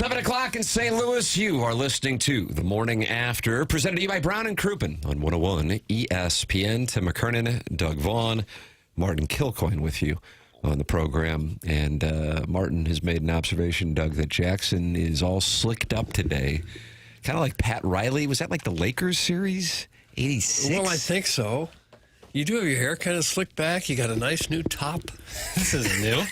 7 o'clock in St. Louis. You are listening to The Morning After, presented to you by Brown and Crouppen on 101 ESPN. Tim McKernan, Doug Vaughn, Martin Kilcoyne with you on the program. And Martin has made an observation, Doug, that Jackson is all slicked up today. Kind of like Pat Riley. Was that like the Lakers series? 86? Well, I think so. You do have your hair kind of slicked back. You got a nice new top. This is new,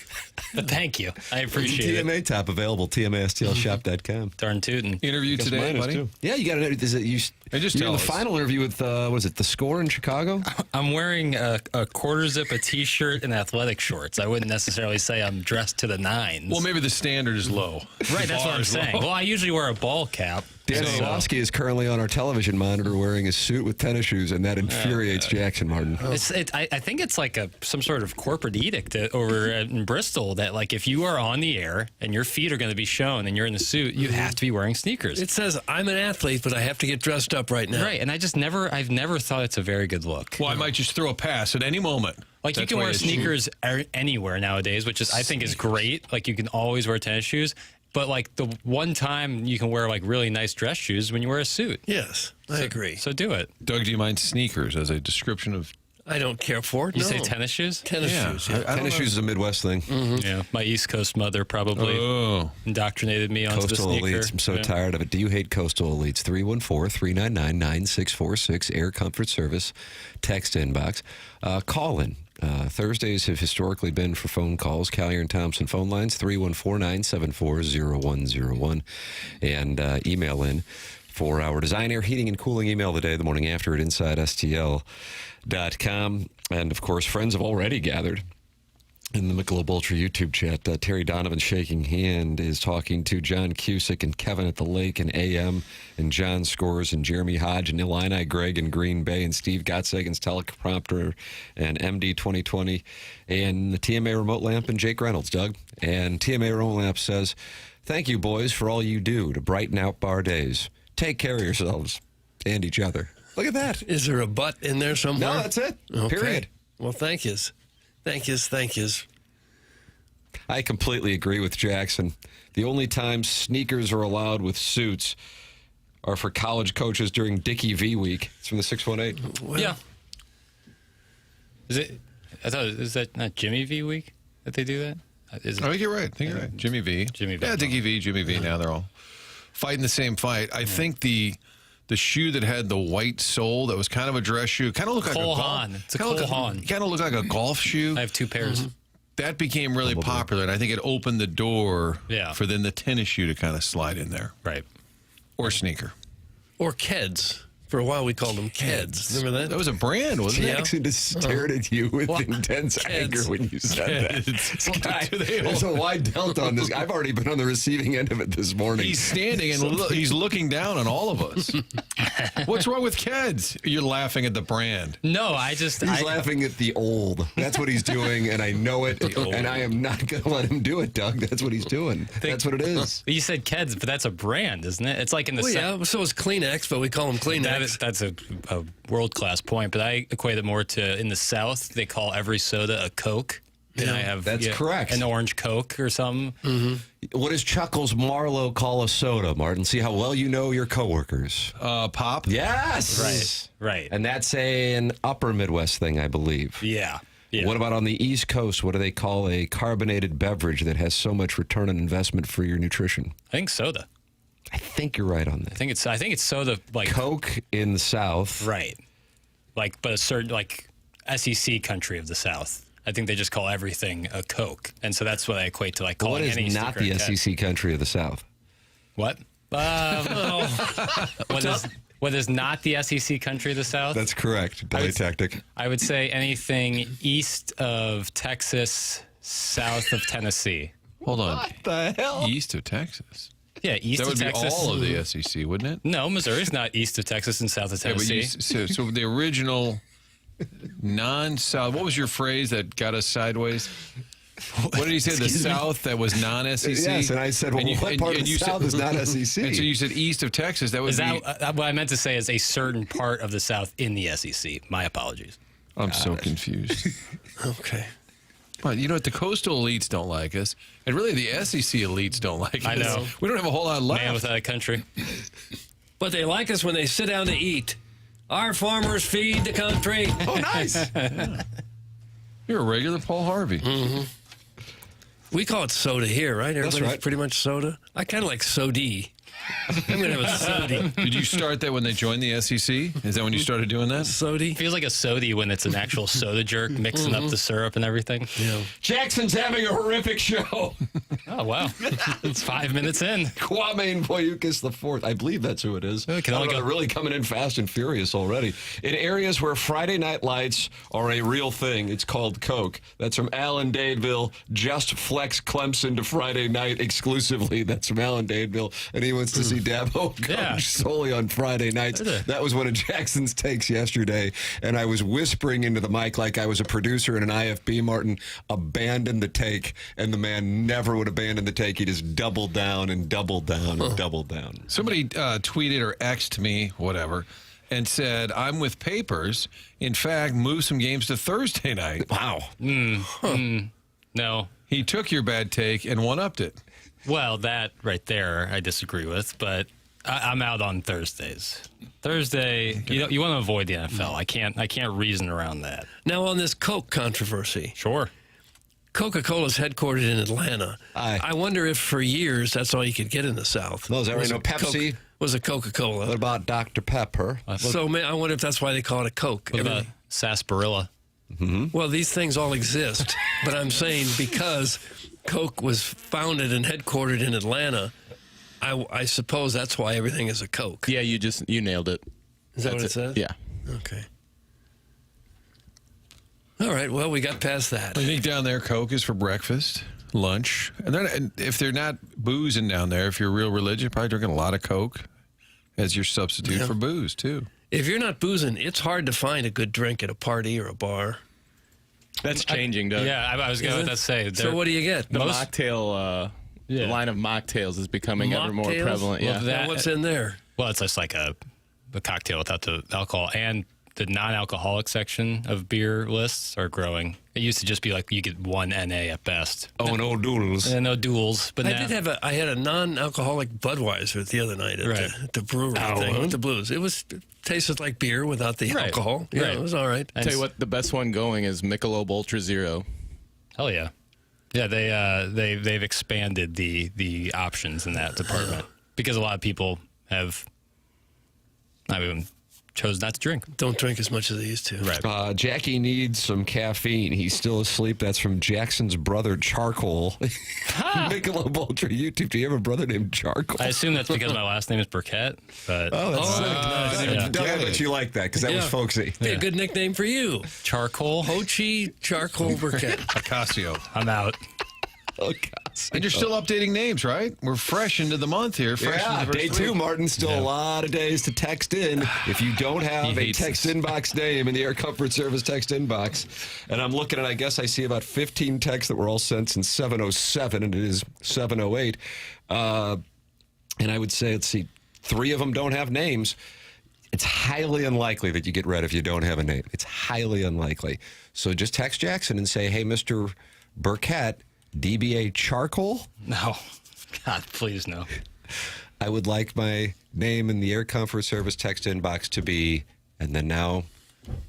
but thank you. I appreciate it. TMA top available, tmastlshop.com. Darn tootin'. Interview today, buddy. Too. Yeah, you got to. You're in the final interview with, was it The Score in Chicago? I'm wearing a quarter zip, a T-shirt, and athletic shorts. I wouldn't necessarily say I'm dressed to the nines. Well, maybe the standard is low. Right, that's what I'm saying. Low. Well, I usually wear a ball cap. Dan Orlovsky is currently on our television monitor wearing a suit with tennis shoes, and that infuriates Jackson, Martin. I think it's like some sort of corporate edict over in Bristol that, like, if you are on the air and your feet are going to be shown and you're in a suit, you have to be wearing sneakers. It says, I'm an athlete, but I have to get dressed up right now. Right, and I've never thought it's a very good look. Well, I might just throw a pass at any moment. Like, you can wear sneakers anywhere nowadays, which I think is great. Like, you can always wear tennis shoes. But, like, the one time you can wear, like, really nice dress shoes when you wear a suit. Yes, I agree. So do it. Doug, do you mind sneakers as a description of... I don't care for it. You say tennis shoes? Tennis shoes, yeah. Tennis shoes is a Midwest thing. Yeah, my East Coast mother probably indoctrinated me onto Coastal the sneaker. Elites. I'm so tired of it. Do you hate Coastal Elites? 314-399-9646. Air Comfort Service. Text inbox. Call in. Thursdays have historically been for phone calls. Collier and Thompson phone lines, 314-974-0101. And email in for our Design, Air, Heating, and Cooling email today, the morning after at InsideSTL.com. And, of course, friends have already gathered in the Michelob Ultra YouTube chat. Terry Donovan shaking hand is talking to John Cusick and Kevin at the Lake and AM and John Scores and Jeremy Hodge and Illini, Greg in Green Bay and Steve Gottsagen's teleprompter and MD 2020 and the TMA remote lamp and Jake Reynolds, Doug. And TMA remote lamp says, thank you, boys, for all you do to brighten out bar days. Take care of yourselves and each other. Look at that. Is there a butt in there somewhere? No, that's it. Okay. Period. Well, thank yous. Thank yous. I completely agree with Jackson. The only time sneakers are allowed with suits are for college coaches during Dickie V week. It's from the 618. Well, Yeah. Is that not Jimmy V week that they do that? I think you're right. Jimmy V. Jimmy V. Yeah, Dickie V, Jimmy V. Now they're all fighting the same fight. I think the shoe that had the white sole that was kind of a dress shoe, kind of looked like a golf. It's a Cole Haan. Kind of looked like a golf shoe. I have two pairs. That became really popular, and I think it opened the door Yeah. for then the tennis shoe to kind of slide in there. Right. Or sneaker. Or Keds. For a while, we called them Keds. Remember that? That was a brand, wasn't it? Jackson just stared at you with intense anger when you said that. This guy, there's a wide delta on this. I've already been on the receiving end of it this morning. He's standing and he's looking down on all of us. What's wrong with Keds? You're laughing at the brand. No, He's laughing at the old. That's what he's doing, and I know it, and I am not going to let him do it, Doug. That's what he's doing. That's what it is. You said Keds, but that's a brand, isn't it? It's like in the yeah, so is Kleenex, but we call them Kleenex. That's a world-class point, but I equate it more to, in the South, they call every soda a Coke. And I have that's correct. An orange Coke or something. What does Chuckles Marlowe call a soda, Martin? See how well you know your coworkers. Pop? Yes. Right. And that's an upper Midwest thing, I believe. Yeah. What about on the East Coast? What do they call a carbonated beverage that has so much return on investment for your nutrition? I think soda. I think you're right on that. I think it's soda, like Coke in the South. Right. Like, but a certain, like, SEC country of the South. I think they just call everything a Coke. And so that's what I equate to, like, calling any not the SEC country of the South? What? What is not the SEC country of the South? That's correct. Delay tactic. I would say anything east of Texas, south of Tennessee. Hold on. What the hell? East of Texas. Yeah, east of Texas. That would be all of the SEC, wouldn't it? No, Missouri's not east of Texas and south of Tennessee. Yeah, but so the original non-South, what was your phrase that got us sideways? What did he say? The South that was non-SEC? Yes, and I said, well, what part of the South is not SEC? And so you said east of Texas. That would what I meant to say is a certain part of the South in the SEC. My apologies. I'm so confused. Okay. But you know what? The coastal elites don't like us, and really the SEC elites don't like us. I know. We don't have a whole lot left. Man without a country. But they like us when they sit down to eat. Our farmers feed the country. Oh, nice. You're a regular Paul Harvey. Mm-hmm. We call it soda here, right? Everybody's right. pretty much soda. I kind of like sody. I'm going to have a sody. Did you start that when they joined the SEC? Is that when you started doing that? Sody? Feels like a sody when it's an actual soda jerk mixing up the syrup and everything. Yeah. Jackson's having a horrific show. Oh, wow. It's 5 minutes in. Kwame Boyukas IV. I believe that's who it is. Oh, it can only They're go- really coming in fast and furious already. In areas where Friday night lights are a real thing, it's called Coke. That's from Alan Dadeville. Just flex Clemson to Friday night exclusively. That's from Alan Dadeville. And he wants to see Dabo coach Yeah. solely on Friday nights. That was one of Jackson's takes yesterday. And I was whispering into the mic like I was a producer in an IFB. Martin, abandon the take. And the man never would abandon the take. He just doubled down and doubled down and doubled down. Somebody tweeted or X'd me, whatever, and said, I'm with Papers. In fact, move some games to Thursday night. Wow. No. He took your bad take and one-upped it. Well, that right there, I disagree with, but I'm out on Thursdays. Thursday, you want to avoid the NFL. I can't reason around that. Now, on this Coke controversy, Sure. Coca-Cola's headquartered in Atlanta. Aye. I wonder if for years that's all you could get in the South. No, is that right? Was No a Pepsi? Was a Coca-Cola. What about Dr. Pepper? So I wonder if that's why they call it a Coke. What about sarsaparilla? Well, these things all exist, but I'm saying because Coke was founded and headquartered in Atlanta, I suppose that's why everything is a Coke. Yeah, you nailed it. Is that what it That's says? Yeah. Okay. All right. Well, we got past that. I think down there, Coke is for breakfast, lunch. And if they're not boozing down there, if you're real religious, you're probably drinking a lot of Coke as your substitute for booze, too. If you're not boozing, it's hard to find a good drink at a party or a bar. That's changing, Doug. Yeah, I was going to say. So what do you get? The mocktail, the line of mocktails is becoming ever more Mocktails? prevalent. Yeah. Now, what's in there? Well, it's just like a cocktail without the alcohol, and the non-alcoholic section of beer lists are growing. It used to just be like you get one NA at best. Oh, and old doodles. And no duels, but I now, did have I had a non-alcoholic Budweiser the other night at the brewery thing with the blues. It tasted like beer without the Right. alcohol. Yeah, Right. it was all right. I'll tell you what, the best one going is Michelob Ultra Zero. Hell yeah. Yeah, they've expanded the options in that department because a lot of people have chose not to drink. Don't drink as much as they used to. Right. Jackie needs some caffeine. He's still asleep. That's from Jackson's brother, Charcoal. Michelob Ultra YouTube. Do you have a brother named Charcoal? I assume that's because my last name is Burkett, but Nice. But you like that because that was folksy. Be a good nickname for you. charcoal. Hochi Charcoal Burkett. Acasio. I'm out. Oh, gosh. And you're still updating names, right? We're fresh into the month here. Fresh Yeah, into the day first 2, week. Martin. Still a lot of days to text in. If you don't have He a hates text us. inbox name in the Air Comfort Service text inbox, and I'm looking at, I guess I see about 15 texts that were all sent since 7:07, and it is 7:08. And I would say, let's see, 3 of them don't have names. It's highly unlikely that you get read if you don't have a name. It's highly unlikely. So just text Jackson and say, hey, Mr. Burkett, DBA Charcoal? No. God, please no. I would like my name in the Air Comfort Service text inbox to be, and then now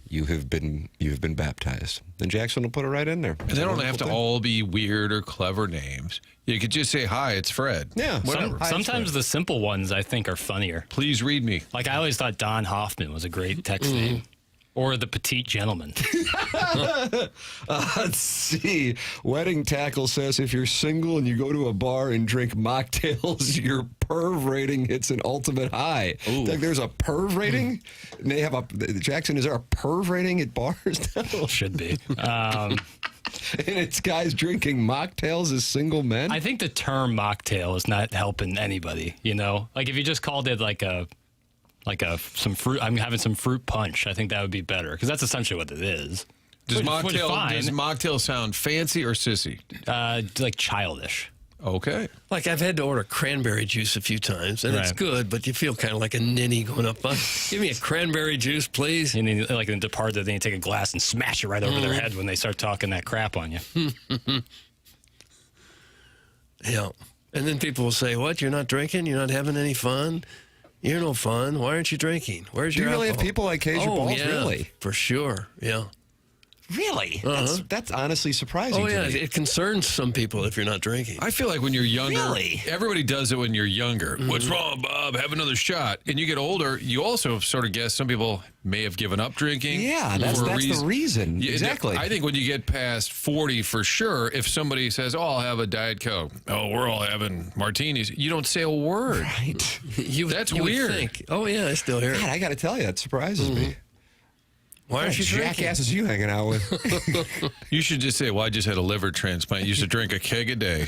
you have been baptized. Then Jackson will put it right in there. And they don't have to all be weird or clever names. You could just say, hi, it's Fred. Yeah, Whatever. Sometimes the simple ones I think are funnier. Please read me. Like I always thought Don Hoffman was a great text name. Or the petite gentleman. Let's see. Wedding Tackle says if you're single and you go to a bar and drink mocktails, your perv rating hits an ultimate high. Like there's a perv rating? And they have Jackson, is there a perv rating at bars now? Should be. And it's guys drinking mocktails as single men? I think the term mocktail is not helping anybody, you know? Like if you just called it like some fruit, I'm having some fruit punch, I think that would be better because that's essentially what it is. Does Which is fine. mocktail sound fancy or sissy? Like childish. Okay. Like I've had to order cranberry juice a few times, and it's Right. good, but you feel kind of like a ninny going up. Give me a cranberry juice, please. And then, like in Departed, then you take a glass and smash it right over their head when they start talking that crap on you. Yeah. And then people will say, "What? You're not drinking? You're not having any fun? You're no fun. Why aren't you drinking? Where's Do your you really have alcohol?" people like Cage Your Balls? Yeah, Really? for sure. Yeah. Really? That's honestly surprising. Oh yeah, to me. it concerns some people if you're not drinking. I feel like when you're younger, Really? everybody does it when you're younger. Mm-hmm. What's wrong, Bob? Have another shot. And you get older, you also sort of guess some people may have given up drinking. Yeah, that's for a the reason. Yeah, Exactly. I think when you get past 40, for sure, if somebody says, "Oh, I'll have a Diet Coke," "Oh, we're all having martinis," you don't say a word. Right. That's you would weird. think. Oh yeah, I still hear it. God, I got to tell you, it surprises me. Why aren't you drinking? jackasses you hanging out with? You should just say, "Well, I just had a liver transplant. You should drink a keg a day."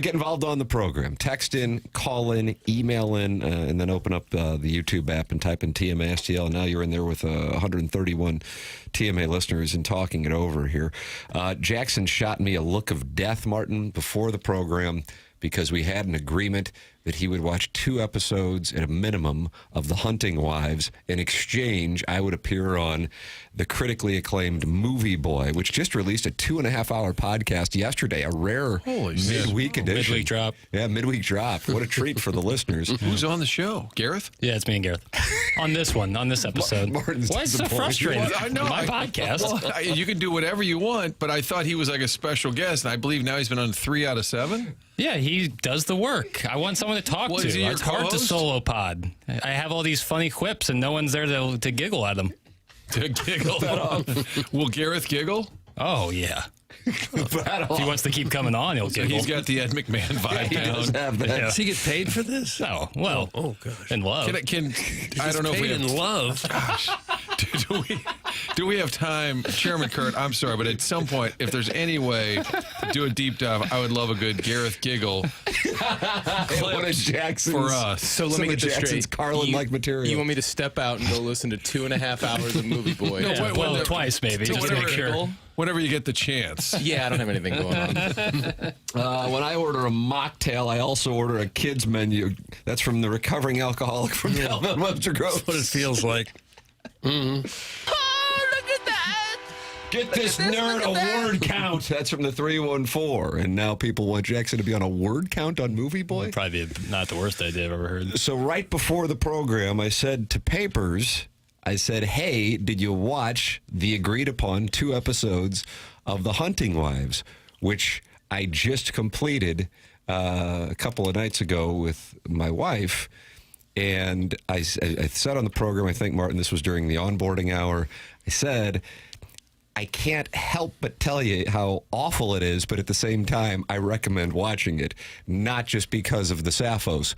Get involved on the program. Text in, call in, email in, and then open up the YouTube app and type in TMA STL. And now you're in there with 131 TMA listeners and talking it over here. Jackson shot me a look of death, Martin, before the program because we had an agreement that he would watch 2 episodes at a minimum of The Hunting Wives. In exchange, I would appear on the critically acclaimed Movie Boy, which just released a 2.5-hour podcast yesterday, a rare Holy shit. midweek edition. Midweek drop. Yeah, midweek drop. What a treat for the listeners. Who's on the show? Gareth? Yeah, it's me and Gareth. On this episode. Martin's Why is it so disappointed. frustrating? Well, I know. My podcast. Well, you can do whatever you want, but I thought he was like a special guest, and I believe now he's been on 3 out of 7. Yeah, he does the work. I want someone to talk Well, to. is he your It's hard to co-host? solo pod. I have all these funny quips, and no one's there to giggle at them. To giggle. Will Gareth giggle? Oh, yeah. If he wants to keep coming on, he'll giggle. He's got the Ed McMahon vibe He does down. have that. Yeah. Does he get paid for this? Oh, well. Oh gosh. In love. I don't know if we paid have in love. do we have time, Chairman Kurt? I'm sorry, but at some point, if there's any way to do a deep dive, I would love a good Gareth giggle One of Jackson's, for us. So let some me of get this Jackson's straight. Carlin-like material. You want me to step out and go listen to 2.5 hours of Movie Boy? Yeah, wait, well, wait, twice maybe, So just to make sure. Whenever you get the chance. Yeah, I don't have anything going on. When I order a mocktail, I also order a kids menu. That's from the recovering alcoholic from Calvin Webster Groves. That's what it feels like. Get this nerd a word count. That's from the 314. And now people want Jackson to be on a word count on Movie Boy. Probably not the worst idea I've ever heard. So right before the program, I said to Papers, I said, hey, did you watch the agreed upon 2 episodes of The Hunting Wives, which I just completed a couple of nights ago with my wife. And I said on the program, I think, Martin, this was during the onboarding hour, I said, I can't help but tell you how awful it is, but at the same time, I recommend watching it, not just because of the Sapphos,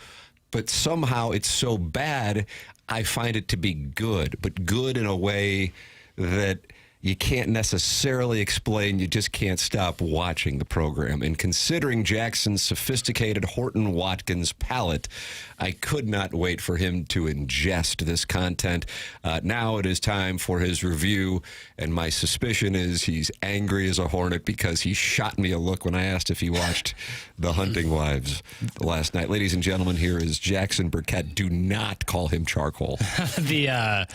but somehow it's so bad, I find it to be good, but good in a way that you can't necessarily explain. You just can't stop watching the program. And considering Jackson's sophisticated Horton Watkins palate, I could not wait for him to ingest this content. Now it is time for his review, and my suspicion is he's angry as a hornet because he shot me a look when I asked if he watched The Hunting Wives last night. Ladies and gentlemen, here is Jackson Burkett. Do not call him charcoal. The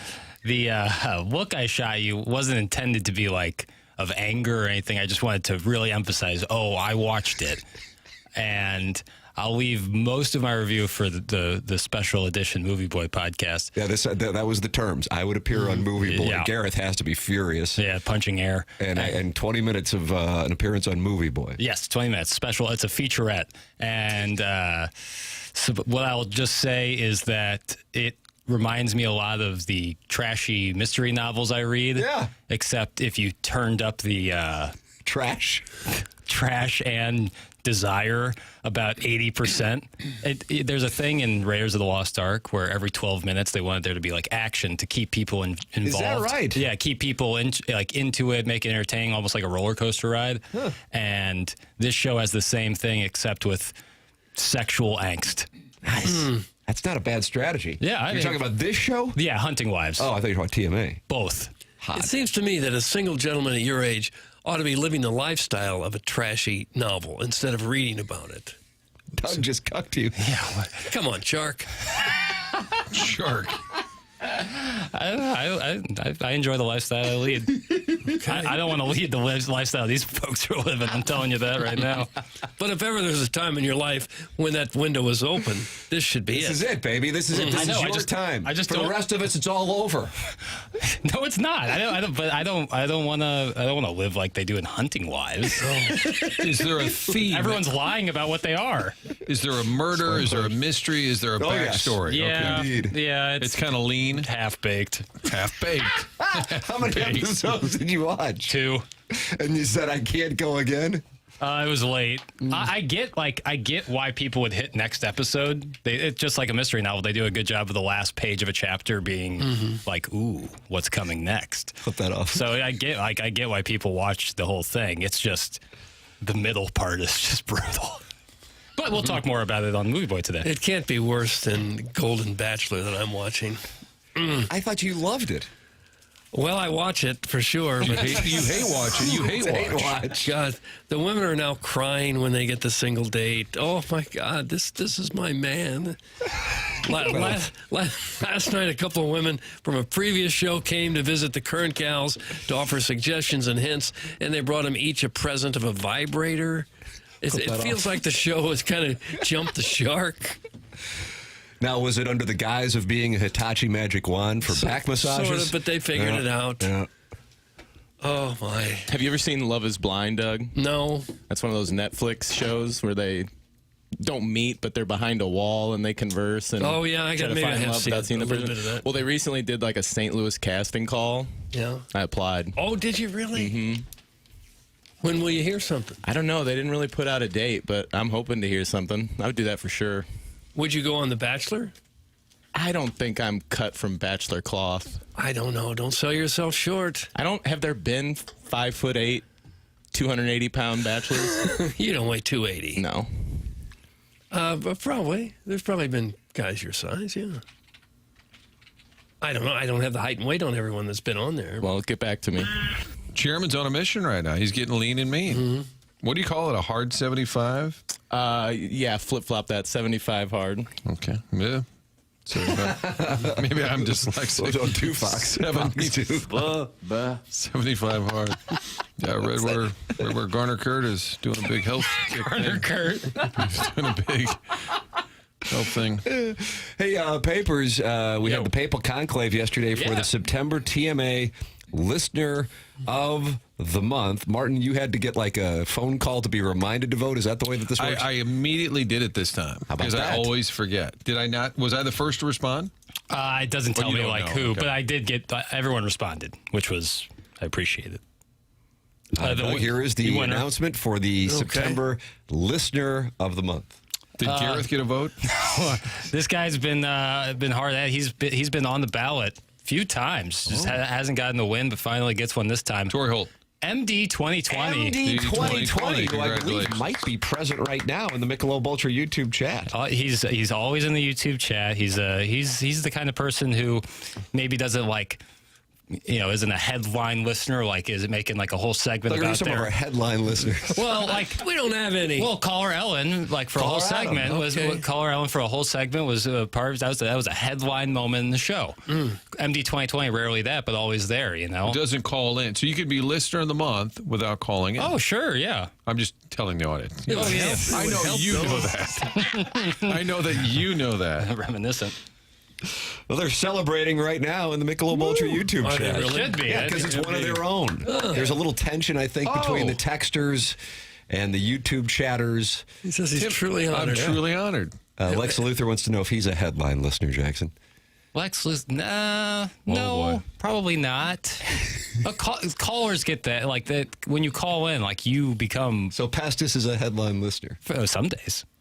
look I shot you wasn't intended to be like of anger or anything. I just wanted to really emphasize, I watched it. And I'll leave most of my review for the special edition Movie Boy podcast. Yeah, that was the terms. I would appear on Movie Boy. Yeah. Gareth has to be furious. Yeah, punching air. And 20 minutes of an appearance on Movie Boy. Yes, 20 minutes. Special. It's a featurette. And so what I'll just say is that it reminds me a lot of the trashy mystery novels I read. Yeah. Except if you turned up the Trash. and desire about 80%. There's a thing in Raiders of the Lost Ark where every 12 minutes they wanted there to be like action to keep people involved. Is that right? Yeah, keep people into it, make it entertaining, almost like a roller coaster ride. Huh. And this show has the same thing except with sexual angst. Nice. That's not a bad strategy. Yeah, You're talking about this show? Yeah, Hunting Wives. Oh, I thought you were talking about TMA. Both. It seems to me that a single gentleman at your age ought to be living the lifestyle of a trashy novel instead of reading about it. Doug just cucked you. Come on, Shark. Shark. I enjoy the lifestyle I lead. I don't want to lead the lifestyle these folks are living. I'm telling you that right now. But if ever there's a time in your life when that window is open, this should be This is it, baby. This is it. This is your time. I just For the don't- rest of us, it's all over. No, it's not. I don't want to live like they do in Hunting Wives. Is there a theme? Everyone's lying about what they are. Is there a murder? Is there a mystery? Is there a yes. backstory? Yeah, Okay. Indeed. yeah. It's kind of lean, half baked. half baked. How many episodes did you watch? 2. And you said, I can't go again? It was late. I get why people would hit next episode. It's just like a mystery novel. They do a good job of the last page of a chapter being like, "Ooh, what's coming next?" Flip that off. So I get why people watch the whole thing. It's just the middle part is just brutal. But we'll talk more about it on Movie Boy today. It can't be worse than Golden Bachelor that I'm watching. I thought you loved it. Well, I watch it for sure. You But hate watching. You hate watch. God, the women are now crying when they get the single date. Oh my God, this is my man. Last night, a couple of women from a previous show came to visit the current gals to offer suggestions and hints, and they brought them each a present of a vibrator. It feels like the show has kind of jumped the shark. Now, was it under the guise of being a Hitachi magic wand for back massages? Sort of, but they figured it out. Yeah. Oh my! Have you ever seen Love is Blind, Doug? No. That's one of those Netflix shows where they don't meet, but they're behind a wall and they converse. And Oh, yeah, I try got- to maybe I find have love seen without seeing a the little person. bit of that. Well, they recently did like a St. Louis casting call. Yeah. I applied. Oh, did you really? Mm-hmm. When will you hear something? I don't know. They didn't really put out a date, but I'm hoping to hear something. I would do that for sure. Would you go on The Bachelor? I don't think I'm cut from bachelor cloth. I don't know. Don't sell yourself short. Have there been 5'8", 280-pound bachelors? You don't weigh 280. No. But probably. There's probably been guys your size, yeah. I don't know. I don't have the height and weight on everyone that's been on there. Well, get back to me. Chairman's on a mission right now. He's getting lean and mean. Mm-hmm. What do you call it? A hard 75? Yeah, flip-flop that 75 hard. Okay. Yeah. 75. Maybe I'm dyslexic. Don't do Fox. 75 hard. Yeah, I read where Garner Kurt is doing a big health kick. Garner Kurt. He's doing a big health thing. Hey, Papers, we had the Papal Conclave yesterday for the September TMA Listener of the Month. Martin, you had to get like a phone call to be reminded to vote. Is that the way that this works? I immediately did it this time. How about because that? I always forget. Did I not? Was I the first to respond? It doesn't tell you me don't like know, who, okay. but I did get. Everyone responded, which was I appreciate it. Here is the winner. announcement for the September Listener of the Month. Did Gareth get a vote? This guy's been hard at. He's been on the ballot a few times. Just hasn't gotten the win, but finally gets one this time. Tory Holt. MD 2020. MD 2020, who I believe Congratulations. might be present right now in the Michelob Ultra YouTube chat. He's always in the YouTube chat. He's the kind of person who maybe doesn't like, isn't a headline listener. Like, is it making like a whole segment Look at about some of our headline listeners. Well, like We don't have any. well, Caller Ellen, like for a whole Caller Adam, segment okay. Caller Ellen for a whole segment was a part. That was a headline moment in the show. MD 2020 rarely that, but always there. Doesn't call in. So you could be listener of the month without calling in. Oh, sure, yeah. I'm just telling the audience. It would help. I It would know help, you though. know that. I know that you know that. Reminiscent. Well, they're celebrating right now in the Michelob Ultra YouTube Are they chat. really? Should be. Yeah, because it's one of their own. There's a little tension, I think, between the texters and the YouTube chatters. He says he's truly honored. I'm truly honored. Lex Luthor wants to know if he's a headline listener, Jackson. Lex Luthor, no, boy. probably not. But callers get that, like that when you call in, like you become So Pastis is a headline listener.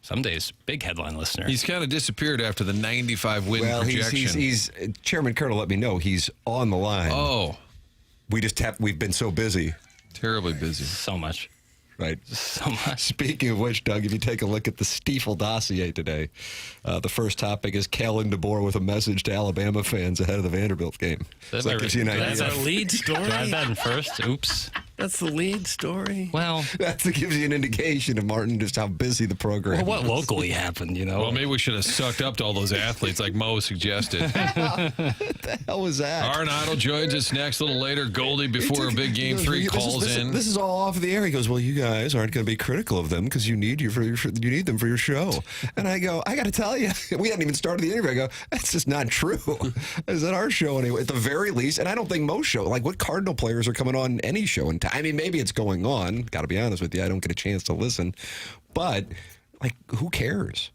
some days, big headline listener. He's kind of disappeared after the 95 win Well, projection. he's Chairman Colonel let me know he's on the line. Oh, We've been so busy. terribly busy. So much. Right. So much. Speaking of which, Doug, if you take a look at the Stiefel dossier today, the first topic is Kellen DeBoer with a message to Alabama fans ahead of the Vanderbilt game. So that gives you an That's idea. That's our lead story. Do I have that in first? Oops. That's the lead story. Well, That gives you an indication of Martin just how busy the program what is. locally happened, you know? Well, maybe we should have sucked up to all those athletes like Mo suggested. What the hell was that? Arnotto joins us next a little later. Goldie, before a big game He goes, 3, this calls is, in. This is all off the air. He goes, well, you guys aren't going to be critical of them because you need them for your show. And I go, I got to tell you, we hadn't even started the interview. I go, that's just not true. Is that our show anyway? At the very least, and I don't think most show, like what Cardinal players are coming on any show in time. I mean, maybe it's going on. Got to be honest with you, I don't get a chance to listen, but like, who cares?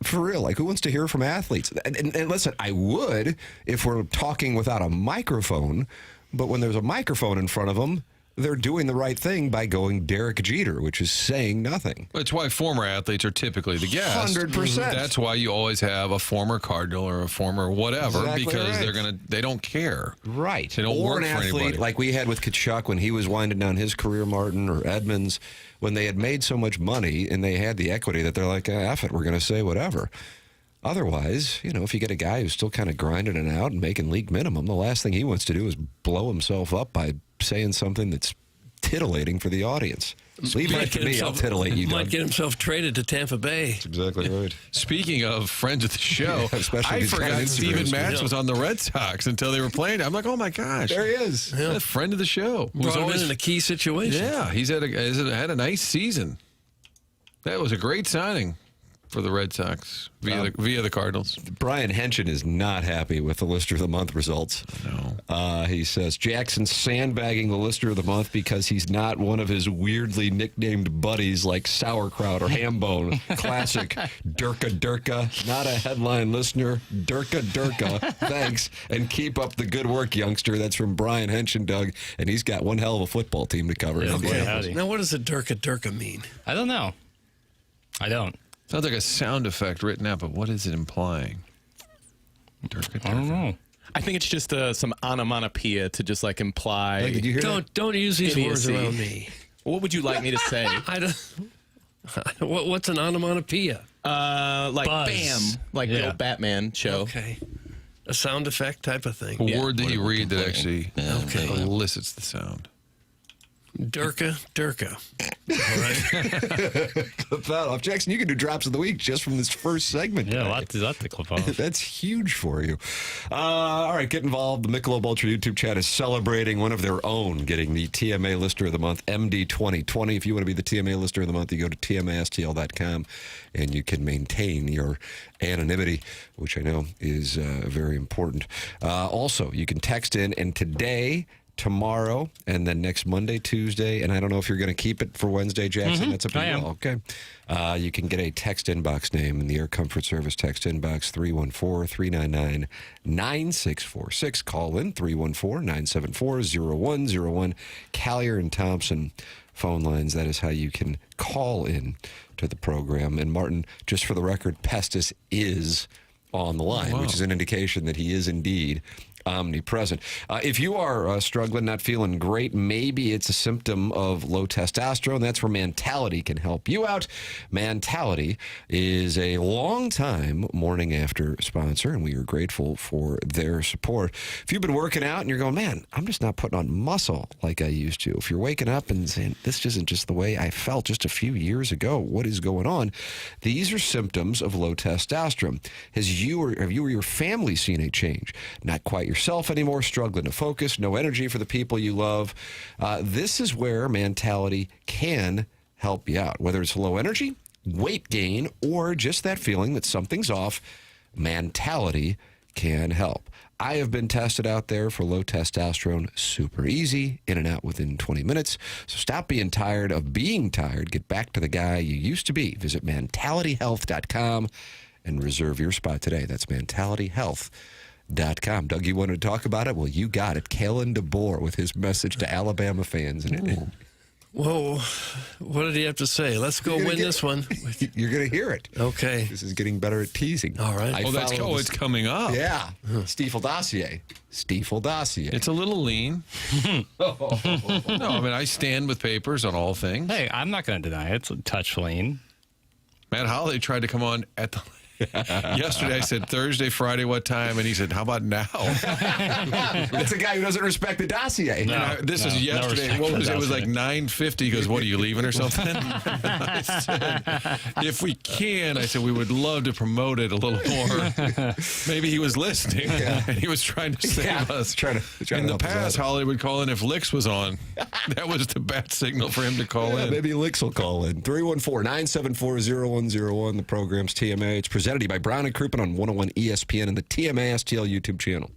For real, like who wants to hear from athletes? And listen, I would if we're talking without a microphone, but when there's a microphone in front of them, they're doing the right thing by going Derek Jeter, which is saying nothing. That's why former athletes are typically the guest. 100%. That's why you always have a former Cardinal or a former whatever, Exactly because right. they don't care. Right. They don't or work an for athlete anybody. like we had with Kachuk when he was winding down his career, Martin, or Edmonds, when they had made so much money and they had the equity that they're like, F it, we're going to say whatever. Otherwise, if you get a guy who's still kind of grinding it out and making league minimum, the last thing he wants to do is blow himself up by saying something that's titillating for the audience. Leave it to me, I'll titillate you, Might Doug. get himself traded to Tampa Bay. That's exactly right. Speaking of friends of the show, Yeah, especially I these kind of forgot Steven Instagrams. Matz was on the Red Sox until they were playing. I'm like, oh my gosh. There he is. A friend of the show. Was Brought him always- in a key situation. Yeah, he's had a nice season. That was a great signing for the Red Sox via the Cardinals. Brian Henson is not happy with the Lister of the Month results. No. He says Jackson's sandbagging the Lister of the Month because he's not one of his weirdly nicknamed buddies like Sauerkraut or Hambone. Classic Durka. Not a headline listener. Durka. Thanks. And keep up the good work, youngster. That's from Brian Henson, Doug. And he's got one hell of a football team to cover. Yeah, boy, howdy. Now, what does a Durka mean? I don't know. I don't. Sounds like a sound effect written out, but what is it implying? I don't know. I think it's just some onomatopoeia to just like imply. Hey, did you hear that? Don't use these words Idiocy. around me. What would you like me to say? I don't. What's an onomatopoeia? Like Buzz. bam, like the Yeah. old Batman show. Okay, a sound effect type of thing. A word that you read that actually Okay. elicits the sound. Durka. All right. Clip that off. Jackson, you can do drops of the week just from this first segment. Yeah, today. lots to clip off. That's huge for you. All right, get involved. The Michelob Ultra YouTube chat is celebrating one of their own, getting the TMA Lister of the Month, MD 2020. If you want to be the TMA Lister of the Month, you go to tmastl.com and you can maintain your anonymity, which I know is very important. Also, you can text in, and today, tomorrow, and then next Monday, Tuesday, and I don't know if you're going to keep it for Wednesday, Jackson. That's up to I you. am. Okay. You can get a text inbox name in the Air Comfort Service text inbox, 314-399-9646. Call in, 314-974-0101. Callier and Thompson phone lines. That is how you can call in to the program. And Martin, just for the record, Pestis is on the line, which is an indication that he is indeed omnipresent. If you are struggling, not feeling great, maybe it's a symptom of low testosterone. That's where Mentality can help you out. Mentality is a long-time Morning After sponsor, and we are grateful for their support. If you've been working out and you're going, man, I'm just not putting on muscle like I used to. If you're waking up and saying, this isn't just the way I felt just a few years ago, what is going on? These are symptoms of low testosterone. Have you or your family seen a change? Not quite yourself anymore, struggling to focus, no energy for the people you love. This is where Mentality can help you out. Whether it's low energy, weight gain, or just that feeling that something's off, Mentality can help. I have been tested out there for low testosterone, super easy, in and out within 20 minutes. So stop being tired of being tired. Get back to the guy you used to be. Visit mentalityhealth.com and reserve your spot today. That's mentalityhealth.com. Doug, you wanted to talk about it? Well, you got it. Kalen DeBoer with his message to Alabama fans. And Whoa, what did he have to say? Let's go win this one. you're going to hear it. Okay. This is getting better at teasing. All right. It's coming up. Yeah. Stiefel Dossier. It's a little lean. No, I mean, I stand with papers on all things. Hey, I'm not going to deny it. It's a touch lean. Matt Holiday tried to come on at the Yesterday I said Thursday, Friday, what time? And he said, how about now? That's a guy who doesn't respect the dossier. This is yesterday. respect What for was the it? It was like dossier. 9:50. He goes, what, are you leaving or something? I said, if we can, I said, we would love to promote it a little more. Maybe he was listening and he was trying to save us. Trying to In the help us past, out. Holly would call in if Licks was on. That was the bat signal for him to call in. Maybe Licks will call in. 314-974-0101. The program's TMA. It's presented to you by Brown and Crouppen on 101 ESPN and the TMA STL YouTube channel.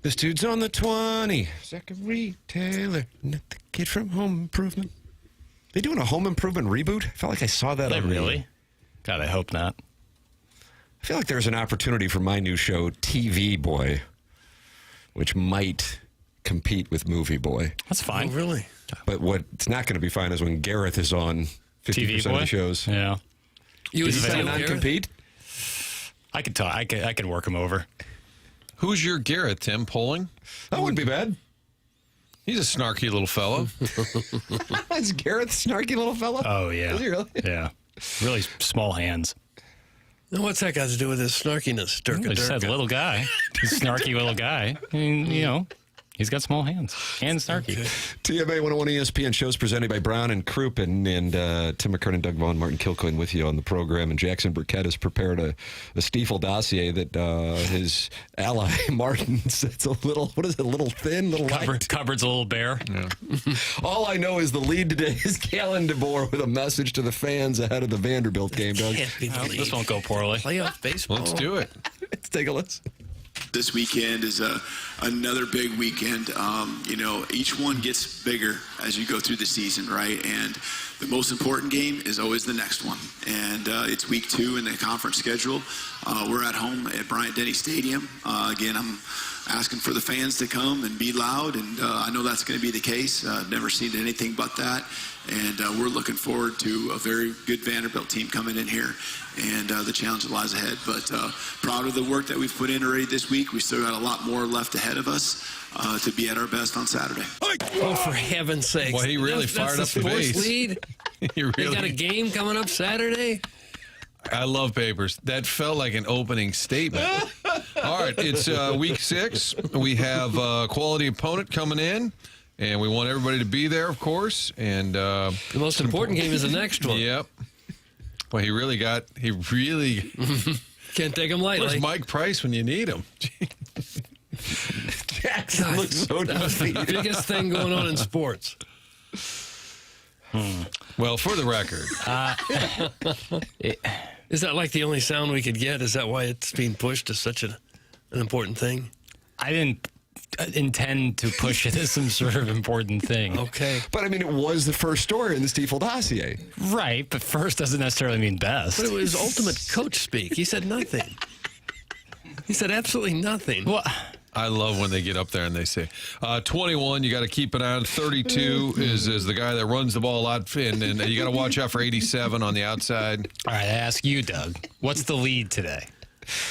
This dude's on the 20. Zachary Taylor, not the kid from Home Improvement. They doing a Home Improvement reboot? I felt like I saw that. They really? God, I hope not. I feel like there's an opportunity for my new show, TV Boy, which might compete with Movie Boy. That's fine. Oh, really? But what's not going to be fine is when Gareth is on 50% TV of Boy? the shows. Yeah. You would Is that a steal Gareth? non-compete? I could talk. I could work him over. Who's your Garrett, Tim? Polling? That wouldn't be bad. He's a snarky little fellow. Is Garrett snarky little fella? Oh, yeah. Is he really? Yeah. Really small hands. Now, what's that got to do with his snarkiness, Durka? I just said little guy. He's a snarky little guy. I mean, you know, he's got small hands and snarky. TMA 101 ESPN shows presented by Brown and Crouppen, and Tim McKernan, Doug Vaughn, Martin Kilcoyne with you on the program. And Jackson Burkett has prepared a Stiefel dossier that his ally Martin says a little, what is it, a little thin, little light. Cupboard's a little bare. Yeah. All I know is the lead today is Kalen DeBoer with a message to the fans ahead of the Vanderbilt game, Doug. Can't be believed. This won't go poorly. Playoff baseball. Let's do it. Let's take a listen. This weekend is another big weekend. You know, each one gets bigger as you go through the season, right? And the most important game is always the next one. And it's week 2 in the conference schedule. We're at home at Bryant-Denny Stadium. Again, I'm asking for the fans to come and be loud, and I know that's going to be the case. I've never seen anything but that. And we're looking forward to a very good Vanderbilt team coming in here and the challenge that lies ahead. But proud of the work that we've put in already this week. We still got a lot more left ahead of us to be at our best on Saturday. Oh, for heaven's sakes. Well, he really fired up the sports base. lead. He They really, got a game coming up Saturday. I love Papers. That felt like an opening statement. All right, it's week 6. We have a quality opponent coming in, and we want everybody to be there, of course. And The most important game is the next one. Yep. Well, he really. Can't take him lightly. Where's Mike Price when you need him? Jackson looks so defeated. Biggest thing going on in sports. Well, for the record, Is that like the only sound we could get? Is that why it's being pushed as such an important thing? I didn't intend to push it as some sort of important thing. Okay. But, I mean, it was the first story in the Stiefel dossier. Right, but first doesn't necessarily mean best. But it was ultimate coach speak. He said nothing. He said absolutely nothing. Well, I love when they get up there and they say, 21, you got to keep it on. 32 is the guy that runs the ball a lot. And you got to watch out for 87 on the outside. all right, I ask you, Doug, what's the lead today?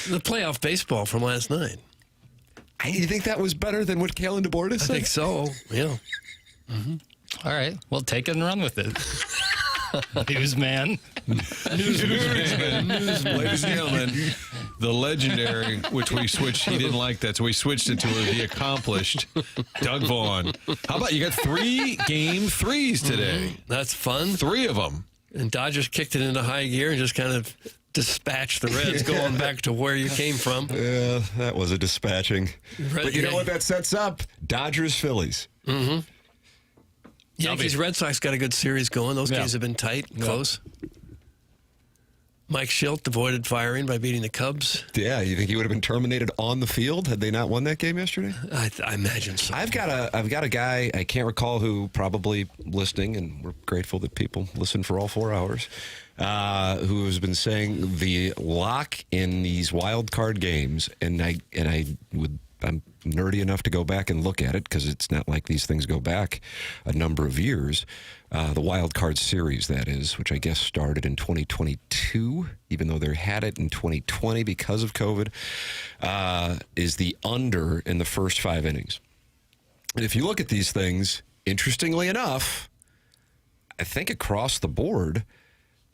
The playoff baseball from last night. You think that was better than what Kalen DeBoer I said? think so. Yeah. All right, well, take it and run with it. Newsman. Newsman. Ladies and gentlemen, the legendary, which we switched, he didn't like that, so we switched it to the accomplished Doug Vaughn. How about you got 3 game threes today? That's fun. 3 of them. And Dodgers kicked it into high gear and just kind of dispatched the Reds going back to where you came from. Yeah, that was a dispatching. But you know what that sets up? Dodgers-Phillies. Yankees-Red Sox got a good series going. Those games have been tight, close. Mike Schilt avoided firing by beating the Cubs. Yeah, you think he would have been terminated on the field had they not won that game yesterday? I imagine so. I've got a guy, I can't recall who, probably listening, and we're grateful that people listen for all 4 hours, who has been saying the lock in these wild card games, and I'm nerdy enough to go back and look at it because it's not like these things go back a number of years. The wild card series, that is, which I guess started in 2022, even though they had it in 2020 because of COVID, is the under in the first 5 innings. And if you look at these things, interestingly enough, I think across the board,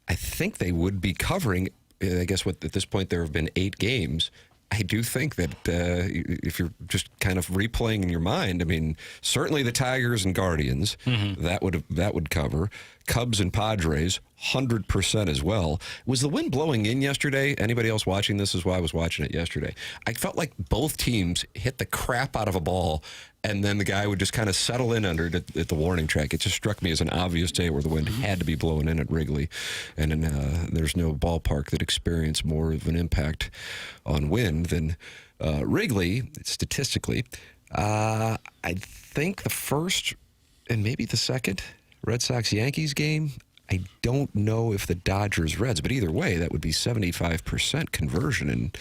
I think they would be covering, I guess at this point there have been 8 games. I do think that if you're just kind of replaying in your mind, I mean, certainly the Tigers and Guardians, that would cover. Cubs and Padres, 100% as well. Was the wind blowing in yesterday? Anybody else watching this is why I was watching it yesterday. I felt like both teams hit the crap out of a ball, and then the guy would just kind of settle in under it at the warning track. It just struck me as an obvious day where the wind had to be blowing in at Wrigley, and there's no ballpark that experienced more of an impact on wind than Wrigley, statistically. I think the first and maybe the second Red Sox-Yankees game, I don't know if the Dodgers-Reds, but either way, that would be 75% conversion. And,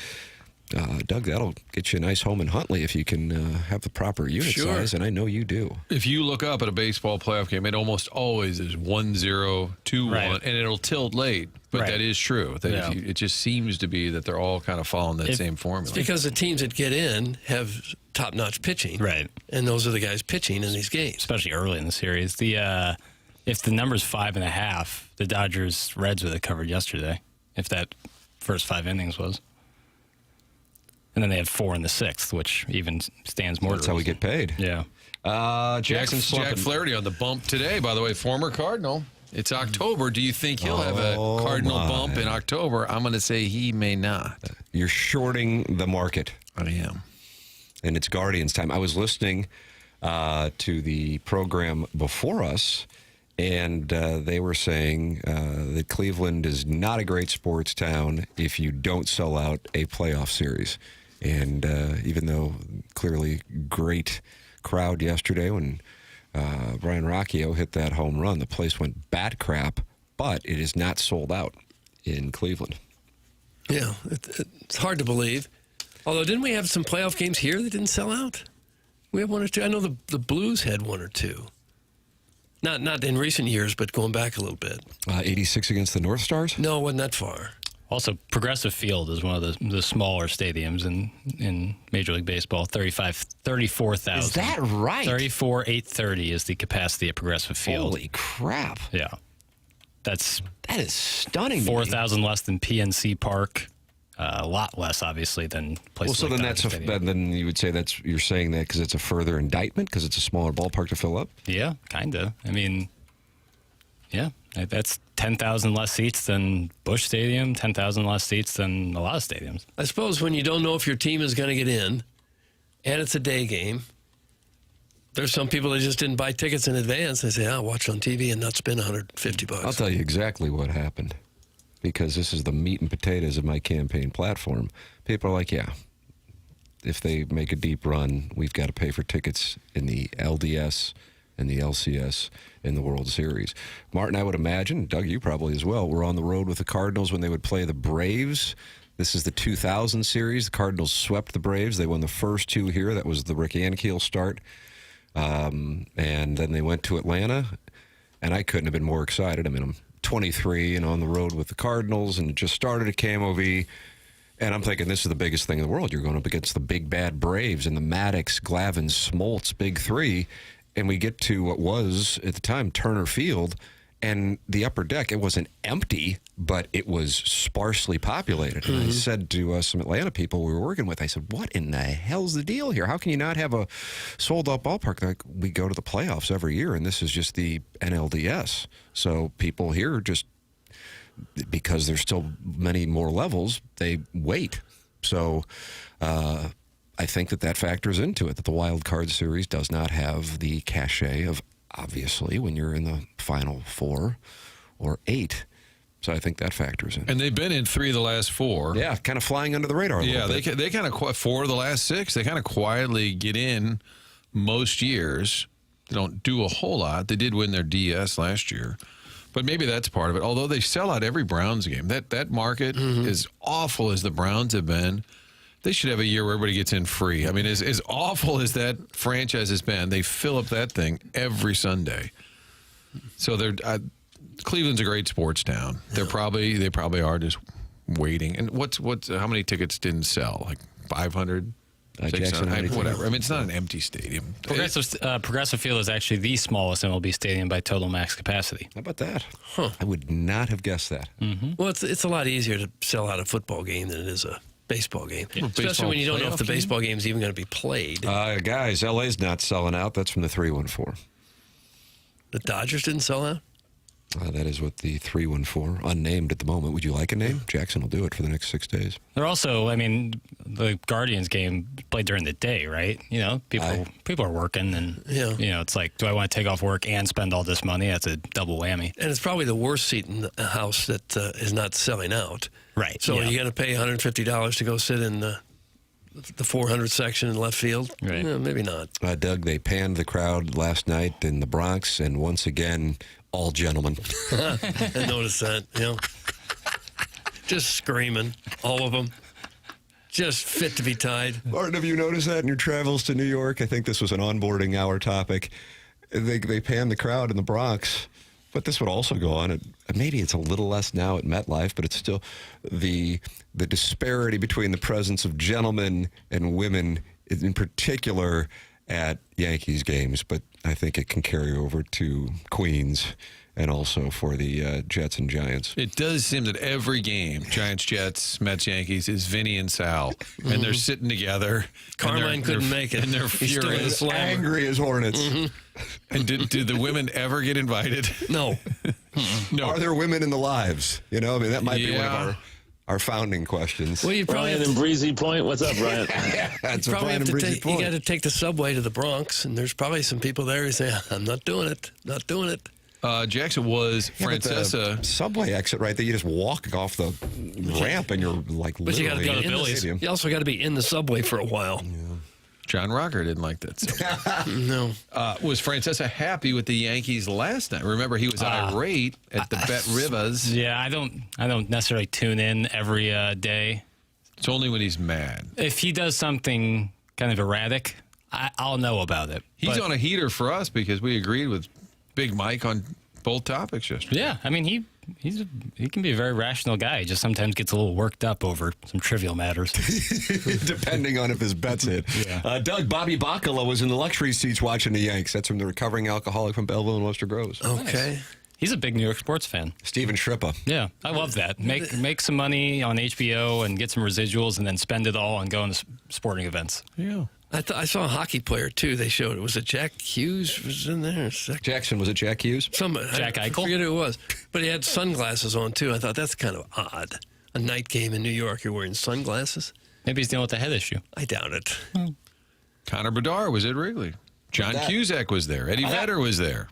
Doug, that'll get you a nice home in Huntley if you can have the proper unit size, and I know you do. If you look up at a baseball playoff game, it almost always is 1-0, 2-1, and it'll tilt late. But that is true. That it just seems to be that they're all kind of following that same formula. It's because the teams that get in have top-notch pitching. Right. And those are the guys pitching in these games. Especially early in the series. If the number's 5.5, the Dodgers-Reds would have covered yesterday, if that first 5 innings was. And then they had 4 in the 6th, which even stands more. That's how we get paid. Yeah. Jack Flaherty on the bump today, by the way, former Cardinal. It's October. Do you think he'll have a Cardinal bump in October? I'm going to say he may not. You're shorting the market. I am. And it's Guardians time. I was listening to the program before us, and they were saying that Cleveland is not a great sports town if you don't sell out a playoff series. And even though clearly great crowd yesterday when Brian Rocchio hit that home run, the place went bat crap, but it is not sold out in Cleveland. Yeah, it's hard to believe. Although, didn't we have some playoff games here that didn't sell out? We have 1 or 2. I know the Blues had 1 or 2. Not in recent years, but going back a little bit. 86 against the North Stars? No, it wasn't that far. Also, Progressive Field is one of the smaller stadiums in Major League Baseball. 34,000. Is that right? 34,830 is the capacity at Progressive Field. Holy crap. Yeah. That is stunning. 4,000 less than PNC Park. A lot less, obviously, than places well, so like then then you would say you're saying that because it's a further indictment because it's a smaller ballpark to fill up? Yeah, kind of. I mean, yeah, that's 10,000 less seats than Busch Stadium, 10,000 less seats than a lot of stadiums. I suppose when you don't know if your team is going to get in, and it's a day game, there's some people that just didn't buy tickets in advance. They say, I'll watch on TV and not spend $150. I'll tell you exactly what happened, because this is the meat and potatoes of my campaign platform. People are like, yeah, if they make a deep run, we've got to pay for tickets in the LDS and the LCS in the World Series. Martin, I would imagine, Doug, you probably as well, were on the road with the Cardinals when they would play the Braves. This is the 2000 series. The Cardinals swept the Braves. They won the first 2 here. That was the Rick Ankiel start. And then they went to Atlanta, and I couldn't have been more excited. I mean, I'm 23 and on the road with the Cardinals, and just started at KMOV. And I'm thinking this is the biggest thing in the world. You're going up against the big bad Braves and the Maddox, Glavine, Smoltz, big 3. And we get to what was, at the time, Turner Field, and the upper deck, it wasn't empty, but it was sparsely populated. And I said to some Atlanta people we were working with, I said, what in the hell's the deal here? How can you not have a sold-out ballpark? Like, we go to the playoffs every year, and this is just the NLDS. So people here just, because there's still many more levels, they wait. So I think that factors into it, that the wild card series does not have the cachet of, obviously, when you're in the final 4 or 8. So I think that factors in. And they've been in 3 of the last 4. Yeah, kind of flying under the radar a little bit. Yeah, they kind of, 4 of the last 6, they kind of quietly get in most years. They don't do a whole lot. They did win their DS last year. But maybe that's part of it. Although they sell out every Browns game. That market, as awful as the Browns have been, they should have a year where everybody gets in free. I mean, as awful as that franchise has been, they fill up that thing every Sunday. So Cleveland's a great sports town. They probably are just waiting. And how many tickets didn't sell? Like 500, Jackson, whatever. I mean, it's not an empty stadium. Progressive Field is actually the smallest MLB stadium by total max capacity. How about that? Huh. I would not have guessed that. Well, it's a lot easier to sell out a football game than it is a baseball game, especially when you don't know if the baseball game is even going to be played. Guys, LA's not selling out. That's from the 314. The Dodgers didn't sell out? That is what the 314, unnamed at the moment. Would you like a name? Jackson will do it for the next 6 days. They're also, I mean, the Guardians game played during the day, right? You know, people are working, and you know, it's like, do I want to take off work and spend all this money? That's a double whammy. And it's probably the worst seat in the house that is not selling out. Right. So you got to pay $150 to go sit in the 400 section in left field? Right. Maybe not. Doug, they panned the crowd last night in the Bronx, and once again, all gentlemen. I noticed that, just screaming, all of them. Just fit to be tied. Martin, have you noticed that in your travels to New York? I think this was an onboarding hour topic. They panned the crowd in the Bronx, but this would also go on at, maybe it's a little less now at MetLife, but it's still the disparity between the presence of gentlemen and women in particular at Yankees games, but I think it can carry over to Queens and also for the Jets and Giants. It does seem that every game, Giants, Jets, Mets, Yankees, is Vinny and Sal, and they're sitting together. Carmine couldn't make it. And they're He's still in the furious. slammer. Angry as hornets. And did the women ever get invited? No. No. Are there women in the lives? You know, I mean, that might be one of our founding questions. Well, you probably Brian have in to, Breezy Point. What's up, Brian? That's you a probably Brian have and to Breezy take, point. you got to take the subway to the Bronx, and there's probably some people there who say, I'm not doing it. Not doing it. Jackson was Yeah, but Francesa. the subway exit right there. You just walk off the ramp and you're like But you got to literally be in in the the stadium. You also got to be in the subway for a while. John Rocker didn't like that. So. No. Was Francesa happy with the Yankees last night? Remember, he was irate at the Bet Rivas. Yeah, I don't necessarily tune in every day. It's only when he's mad. If he does something kind of erratic, I'll know about it. He's But, on a heater for us because we agreed with Big Mike on both topics yesterday. Yeah, I mean he can be a very rational guy. He just sometimes gets a little worked up over some trivial matters. Depending on if his bet's hit. Yeah. Doug, Bobby Bacala was in the luxury seats watching the Yanks. That's from the recovering alcoholic from Belleville and Webster Groves. Okay. He's a big New York sports fan. Stephen Shrippa. Yeah, I love that. Make some money on HBO and get some residuals, and then spend it all on going to sporting events. Yeah. I saw a hockey player, too. They showed it. Was it Jack Hughes was in there? Jackson, was it Jack Hughes? Jack Eichel? I forget who it was. But he had sunglasses on, too. I thought that's kind of odd. A night game in New York, you're wearing sunglasses? Maybe he's dealing with a head issue. I doubt it. Connor Bedard was at Wrigley. John Cusack was there. Eddie Vedder was there.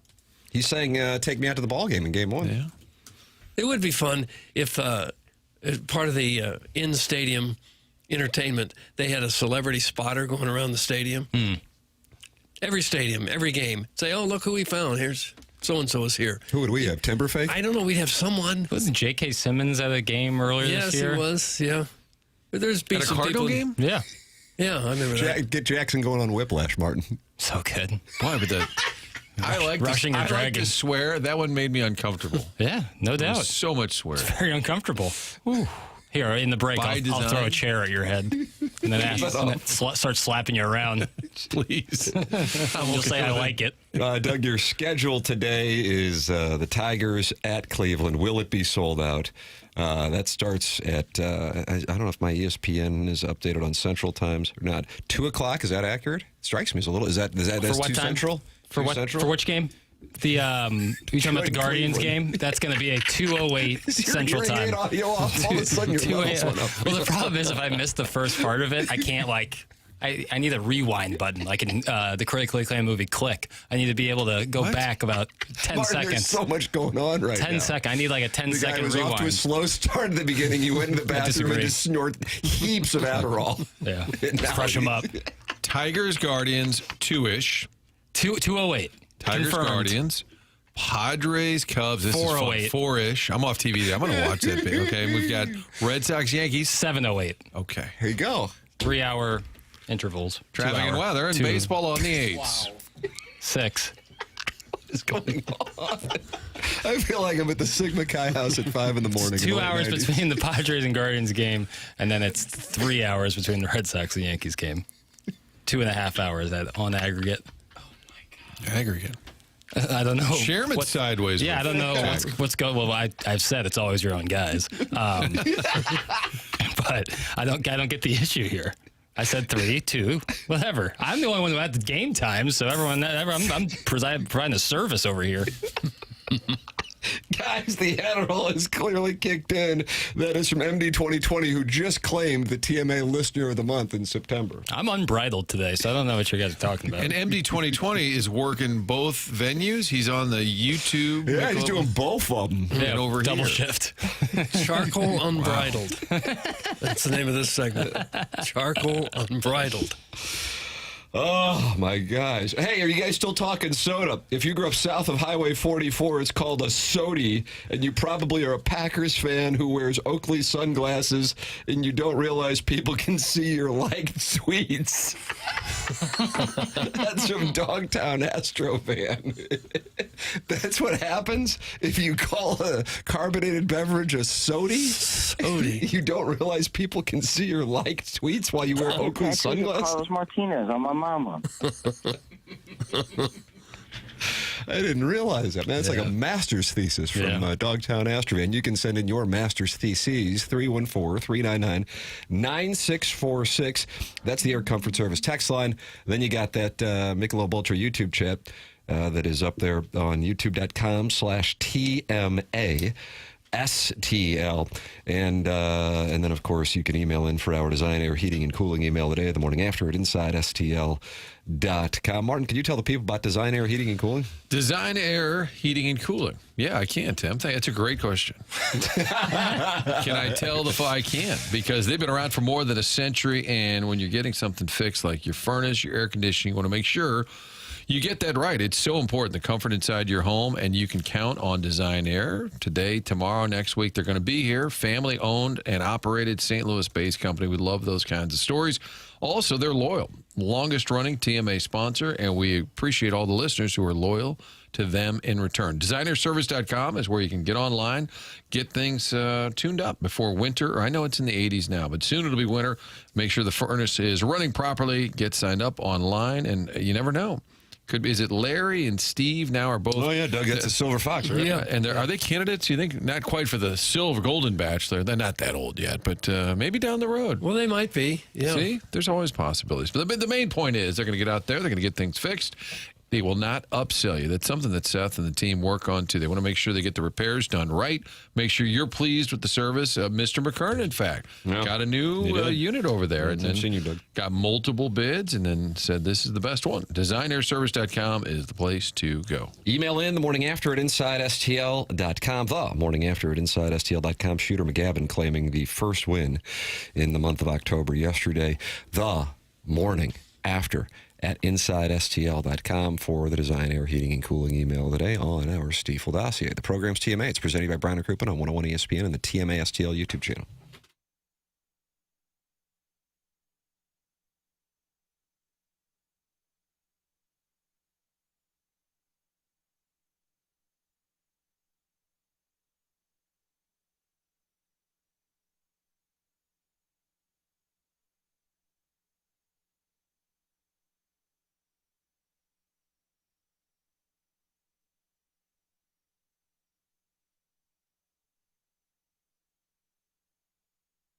He's saying, take me out to the ball game in game one. Yeah. It would be fun if as part of the in-stadium entertainment, they had a celebrity spotter going around the stadium. Every stadium, every game. Say, oh, look who we found. Here's so-and-so is here. Who would we have? Timberfake? I don't know. We'd have someone. Wasn't J.K. Simmons at a game earlier Yes, this year? he was. Yeah. But there's been At a some Cardinal people, game? Yeah. Yeah, I remember that. Get Jackson going on Whiplash, Martin. So good. Boy, but I like Rushing to, a I like dragon. to swear. That one made me uncomfortable. Yeah, no doubt. So much swear. Very uncomfortable. Here, in the break, By I'll design. throw a chair at your head and then start slapping you around. Please. You'll say I like it. Doug, your schedule today is the Tigers at Cleveland. Will it be sold out? That starts at, I don't know if my ESPN is updated on Central Times or not. 2 o'clock, is that accurate? Strikes me as a little. Is that For what too time? central? For Too what? central? For which game? The you talking about the Guardians Cleveland. game? That's going to be a 2:08 Central Hearing aid Time. audio off, all of a sudden your 2 levels a.m. went up. Well, the problem is if I miss the first part of it, I can't I need a rewind button, like in the critically acclaimed movie Click. I need to be able to go back about 10 Martin, seconds. there's so much going on right 10 now. seconds. I need like a 10 The guy second was rewind. off to a slow start at the beginning. You went in the bathroom and disagree. just snort heaps of Adderall. Yeah, And now fresh them up. Tigers, Guardians, 2-ish. 2:08. Tigers, Confirmed. Guardians. Padres, Cubs. This is fun. 4:08. 4-ish. I'm off TV. I'm going to watch that. Okay, we've got Red Sox, Yankees. 7:08. Okay. Here you go. 3-hour intervals. Traffic and weather and Two. baseball on the 8s. 6. What is going on? I feel like I'm at the Sigma Chi house at 5 in the morning. in 2 the late hours 90s. between the Padres and Guardians game, and then it's 3 hours between the Red Sox and Yankees game. 2.5 hours on aggregate. Aggregate. I don't know. Chairman sideways. Yeah, I don't know what's going. Well, I've said it's always your own guys, but I don't get the issue here. I said 3, 2, whatever. I'm the only one who had the game time, so I'm providing a service over here. Guys, the Adderall is clearly kicked in. That is from MD 2020, who just claimed the TMA Listener of the Month in September. I'm unbridled today, so I don't know what you guys are talking about. And MD 2020 is working both venues. He's on the YouTube. Yeah, he's doing both of them. yeah, and over double here. shift. Charcoal Unbridled. That's the name of this segment. Charcoal Unbridled. Oh, my gosh. Hey, are you guys still talking soda? If you grew up south of Highway 44, it's called a sody, and you probably are a Packers fan who wears Oakley sunglasses, and you don't realize people can see your liked tweets. That's from Dogtown Astro fan. That's what happens if you call a carbonated beverage a sody? Sody. You don't realize people can see your liked tweets while you wear Oakley sunglasses? Carlos Martinez on my mama. I didn't realize that. Man, it's like a master's thesis from Dogtown Astrovan. You can send in your master's theses, 314-399-9646. That's the Air Comfort Service text line. Then you got that Michelob Ultra YouTube chat that is up there on youtube.com/TMA. STL. And then, of course, you can email in for our Design Air Heating and Cooling email today, the morning after at InsideSTL.com. Martin, can you tell the people about Design Air Heating and Cooling? Design Air Heating and Cooling. Yeah, I can, Tim. That's a great question. Can I tell if I can? Because they've been around for more than a century, and when you're getting something fixed like your furnace, your air conditioning, you want to make sure you get that right. It's so important, the comfort inside your home, and you can count on Design Air. Today, tomorrow, next week, they're going to be here. Family-owned and operated St. Louis-based company. We love those kinds of stories. Also, they're loyal. Longest-running TMA sponsor, and we appreciate all the listeners who are loyal to them in return. DesignerService.com is where you can get online, get things tuned up before winter. Or I know it's in the 80s now, but soon it'll be winter. Make sure the furnace is running properly. Get signed up online, and you never know. Could be, is it Larry and Steve now are both? Oh, yeah, Doug, that's a Silver Fox, right? Yeah. And are they candidates, you think? Not quite for the Silver Golden Bachelor. They're not that old yet, but maybe down the road. Well, they might be. Yeah. See? There's always possibilities. But the main point is they're going to get out there. They're going to get things fixed. They will not upsell you. That's something that Seth and the team work on, too. They want to make sure they get the repairs done right. Make sure you're pleased with the service. Mr. McKernan, in fact, got a new unit over there. And then got multiple bids and then said this is the best one. DesignerService.com is the place to go. Email in the morning after at InsideSTL.com. The morning after at InsideSTL.com. Shooter McGavin claiming the first win in the month of October yesterday. The morning after at InsideSTL.com for the Design Air Heating and Cooling email today on our Stiefel dossier. The program's TMA. It's presented by Brown & Crouppen on 101 ESPN and the TMA STL YouTube channel.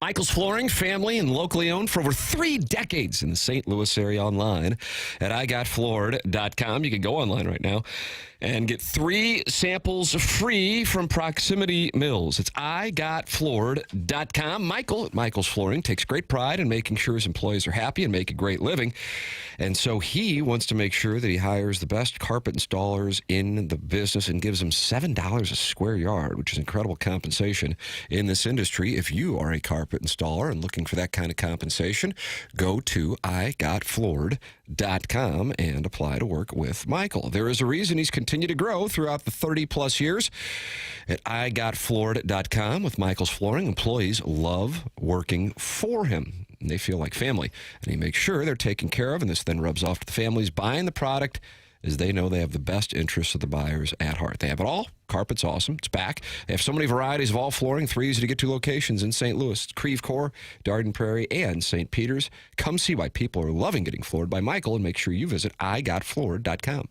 Michael's Flooring, family and locally owned for over 3 decades in the St. Louis area. Online at igotfloored.com. You can go online right now and get 3 samples free from Proximity Mills. It's igotfloored.com. Michael at Michael's Flooring takes great pride in making sure his employees are happy and make a great living. And so he wants to make sure that he hires the best carpet installers in the business and gives them $7 a square yard, which is incredible compensation in this industry. If you are a carpet installer and looking for that kind of compensation, go to igotfloored.com and apply to work with Michael. There is a reason he's continued to grow throughout the 30-plus years at igotfloored.com with Michael's Flooring. Employees love working for him. And they feel like family, and he makes sure they're taken care of, and this then rubs off to the families buying the product as they know they have the best interests of the buyers at heart. They have it all. Carpet's awesome. It's back. They have so many varieties of all flooring, 3 easy to get to locations in St. Louis, Creve Coeur, Darden Prairie, and St. Peter's. Come see why people are loving getting floored by Michael, and make sure you visit igotfloored.com.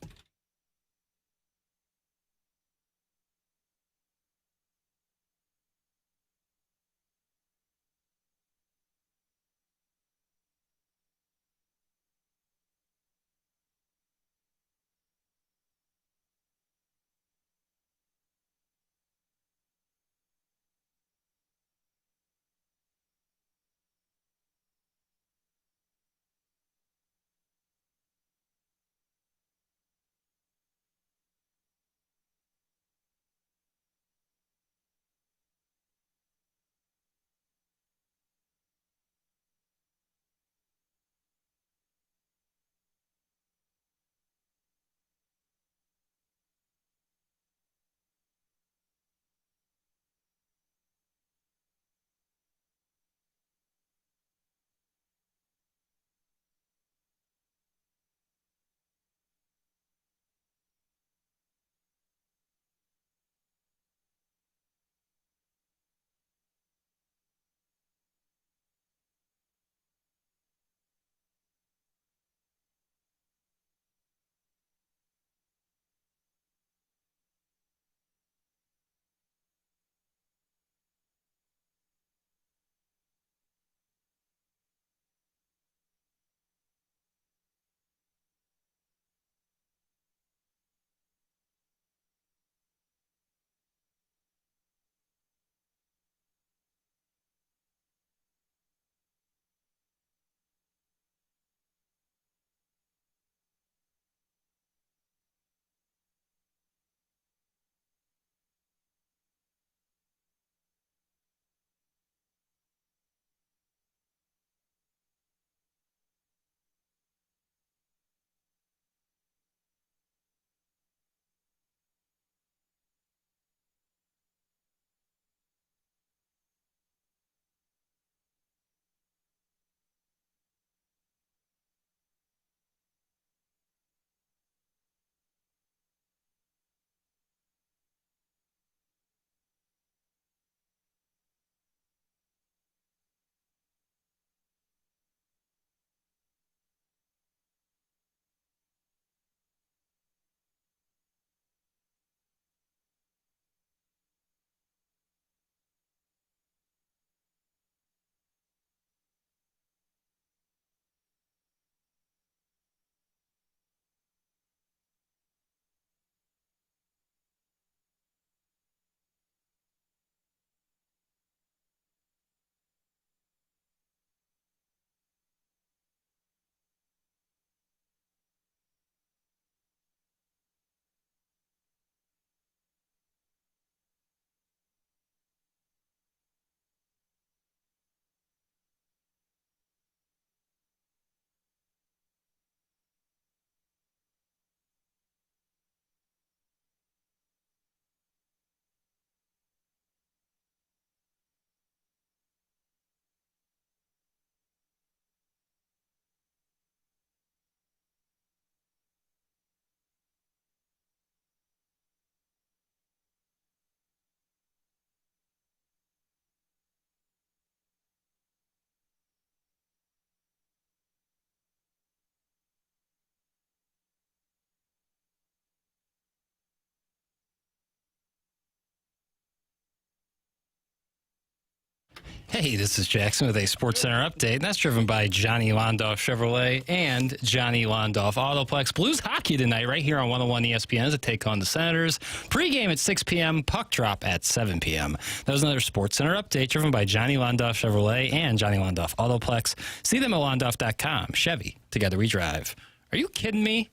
Hey, this is Jackson with a Sports Center update, and that's driven by Johnny Londoff Chevrolet and Johnny Londoff Autoplex. Blues hockey tonight right here on 101 ESPN to take on the Senators. Pre-game at 6 p.m., puck drop at 7 p.m. That was another Sports Center update driven by Johnny Londoff Chevrolet and Johnny Londoff Autoplex. See them at londoff.com. Chevy, together we drive. Are you kidding me?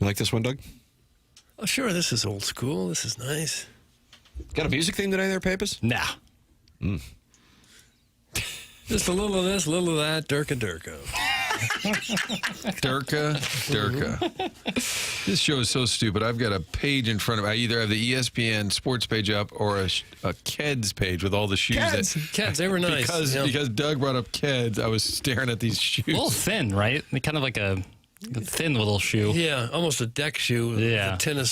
You like this one, Doug? Oh, sure. This is old school. This is nice. Got a music theme today there, Pappas? Nah. Just a little of this, a little of that. Durka. Durka. This show is so stupid. I've got a page in front of me. I either have the ESPN sports page up or a Keds page with all the shoes. Keds, they were nice. Because Doug brought up Keds, I was staring at these shoes. A little thin, right? Kind of like a thin little shoe. Yeah, almost a deck shoe. Yeah. A tennis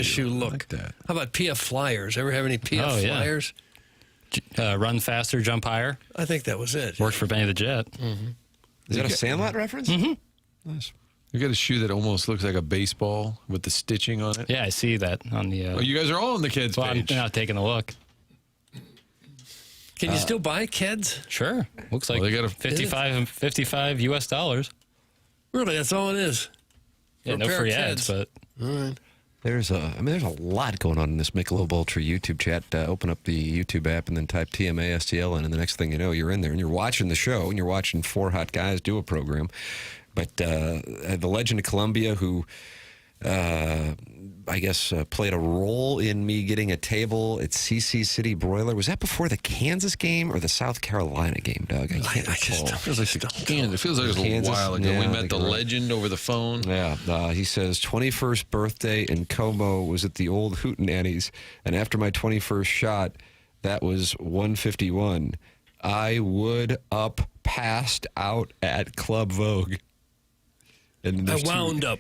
shoe look. I like that. How about PF Flyers? Ever have any PF Flyers? Run faster, jump higher. I think that was it. Worked for Benny the Jet. Is that a Sandlot reference? Mm-hmm. Nice. You got a shoe that almost looks like a baseball with the stitching on it. Yeah, I see that on the. Oh, you guys are all on the Keds well, page. I'm now taking a look. Can you still buy Keds? Sure. Looks like Well, they got a 55 US dollars. Really, that's all it is. Yeah, For a no pair free of ads, Keds. but All right. There's a lot going on in this Michelob Ultra YouTube chat. Open up the YouTube app and then type TMASTL in, and the next thing you know, you're in there and you're watching the show and you're watching four hot guys do a program. But the legend of Columbia, who I guess played a role in me getting a table at CC City Broiler. Was that before the Kansas game or the South Carolina game, Doug? I can't recall. It feels like it was a little Kansas? while ago. Yeah, We I met think the you're right. legend over the phone. Yeah, he says 21st birthday in Como was at the old Hootenannies, and after my 21st shot, that was 151. I would up passed out at Club Vogue. And I there's wound up.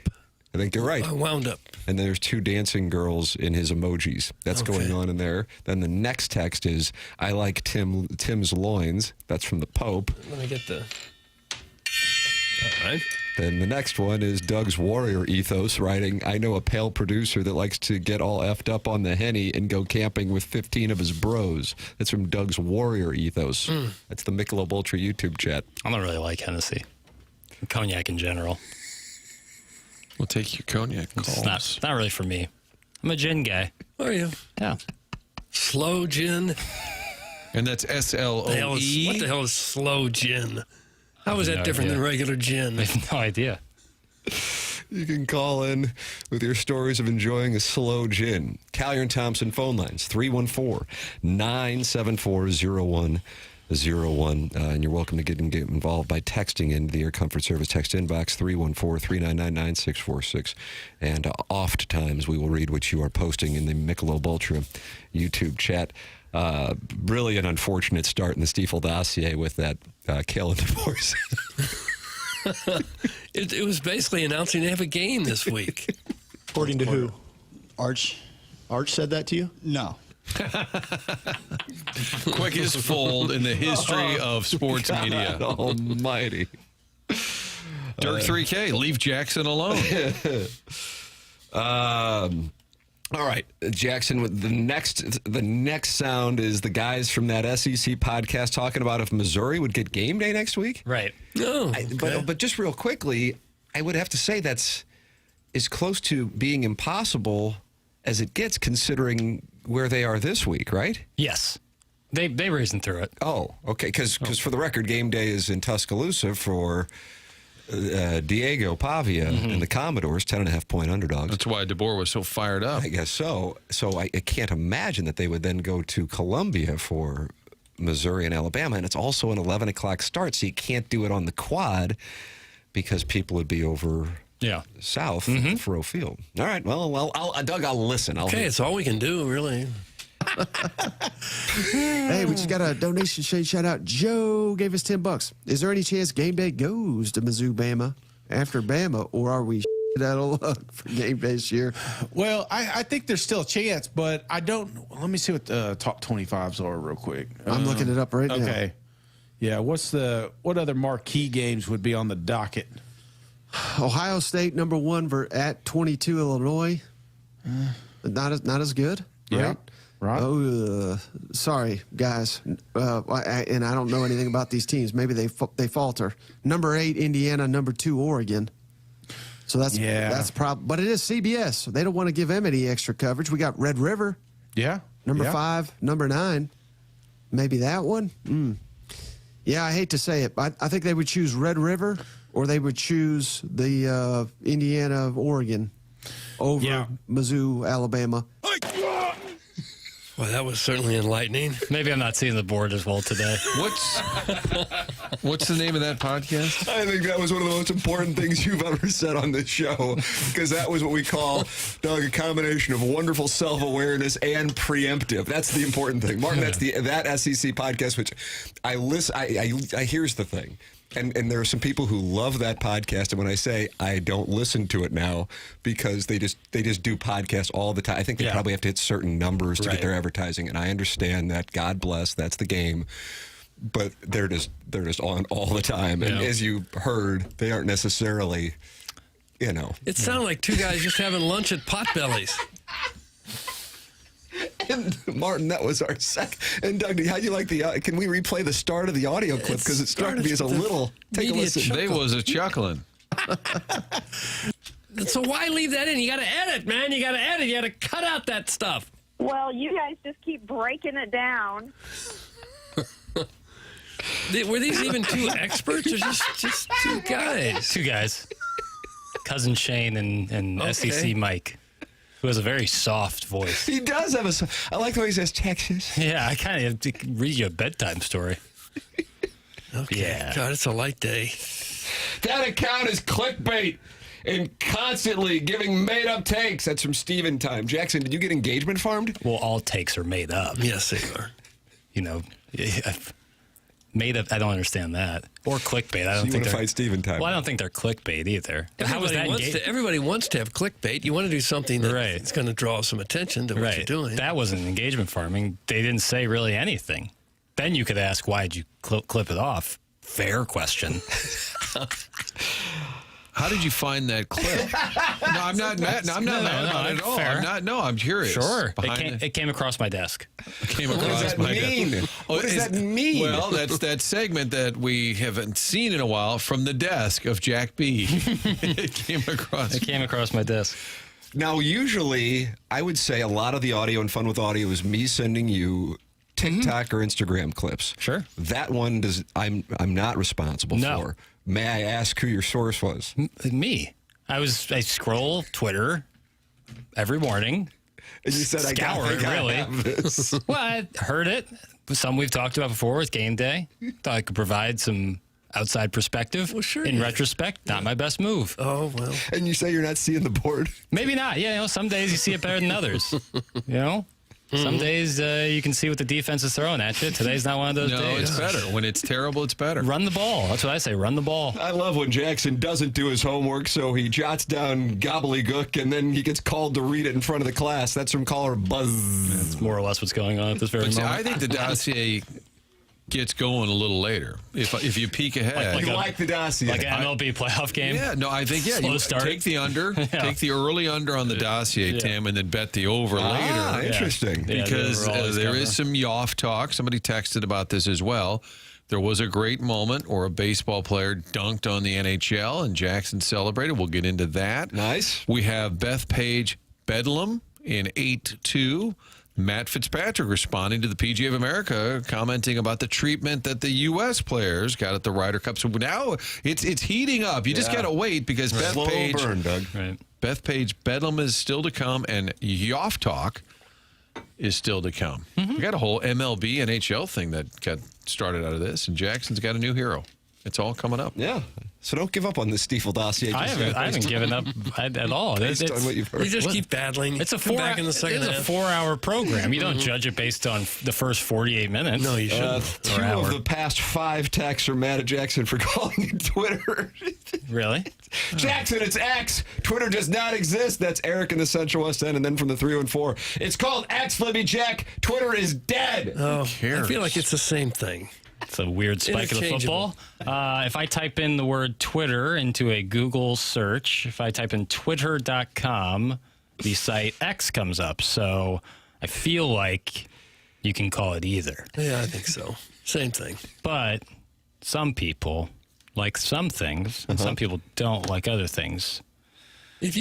I think you're right. I wound up. And there's two dancing girls in his emojis. That's Okay. going on in there. Then the next text is, I like Tim's loins. That's from the Pope. Let me get the. All right. Then the next one is Doug's Warrior Ethos writing, I know a pale producer that likes to get all effed up on the Henny and go camping with 15 of his bros. That's from Doug's Warrior Ethos. That's the Michelob Ultra YouTube chat. I don't really like Hennessy. Cognac in general. We'll take your cognac It's calls. not really for me. I'm a gin guy. Are you? Yeah. Slow gin? And that's What the hell SLOE. is slow gin? How is that no different idea. than regular gin? I have no idea. You can call in with your stories of enjoying a slow gin. Callier and Thompson phone lines, 314-974-0101. And you're welcome to get involved by texting into the Air Comfort Service text inbox, 314-399-9646. And oftentimes we will read what you are posting in the Michelob Ultra YouTube chat. Really an unfortunate start in the Stiefel dossier with that Kalen divorce. It was basically announcing they have a game this week. According to who? Arch? Arch said that to you? No. Quickest fold in the history of sports media. Almighty. Dirk 3K, leave Jackson alone. All right, Jackson. The next sound is the guys from that SEC podcast talking about if Missouri would get game day next week. Right. No. But just real quickly, I would have to say that's as close to being impossible as it gets, considering where they are this week, right? Yes. They reasoned through it. Oh, okay. Because for the record, game day is in Tuscaloosa for Diego Pavia and the Commodores, 10.5-point underdogs. That's why DeBoer was so fired up. I guess so. So I can't imagine that they would then go to Columbia for Missouri and Alabama. And it's also an 11 o'clock start, so you can't do it on the quad because people would be over south at Faroe Field. All right. Well, Doug, I'll listen. Okay, it's all we can do, really. Hey, we just got a donation shout out. Joe gave us $10. Is there any chance game day goes to Mizzou Bama after Bama, or are we out of luck for game day this year? Well, I think there's still a chance, but I don't. Let me see what the top 25s are real quick. I'm looking it up right now. Okay. Yeah. What other marquee games would be on the docket? Ohio State number 1 at 22 Illinois. Not as good. Yeah. Right? Right. Oh, sorry, guys. And I don't know anything about these teams. Maybe they falter. Number 8 Indiana, number 2 Oregon. So that's problem. But it is CBS. So they don't want to give them any extra coverage. We got Red River. Yeah. Number 5, number 9. Maybe that one. Yeah, I hate to say it. I think they would choose Red River, or they would choose the Indiana, Oregon over Mizzou, Alabama. Well, that was certainly enlightening. Maybe I'm not seeing the board as well today. What's the name of that podcast? I think that was one of the most important things you've ever said on this show, because that was what we call, Doug, a combination of wonderful self-awareness and preemptive. That's the important thing, Martin. That's that SEC podcast, which I listen. Here's the thing. And there are some people who love that podcast, and when I say I don't listen to it now because they just do podcasts all the time, I think they probably have to hit certain numbers to get their advertising, and I understand that. God bless, that's the game. But they're just on all the time, and as you heard, they aren't necessarily, It sounded like two guys just having lunch at Potbelly's. And Martin, that was our second. And Doug, how do you like can we replay the start of the audio clip? Because it struck me as a little. Take a listen. They was a chuckling. So why leave that in? You got to edit, man. You got to edit. You got to cut out that stuff. Well, you guys just keep breaking it down. Were these even two experts or just two guys? Two guys. Cousin Shane and SEC Mike, who has a very soft voice. He does have I like the way he says Texas. Yeah, I kind of read you a bedtime story. Okay. Yeah. God, it's a light day. That account is clickbait and constantly giving made-up takes. That's from Steven Time. Jackson, did you get engagement farmed? Well, all takes are made up. Yes, they are. Made up. I don't understand that. Or clickbait. I don't think they're. Fight Steven Time. Well, I don't think they're clickbait either. How was that Everybody wants to have clickbait. You want to do something that's going to draw some attention to what you're doing. That wasn't engagement farming. They didn't say really anything. Then you could ask, why did you clip it off? Fair question. How did you find that clip? No, I'm not mad. No, I'm not mad about it at all. Fair. I'm not. No, I'm curious. Sure. It came across my desk. Came across What does that my mean? desk. What does that mean? Well, that's that segment that we haven't seen in a while from the desk of Jack B. It came across my desk. Now, usually, I would say a lot of the audio and Fun with Audio is me sending you TikTok or Instagram clips. Sure. That one I'm not responsible for. May I ask who your source was? Me. I scroll Twitter every morning. And you said, scour I it, really. have this. Well, I heard it. Some we've talked about before with Game Day. Thought I could provide some outside perspective. Well, sure. In retrospect, not my best move. Oh, well. And you say you're not seeing the board? Maybe not. Yeah, some days you see it better than others. Some days you can see what the defense is throwing at you. Today's not one of those days. No, it's better. When it's terrible, it's better. Run the ball. That's what I say. Run the ball. I love when Jackson doesn't do his homework, so he jots down gobbledygook, and then he gets called to read it in front of the class. That's from caller Buzz. That's more or less what's going on at this very moment. I think the dossier gets going a little later. If you peek ahead. Like the dossier. Like an MLB playoff game? Yeah, no, I think, Slow you start. take the under, take the early under on the dossier, Tim, and then bet the over later. Interesting. Yeah, Because there is some Yoff talk. Somebody texted about this as well. There was a great moment where a baseball player dunked on the NHL, and Jackson celebrated. We'll get into that. Nice. We have Beth Page Bedlam in 8-2. Matt Fitzpatrick responding to the PGA of America, commenting about the treatment that the U.S. players got at the Ryder Cup. So now it's heating up. You just got to wait because Slow Beth Page, burn, Doug. Right. Beth Page Bedlam is still to come, and Yoff Talk is still to come. We got a whole MLB NHL thing that got started out of this, and Jackson's got a new hero. It's all coming up. Yeah. So don't give up on the Stiefel dossier. I haven't given up at all. Based on what you've heard. You just keep battling. It's a Come back in the second half. 4-hour program. You don't judge it based on the first 48 minutes. No, you shouldn't. Two of the past 5 texts are mad at Jackson for calling it Twitter. Really? Jackson, it's X. Twitter does not exist. That's Eric in the Central West End. And then from the 314, it's called X, Libby Jack. Twitter is dead. Oh, cares? I feel like it's the same thing. It's a weird spike of the football. If I type in the word Twitter into a Google search, if I type in twitter.com, the site X comes up. So I feel like you can call it either. Yeah, I think so. Same thing. But some people like some things, and some people don't like other things. If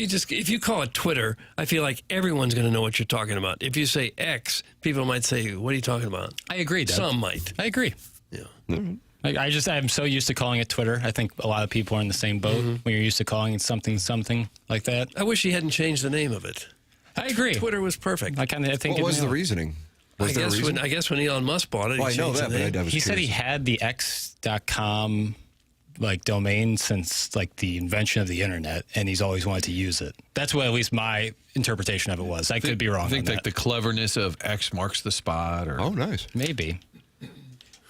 you call it Twitter, I feel like everyone's going to know what you're talking about. If you say X, people might say, "What are you talking about?" I agree, Doug. Some might. I agree. Yeah. I'm so used to calling it Twitter. I think a lot of people are in the same boat when you're used to calling it something like that. I wish he hadn't changed the name of it. I agree. Twitter was perfect. I think. What was the reasoning? I guess when Elon Musk bought it, Well, I know that, but I was He said he had the X.com domain since the invention of the internet, and he's always wanted to use it. That's what at least my interpretation of it was. I could be wrong. I think on that. the cleverness of X marks the spot, or nice. Maybe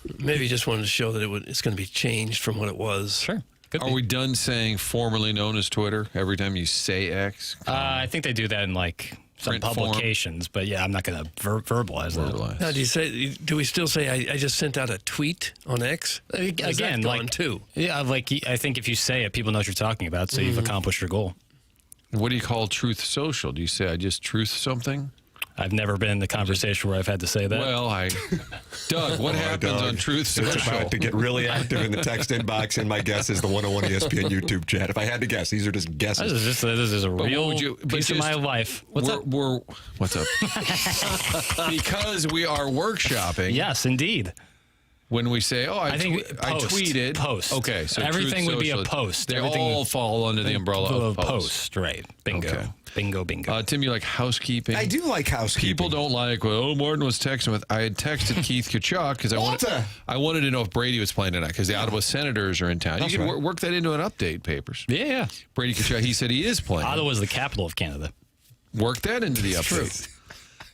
he just wanted to show that it's going to be changed from what it was. Sure. Are we done saying formerly known as Twitter every time you say X? I think they do that in some Print publications, but yeah, I'm not going to verbalize that. Now, do we still say I just sent out a tweet on X? Again, too. Yeah, I think if you say it, people know what you're talking about, so you've accomplished your goal. What do you call truth social? Do you say I just truth something? I've never been in the conversation where I've had to say that. Well, Doug, what happens on Truth Social? It's about to get really active in the text inbox, and my guess is the 101 ESPN YouTube chat. If I had to guess, these are just guesses. This is a real piece of my life. What's up? What's up? Because we are workshopping. Yes, indeed. When we say, I tweeted. Post. Okay, so everything Truth would be a Social, post. They Everything all fall under the umbrella of post. Right. Bingo. Okay. Bingo. Tim, you like housekeeping? I do like housekeeping. People don't like, Martin was texting with. I had texted Keith Kachuk because I wanted to know if Brady was playing tonight because the Ottawa Senators are in town. That's You can right. work that into an update papers. Yeah. Brady Kachuk, he said he is playing. Ottawa is the capital of Canada. Work that into the update.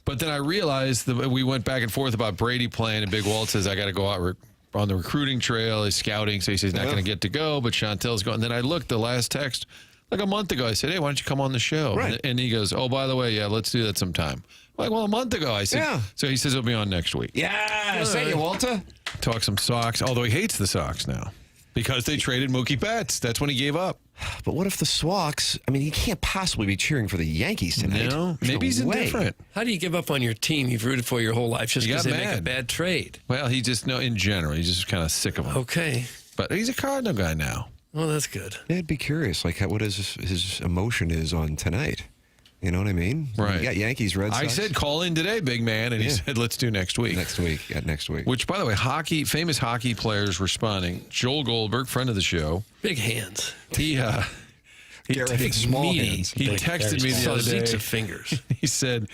But then I realized that we went back and forth about Brady playing, and Big Walt says, I got to go out on the recruiting trail. He's scouting, so he says he's not going to get to go, but Chantel's going. And then I looked the last text, like a month ago. I said, hey, why don't you come on the show? Right. And he goes, oh, by the way, yeah, let's do that sometime. I'm like, well, a month ago. I said, Yeah. So he says he'll be on next week. Yeah, say it, Walter. Talk some Sox, although he hates the Sox now because they traded Mookie Betts. That's when he gave up. But what if the Swaks? I mean, he can't possibly be cheering for the Yankees tonight. No, There's maybe he's no way. indifferent. How do you give up on your team you've rooted for your whole life just He because got they make a mad. bad trade? Well, he just, in general, he's just kind of sick of him. Okay. But he's a Cardinal guy now. Well, that's good. Yeah, I'd be curious, what his emotion is on tonight. You know what I mean? Right. You got Yankees, Red Sox. I said, call in today, big man. And he said, let's do next week. Next week. Which, by the way, famous hockey players responding. Joel Goldberg, friend of the show. Big hands. He Garrett, small hands. He texted me the other Zits day. of fingers. He said,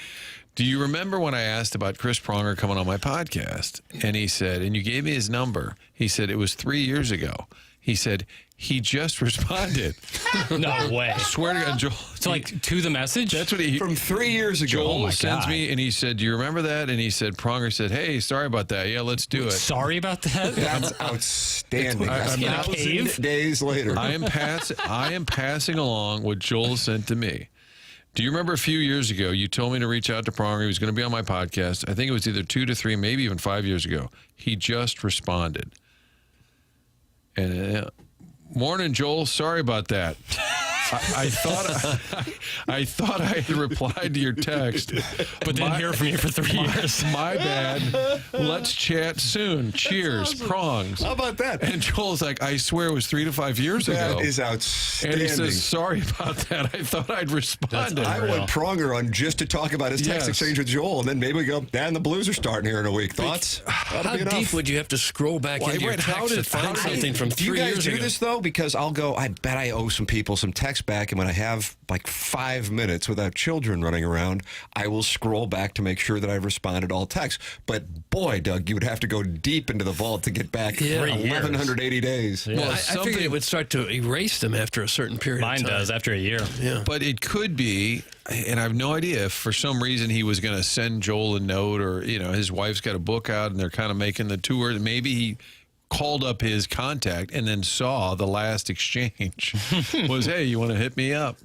do you remember when I asked about Chris Pronger coming on my podcast? And he said, and you gave me his number. He said, it was 3 years ago. He said, he just responded. No way. I swear to God, Joel. So, to the message? That's what he... From 3 years ago. Joel my sends God. me, and he said, do you remember that? And he said, Pronger said, hey, sorry about that. Yeah, let's do it. Sorry about that? That's outstanding. I'm in a 1,000 cave? days later. I am passing along what Joel sent to me. Do you remember a few years ago, you told me to reach out to Pronger. He was going to be on my podcast. I think it was either 2 to 3, maybe even 5 years ago. He just responded. And morning, Joel. Sorry about that. I thought I had replied to your text, But didn't hear from you for 3 years. My bad. Let's chat soon. Cheers. awesome. Prongs. How about that? And Joel's like, I swear it was 3 to 5 years ago. That is And outstanding. he says, sorry about that. I thought I'd responded. I want Pronger on just to talk about his text Yes. exchange with Joel, and then maybe we go, and the Blues are starting here in a week. Thoughts? How deep would you have to scroll back into your text to find something from Do you 3 guys years do ago? this, though? Because I'll go, I bet I owe some people some text back, and when I have 5 minutes without children running around, I will scroll back to make sure that I've responded all texts. But boy, Doug, you would have to go deep into the vault to get back 1,180 days. Well, I figured it would start to erase them after a certain period Mine of time. does after a year. Yeah. But it could be, and I have no idea if for some reason he was going to send Joel a note, or his wife's got a book out and they're kind of making the tour. Maybe he called up his contact and then saw the last exchange was, hey, you want to hit me up?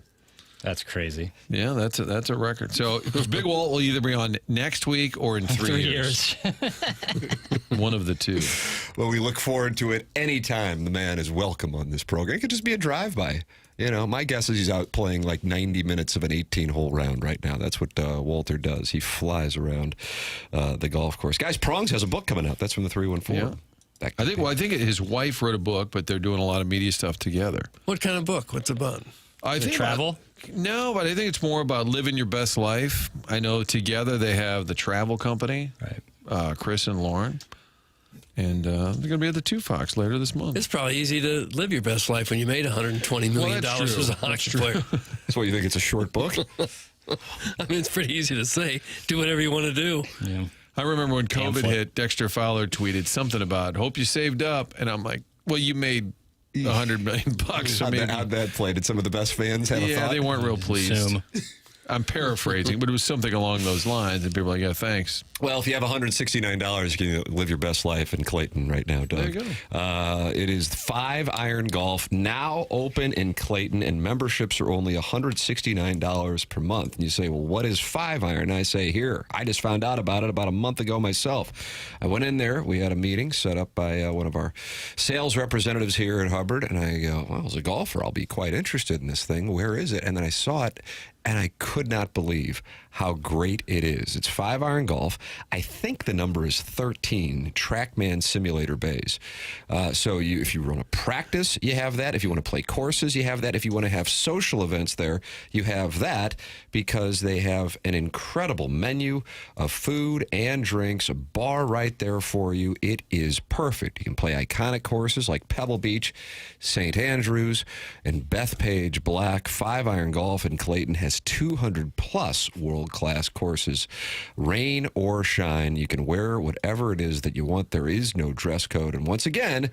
That's crazy. Yeah, that's a record. So because Big Walt will either be on next week or in 3 years. One of the two. Well, we look forward to it anytime the man is welcome on this program. It could just be a drive-by. You know, my guess is he's out playing like 90 minutes of an 18-hole round right now. That's what Walter does. He flies around the golf course. Guys, Prongs has a book coming out. That's from the 314. Yeah. I think his wife wrote a book, but they're doing a lot of media stuff together. What kind of book? What's it about? I think travel? No, but I think it's more about living your best life. I know together they have the travel company, right? Chris and Lauren. And they're going to be at the Two Fox later this month. It's probably easy to live your best life when you made $120 million as a hockey player. So you think it's a short book? I mean, it's pretty easy to say. Do whatever you want to do. Yeah. I remember when COVID hit, Dexter Fowler tweeted something about, hope you saved up. And I'm like, well, you made $100 million bucks. How'd that play? Did some of the best fans have a thought? Yeah, they weren't real pleased. I'm paraphrasing, but it was something along those lines. And people were like, yeah, thanks. Well, if you have $169, you can live your best life in Clayton right now, Doug. There you go. It is 5 Iron Golf, now open in Clayton, and memberships are only $169 per month. And you say, well, what is 5 Iron? And I say, here, I just found out about it about a month ago myself. I went in there. We had a meeting set up by one of our sales representatives here at Hubbard, and I go, well, as a golfer, I'll be quite interested in this thing. Where is it? And then I saw it, and I could not believe how great it is. It's 5 Iron Golf. I think the number is 13 TrackMan simulator bays. So if you want to practice, you have that. If you want to play courses, you have that. If you want to have social events there, you have that, because they have an incredible menu of food and drinks, a bar right there for you. It is perfect. You can play iconic courses like Pebble Beach, St. Andrews, and Bethpage Black. 5 Iron Golf in Clayton has 200 plus world-class courses. Rain or shine, you can wear whatever it is that you want. There is no dress code. And once again,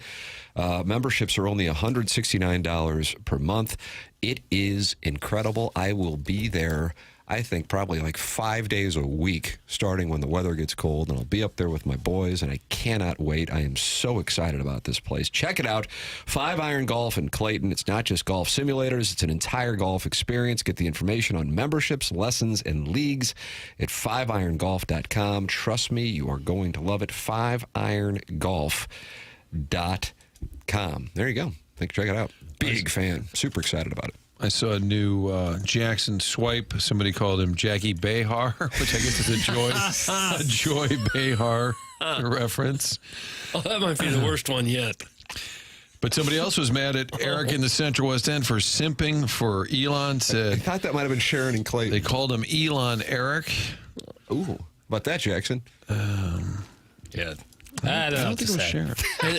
memberships are only $169 per month. It is incredible. I will be there, I think, probably like 5 days a week, starting when the weather gets cold, and I'll be up there with my boys, and I cannot wait. I am so excited about this place. Check it out. 5 Iron Golf in Clayton. It's not just golf simulators. It's an entire golf experience. Get the information on memberships, lessons, and leagues at 5irongolf.com. Trust me, you are going to love it. 5irongolf.com. There you go. Check it out. Big fan. Super excited about it. I saw a new Jackson swipe. Somebody called him Jackie Behar, which I guess is a Joy Behar reference. Oh, that might be the worst one yet. But somebody else was mad at Eric in the Central West End for simping for Elon. I thought that might have been Sharon and Clayton. They called him Elon Eric. Ooh, about that, Jackson? Yeah. I don't think it was Sharon.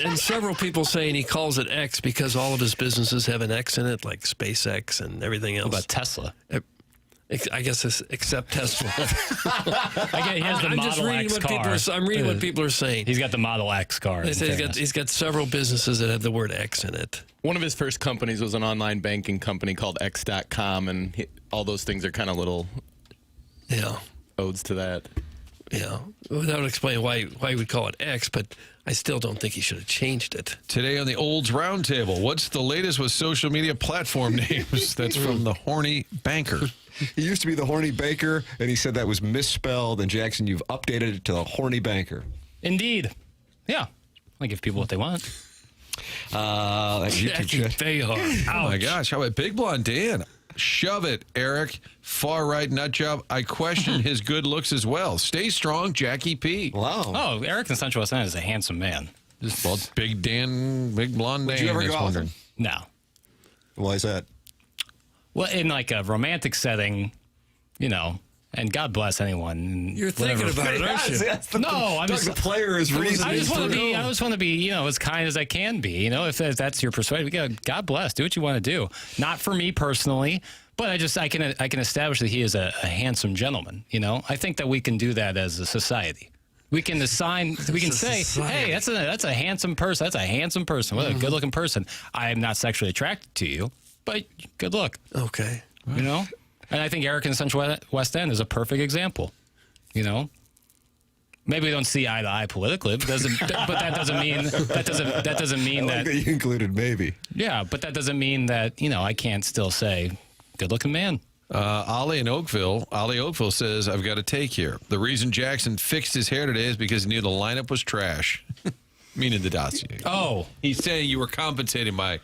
And several people saying he calls it X because all of his businesses have an X in it, like SpaceX and everything else. What about Tesla? I guess it's except Tesla. He has the Model X car. I'm reading what people are saying. He's got the Model X car. They say he's got several businesses that have the word X in it. One of his first companies was an online banking company called X.com, and all those things are kind of little odes to that. Yeah, that would explain why he would call it X, but I still don't think he should have changed it. Today on the Olds Roundtable, what's the latest with social media platform names? That's from the Horny Banker. He used to be the Horny Baker, and he said that was misspelled. And Jackson, you've updated it to the Horny Banker. Indeed. Yeah. I give people what they want. That YouTube chat. Oh my gosh! How about Big Blonde Dan? Shove it, Eric. Far right nut job. I question his good looks as well. Stay strong, Jackie P. Wow. Oh, Eric in Central West End is a handsome man. Well, Big Dan, Big Blonde Dan. Would you ever go wondering. No. Why is that? Well, in like a romantic setting, and God bless anyone. You're thinking about it, aren't you? I'm just the player is reason. I just want to be, as kind as I can be. If that's your persuasion, God bless. Do what you want to do. Not for me personally, but I can establish that he is a handsome gentleman. I think that we can do that as a society. We can say, hey, that's a handsome person. That's a handsome person. What a good looking person. I am not sexually attracted to you, but good look. Okay. And I think Eric in Central West End is a perfect example. Maybe we don't see eye to eye politically, but that doesn't mean that you included maybe. Yeah, but that doesn't mean that I can't still say, good looking man. Ollie Oakville says, I've got a take here. The reason Jackson fixed his hair today is because he knew the lineup was trash. Meaning the dossier. Oh. He's saying you were compensating by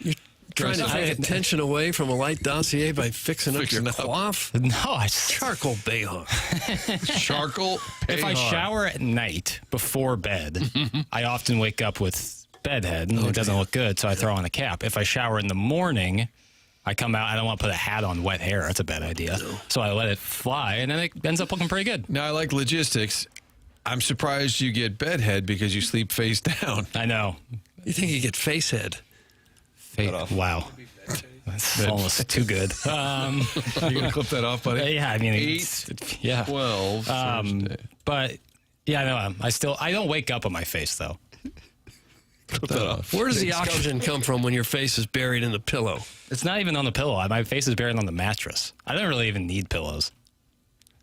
Trying to take attention away from a light dossier by fixing up your coif? No, Charcoal Bayhawk. Charcoal If I shower at night before bed, I often wake up with bedhead, and it doesn't look good, so I throw on a cap. If I shower in the morning, I come out, I don't want to put a hat on wet hair. That's a bad idea. No. So I let it fly, and then it ends up looking pretty good. Now, I like logistics. I'm surprised you get bedhead because you sleep face down. I know. You think you get face head? Wow. That's almost too good. You going to clip that off, buddy? Yeah, I mean, 8/12 Thursday. But, yeah, no, I don't wake up on my face, though. Clip that off. Where does the oxygen come from when your face is buried in the pillow? It's not even on the pillow. My face is buried on the mattress. I don't really even need pillows.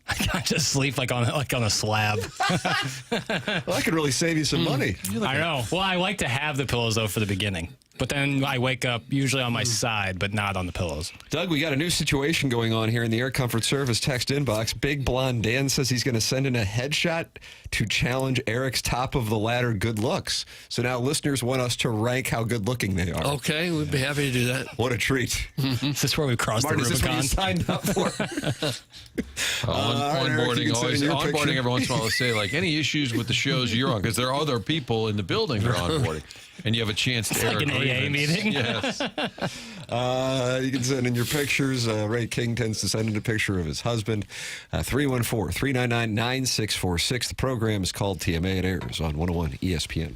I can't just sleep like on a slab. Well, that could really save you some money. I know. Well, I like to have the pillows, though, for the beginning. But then I wake up usually on my side, but not on the pillows. Doug, we got a new situation going on here in the Air Comfort Service text inbox. Big Blonde Dan says he's going to send in a headshot to challenge Eric's top of the ladder good looks. So now listeners want us to rank how good looking they are. Okay, we'd be happy to do that. What a treat. Is this where we crossed Martin, the is this what Rubicon? you signed up for? Onboarding every once in a while to say, like, any issues with the shows you're on, because there are other people in the building that are onboarding, and you have a chance to air like an AA meeting. Yes. You can send in your pictures. Ray King tends to send in a picture of his husband. 314-399-9646. The program is called TMA. It airs on 101 ESPN.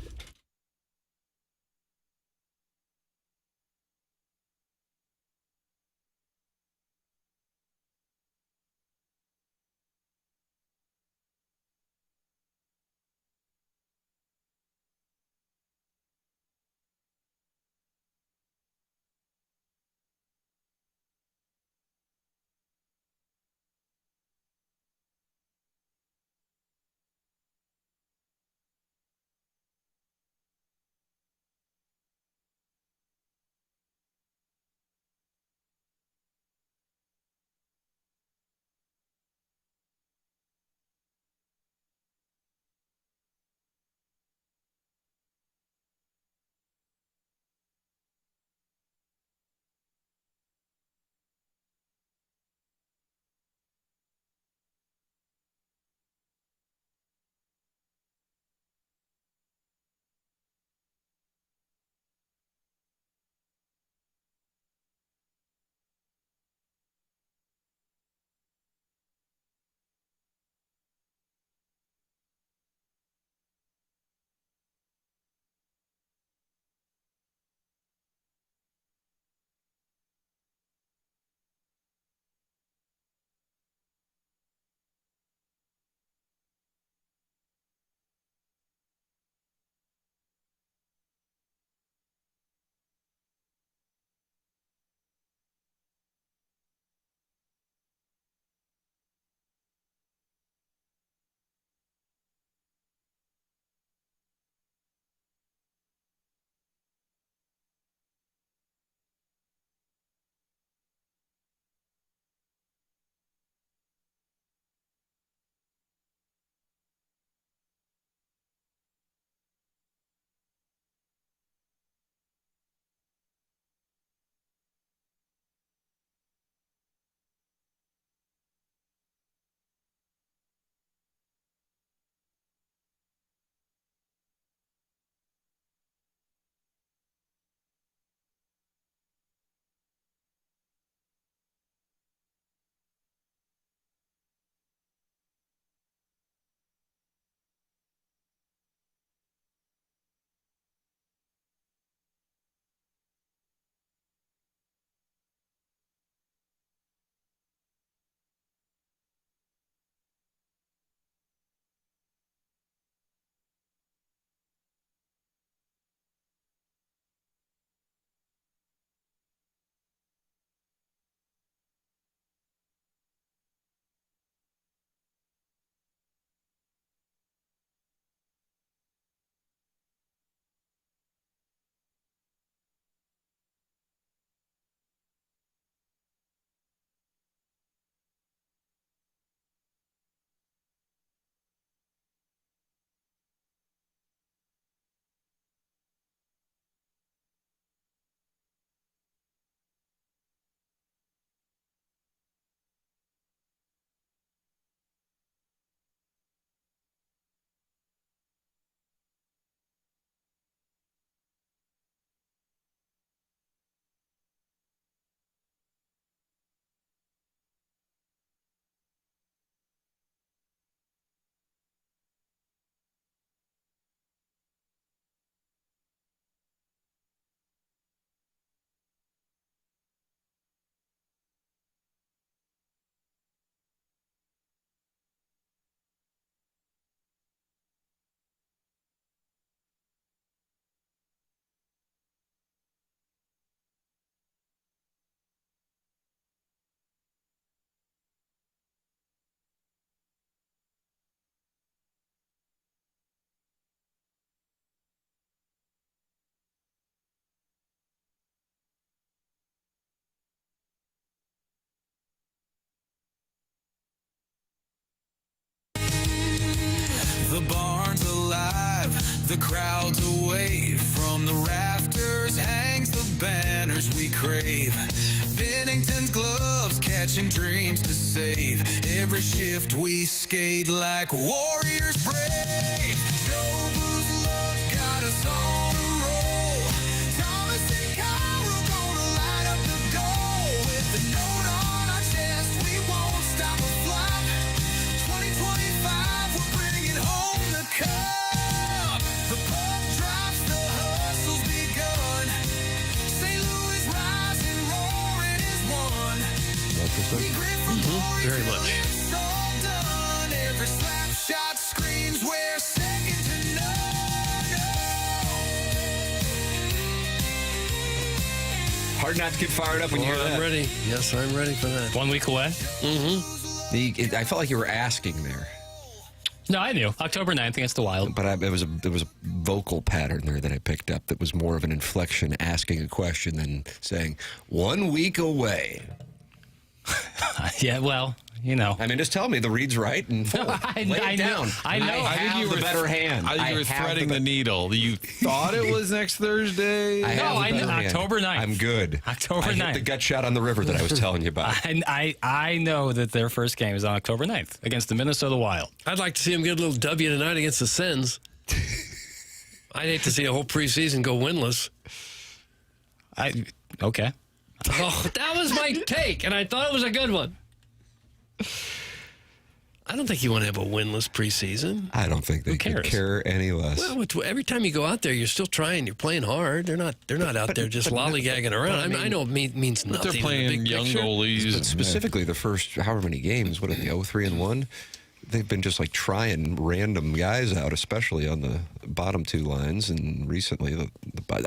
the crowds away. From the rafters hangs the banners we crave. Bennington's gloves catching dreams to save. Every shift we skate like warriors brave. Joe Blues love got us on a roll. Thomas and Cairo gonna light up the goal. With the note on our chest, we won't stop a flop. 2025, we're bringing home the cup. The puck drops, the hustle's begun. St. Louis rising, roaring is one. Very much. It's all done. Every slap shot screams we're second to none. Hard not to get fired up when you hear that. I'm ready. Yes, I'm ready for that. 1 week away? I felt like you were asking there. No, I knew. October 9th against the Wild. But there was a vocal pattern there that I picked up that was more of an inflection, asking a question than saying 1 week away. Yeah, well, you know. I mean, just tell me the read's right and full. Lay it down. I know. I have the better hand. I think you were have threading the needle. You thought it was next Thursday? I know. October 9th. I'm good. October I 9th. hit the gut shot on the river that I was telling you about. I know that their first game is on October 9th against the Minnesota Wild. I'd like to see them get a little W tonight against the Sens. I'd hate to see a whole preseason go winless. Okay. Oh, that was my take, and I thought it was a good one. I don't think you want to have a winless preseason. I don't think they could care any less. Well, every time you go out there, you're still trying. You're playing hard. They're not out there just lollygagging around. I know it means nothing. They're playing young goalies. But specifically, the first however many games, what are they, 0-3-1? They've been just like trying random guys out, especially on the bottom two lines. And recently,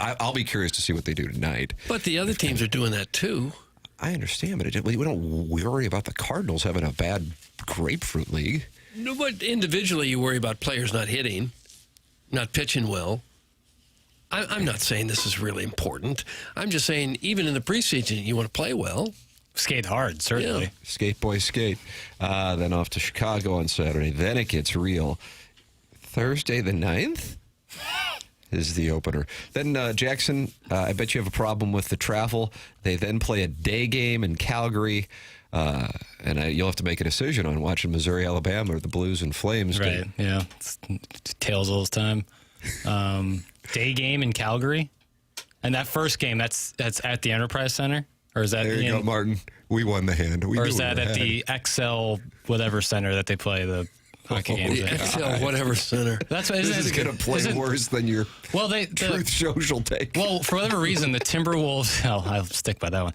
I'll be curious to see what they do tonight. But the other teams are doing that too. I understand, but we don't worry about the Cardinals having a bad grapefruit league. No, but individually, you worry about players not hitting, not pitching well. I'm not saying this is really important. I'm just saying, even in the preseason, you want to play well. Skate hard, certainly. Yeah. Skate, boy, skate. Then off to Chicago on Saturday. Then it gets real. Thursday the 9th is the opener. Then Jackson, I bet you have a problem with the travel. They then play a day game in Calgary. And you'll have to make a decision on watching Missouri, Alabama, or the Blues and Flames. Right, yeah. It's tails all the time. Day game in Calgary. And that first game, that's at the Enterprise Center? Or is that there you go, Martin. We won the hand. Or is that at the XL whatever center that they play the hockey games The at? XL whatever center. That's what, this is going to play worse than your Truth Social take. Well, for whatever reason, the Timberwolves, I'll stick by that one.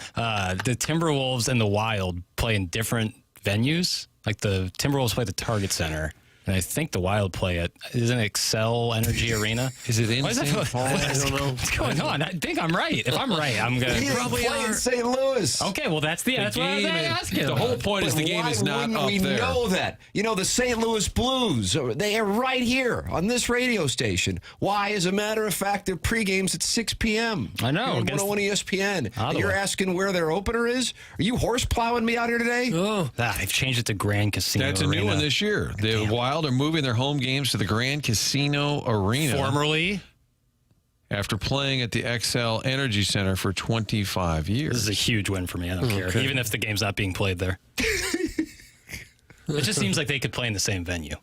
The Timberwolves and the Wild play in different venues. Like the Timberwolves play at the Target Center. And I think the Wild play at, isn't it Excel Energy Arena? Is it in St. Paul? I don't know. What's going on? I think I'm right. If I'm right, I'm going You probably play in St. Louis. Okay, well, that's what I was asking. The whole point is the game is not up we there. know that? You know, the St. Louis Blues, they are right here on this radio station. Why? As a matter of fact, their pregame's at 6 p.m. I know. On 101 ESPN. And you're asking where their opener is? Are you horse plowing me out here today? Oh. They've changed it to Grand Casino That's Arena. a new one this year. The Wild are moving their home games to the Grand Casino Arena. Formerly, after playing at the XL Energy Center for 25 years. this is a huge win for me. I don't care. Even if the game's not being played there. It just seems like they could play in the same venue.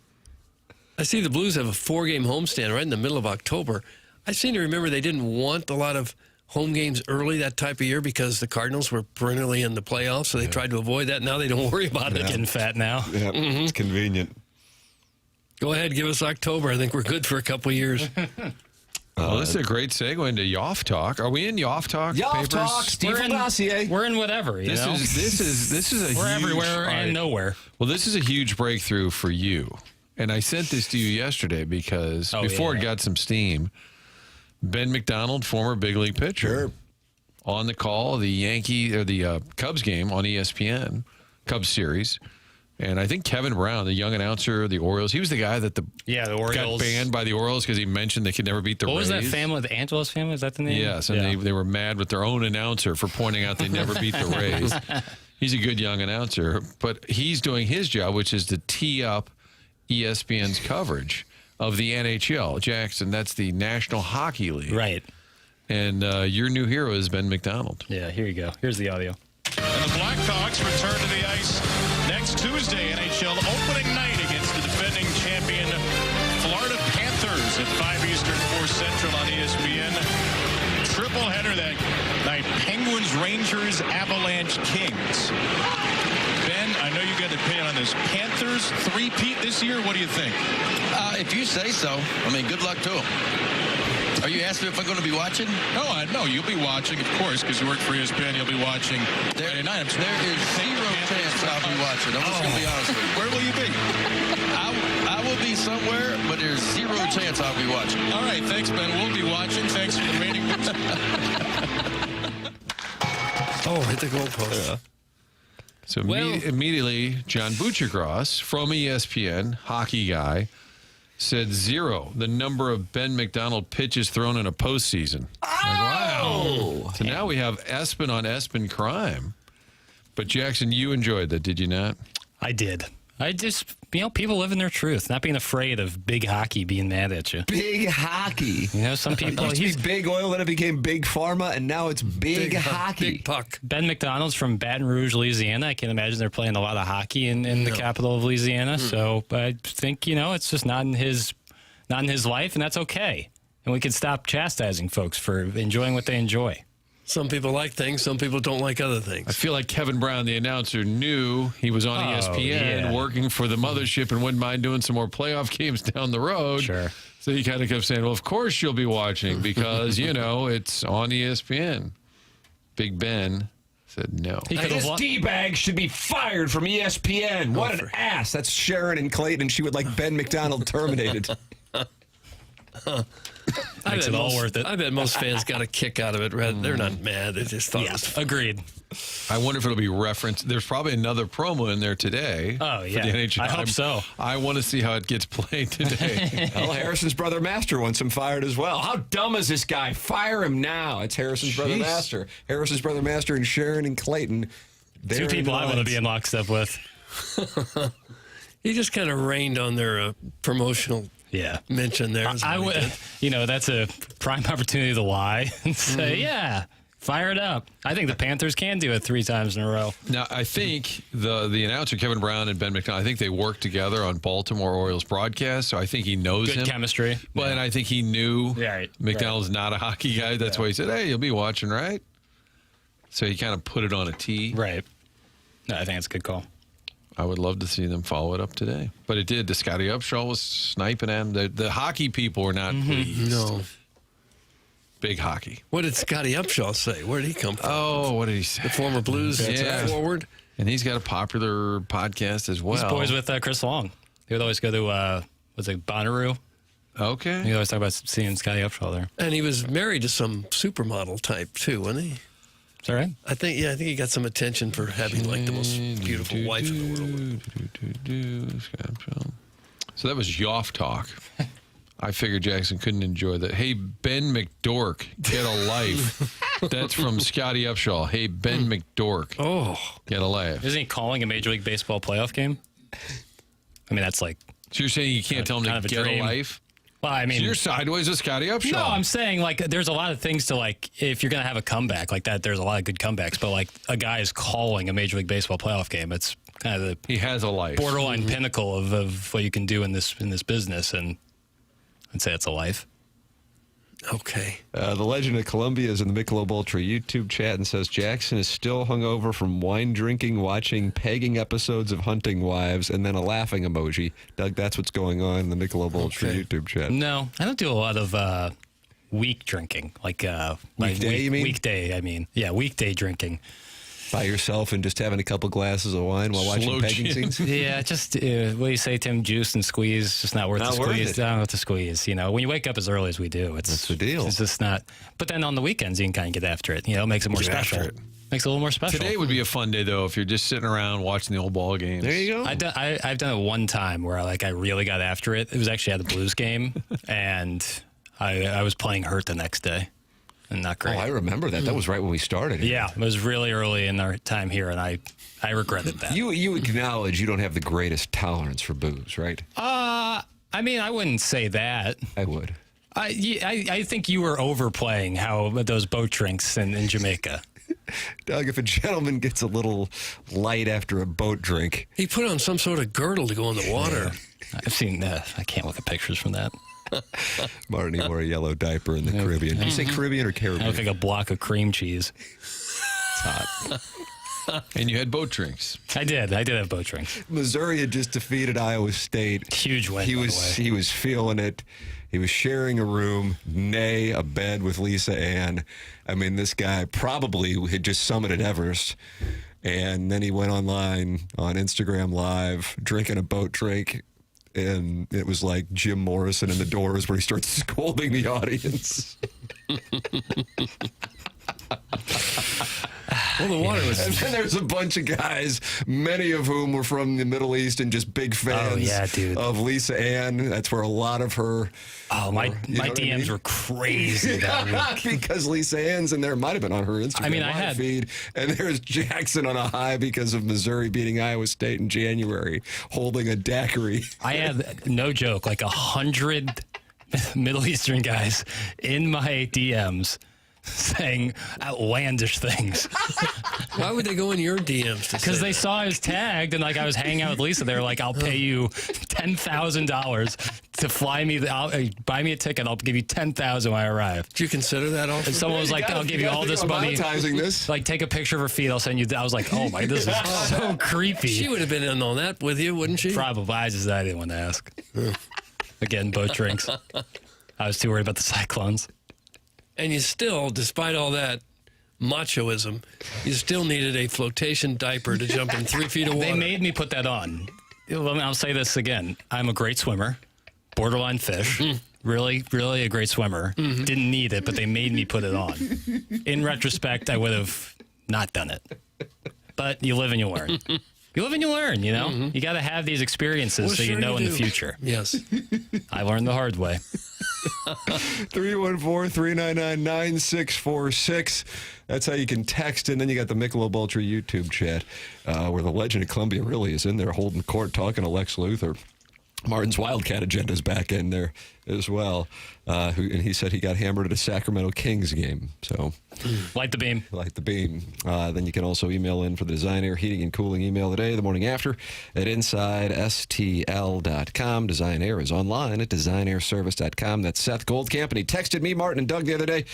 I see the Blues have a 4-game homestand right in the middle of October. I seem to remember they didn't want a lot of home games early that type of year because the Cardinals were perennially in the playoffs, so they tried to avoid that. Now they don't worry about it. Getting fat now. Yeah, it's convenient. Go ahead, give us October. I think we're good for a couple of years. Well, this is a great segue into Yoff Talk. Are we in Yoff Talk? Yoff papers? Talk, Steve Dossier. We're in whatever. This is a We're huge, everywhere and nowhere. Well, this is a huge breakthrough for you. And I sent this to you yesterday because before it got some steam, Ben McDonald, former big league pitcher, on the call of the Cubs game on ESPN, Cubs series. And I think Kevin Brown, the young announcer of the Orioles, he was the guy that the Orioles got banned by the Orioles because he mentioned they could never beat the Rays. What was that family? The Angelos family? Is that the name? Yes, and they were mad with their own announcer for pointing out they never beat the Rays. He's a good young announcer, but he's doing his job, which is to tee up ESPN's coverage of the NHL. Jackson, that's the National Hockey League. Right. And your new hero is Ben McDonald. Yeah, here you go. Here's the audio. And the Blackhawks return to the ice next Tuesday, NHL opening night against the defending champion Florida Panthers at 5 Eastern, 4 Central on ESPN. Triple header that night. Penguins, Rangers, Avalanche, Kings. Ben, I know you got an opinion on this. Panthers, three-peat this year. What do you think? If you say so. I mean, good luck to them. Are you asking me if I'm going to be watching? No, you'll be watching, of course, because you work for ESPN. You'll be watching Friday night. There is zero chance I'll be watching. I'm just going to be honest with you. Where will you be? I will be somewhere, but there's zero chance I'll be watching. All right, thanks, Ben. We'll be watching. Thanks for the rating. Hit the goalpost. Yeah. So immediately, John Buchacross from ESPN, hockey guy, said 0, the number of Ben McDonald pitches thrown in a postseason. Wow. So now we have Espen on Espen crime. But Jackson, you enjoyed that, did you not? I did. I just, people living their truth, not being afraid of big hockey being mad at you. Big hockey. Some people. It used to be Big Oil, then it became Big Pharma, and now it's Big Hockey. Big Puck. Ben McDonald's from Baton Rouge, Louisiana. I can imagine they're playing a lot of hockey in the capital of Louisiana. So I think, it's just not in his life, and that's okay. And we can stop chastising folks for enjoying what they enjoy. Some people like things, some people don't like other things. I feel like Kevin Brown, the announcer, knew he was on ESPN working for the mothership and wouldn't mind doing some more playoff games down the road. Sure. So he kind of kept saying, well, of course you'll be watching because, it's on ESPN. Big Ben said no. This D-bag should be fired from ESPN. What an ass. That's Sharon and Clayton, and she would like Ben McDonald terminated. Makes it all worth it. I bet most fans got a kick out of it. They're not mad. They just thought it was fun. Agreed. I wonder if it'll be referenced. There's probably another promo in there today. Oh, yeah. For the NHL. I hope so. I want to see how it gets played today. Well, Harrison's brother Master wants him fired as well. How dumb is this guy? Fire him now. It's Harrison's brother Master. Harrison's brother Master and Sharon and Clayton. Two people I want to be in lockstep with. He just kind of rained on their promotional mention there. I would, that's a prime opportunity to lie and say, fire it up. I think the Panthers can do it 3 times in a row. Now, I think the announcer, Kevin Brown and Ben McDonald, I think they worked together on Baltimore Orioles broadcast, so I think he knows him. Good chemistry. But I think he knew McDonald's not a hockey guy. That's why he said, hey, you'll be watching, right? So he kind of put it on a tee. Right. No, I think it's a good call. I would love to see them follow it up today. But it did. The Scotty Upshaw was sniping at him. The hockey people were not pleased. No. Big hockey. What did Scotty Upshaw say? Where did he come from? Oh, what did he say? The former Blues forward. And he's got a popular podcast as well. He's boys with Chris Long. They would always go to, Bonnaroo? Okay. He always talk about seeing Scotty Upshaw there. And he was married to some supermodel type, too, wasn't he? Is that right? I think he got some attention for having the most beautiful wife in the world. So that was Yoff talk. I figured Jackson couldn't enjoy that. Hey, Ben McDork, get a life. That's from Scotty Upshaw. Hey, Ben McDork. Oh. Get a life. Isn't he calling a Major League Baseball playoff game? I mean, that's like... So you're saying you can't tell him to get a life? Well, I mean... So you're sideways with Scotty Upshaw. No, I'm saying, there's a lot of things to, if you're going to have a comeback like that, there's a lot of good comebacks. But, a guy is calling a Major League Baseball playoff game. It's kind of he has a life. Borderline pinnacle of what you can do in this business. And I'd say it's a life. Okay. The Legend of Columbia is in the Michelob Ultra YouTube chat and says Jackson is still hungover from wine drinking, watching pegging episodes of Hunting Wives, and then a laughing emoji. Doug, that's what's going on in the Michelob Ultra YouTube chat. No, I don't do a lot of week drinking. Weekday, you mean? Weekday, I mean. Yeah, weekday drinking. By yourself and just having a couple glasses of wine while watching pegging scenes? Yeah, just, what do you say, Tim? Juice and squeeze, just not worth the squeeze. Not worth the squeeze. When you wake up as early as we do, that's the deal. It's just not. But then on the weekends, you can kind of get after it. It makes it more special. Makes it a little more special. Today would be a fun day, though, if you're just sitting around watching the old ball games. There you go. I've done it one time where I really got after it. It was actually at the Blues game, and I was playing hurt the next day. And not great. Oh, I remember that. That was right when we started. Yeah, it was really early in our time here, and I regretted that. You acknowledge you don't have the greatest tolerance for booze, right? I I mean, I wouldn't say that. I would. I think you were overplaying how those boat drinks in Jamaica. Doug, if a gentleman gets a little light after a boat drink, he put on some sort of girdle to go in the water. I've seen that. I can't look at pictures from that. Martin, he wore a yellow diaper in the Caribbean. Did you say Caribbean or Caribbean? I think a block of cream cheese. It's hot. And you had boat drinks. I did have boat drinks. Missouri had just defeated Iowa State. Huge win. He was feeling it. He was sharing a room, nay, a bed with Lisa Ann. I mean, this guy probably had just summited Everest. And then he went online on Instagram Live, drinking a boat drink. And it was like Jim Morrison in The Doors, where he starts scolding the audience. Well, the water was. And then there's a bunch of guys, many of whom were from the Middle East and just big fans of Lisa Ann. That's where a lot of her. Oh, my DMs were crazy that week. Because Lisa Ann's in there. Might have been on her Instagram live feed. And there's Jackson on a high because of Missouri beating Iowa State in January, holding a daiquiri. I had, no joke, like 100 Middle Eastern guys in my DMs saying outlandish things. Why would they go in your DMs? Because they saw I was tagged and like I was hanging out with Lisa. They were like, "I'll pay you $10,000 to fly me. Buy me a ticket. I'll give you $10,000 when I arrive." Do you consider that also? And someone was like, "I'll give you all this money. Monetizing this. Like, take a picture of her feet. I'll send you." I was like, "Oh my, this is so creepy." She would have been in on that with you, wouldn't she? Probably. I didn't want to ask. Again, boat drinks. I was too worried about the Cyclones. And you still, despite all that machoism, you still needed a flotation diaper to jump in 3 feet of water. They made me put that on. I'll say this again. I'm a great swimmer, borderline fish. Really, really a great swimmer. Didn't need it, but they made me put it on. In retrospect, I would have not done it. But you live and you learn. You live and you learn, you know? You got to have these experiences so you know in the future. Yes. I learned the hard way. 314-399-9646. That's how you can text. And then you got the Michelob Ultra YouTube chat where the legend of Columbia really is in there holding court, talking to Lex Luthor. Martin's Wildcat agenda is back in there as well. And he said he got hammered at a Sacramento Kings game. So light the beam. Light the beam. Then you can also email in for the Design Air Heating and Cooling email today, the morning after, at InsideSTL.com. Design Air is online at DesignAirService.com. That's Seth Goldcamp. And he texted me, Martin, and Doug the other day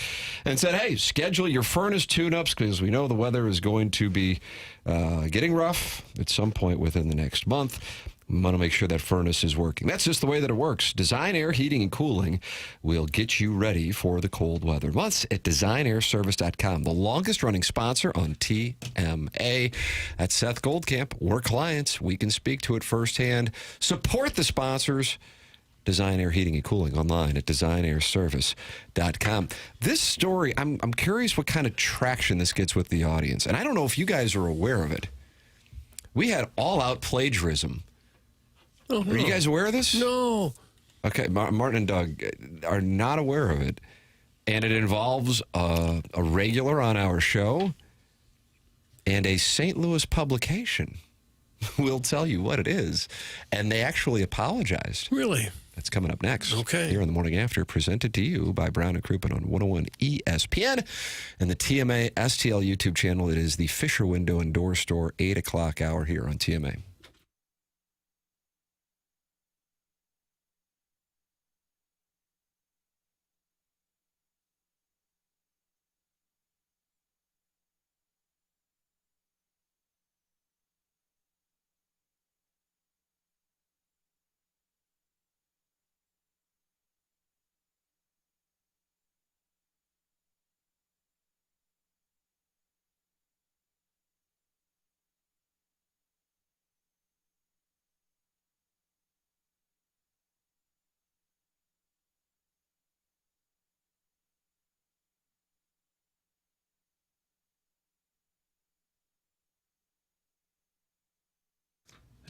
and said, hey, schedule your furnace tune-ups because we know the weather is going to be getting rough at some point within the next month. We want to make sure that furnace is working. That's just the way that it works. Design Air Heating and Cooling will get you ready for the cold weather months at DesignAirService.com, the longest-running sponsor on TMA. That's Seth Goldcamp. We're clients. We can speak to it firsthand. Support the sponsors. Design Air Heating and Cooling online at DesignAirService.com. This story, I'm curious what kind of traction this gets with the audience. And I don't know if you guys are aware of it. We had all-out plagiarism. Oh, no. Are you guys aware of this? No. Okay, Martin and Doug are not aware of it. And it involves a regular on our show and a St. Louis publication. We'll tell you what it is. And they actually apologized. Really? That's coming up next. Okay. Here in the morning after, presented to you by Brown and Crouppen on 101 ESPN and the TMA STL YouTube channel. It is the Fisher Window and Door Store 8 o'clock hour here on TMA.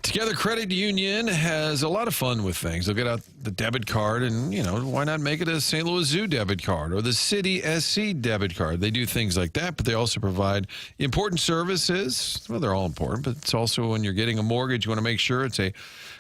Together Credit Union has a lot of fun with things. They'll get out the debit card and, why not make it a St. Louis Zoo debit card or the City SC debit card? They do things like that, but they also provide important services. Well, they're all important, but it's also when you're getting a mortgage, you want to make sure it's a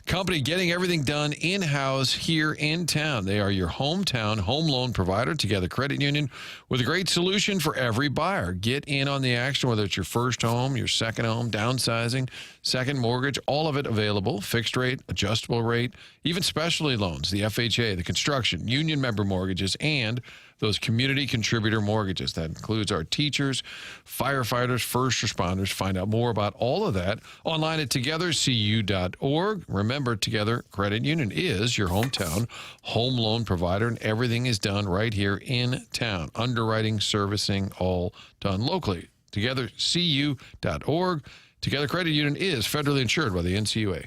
company getting everything done in-house here in town. They are your hometown home loan provider, Together Credit Union, with a great solution for every buyer. Get in on the action, whether it's your first home, your second home, downsizing, second mortgage, all of it available. Fixed rate, adjustable rate, even specialty loans, the FHA, the construction, union member mortgages, and those community contributor mortgages. That includes our teachers, firefighters, first responders. Find out more about all of that online at togethercu.org. Remember, Together Credit Union is your hometown home loan provider, and everything is done right here in town. Underwriting, servicing, all done locally. Togethercu.org. Together Credit Union is federally insured by the NCUA.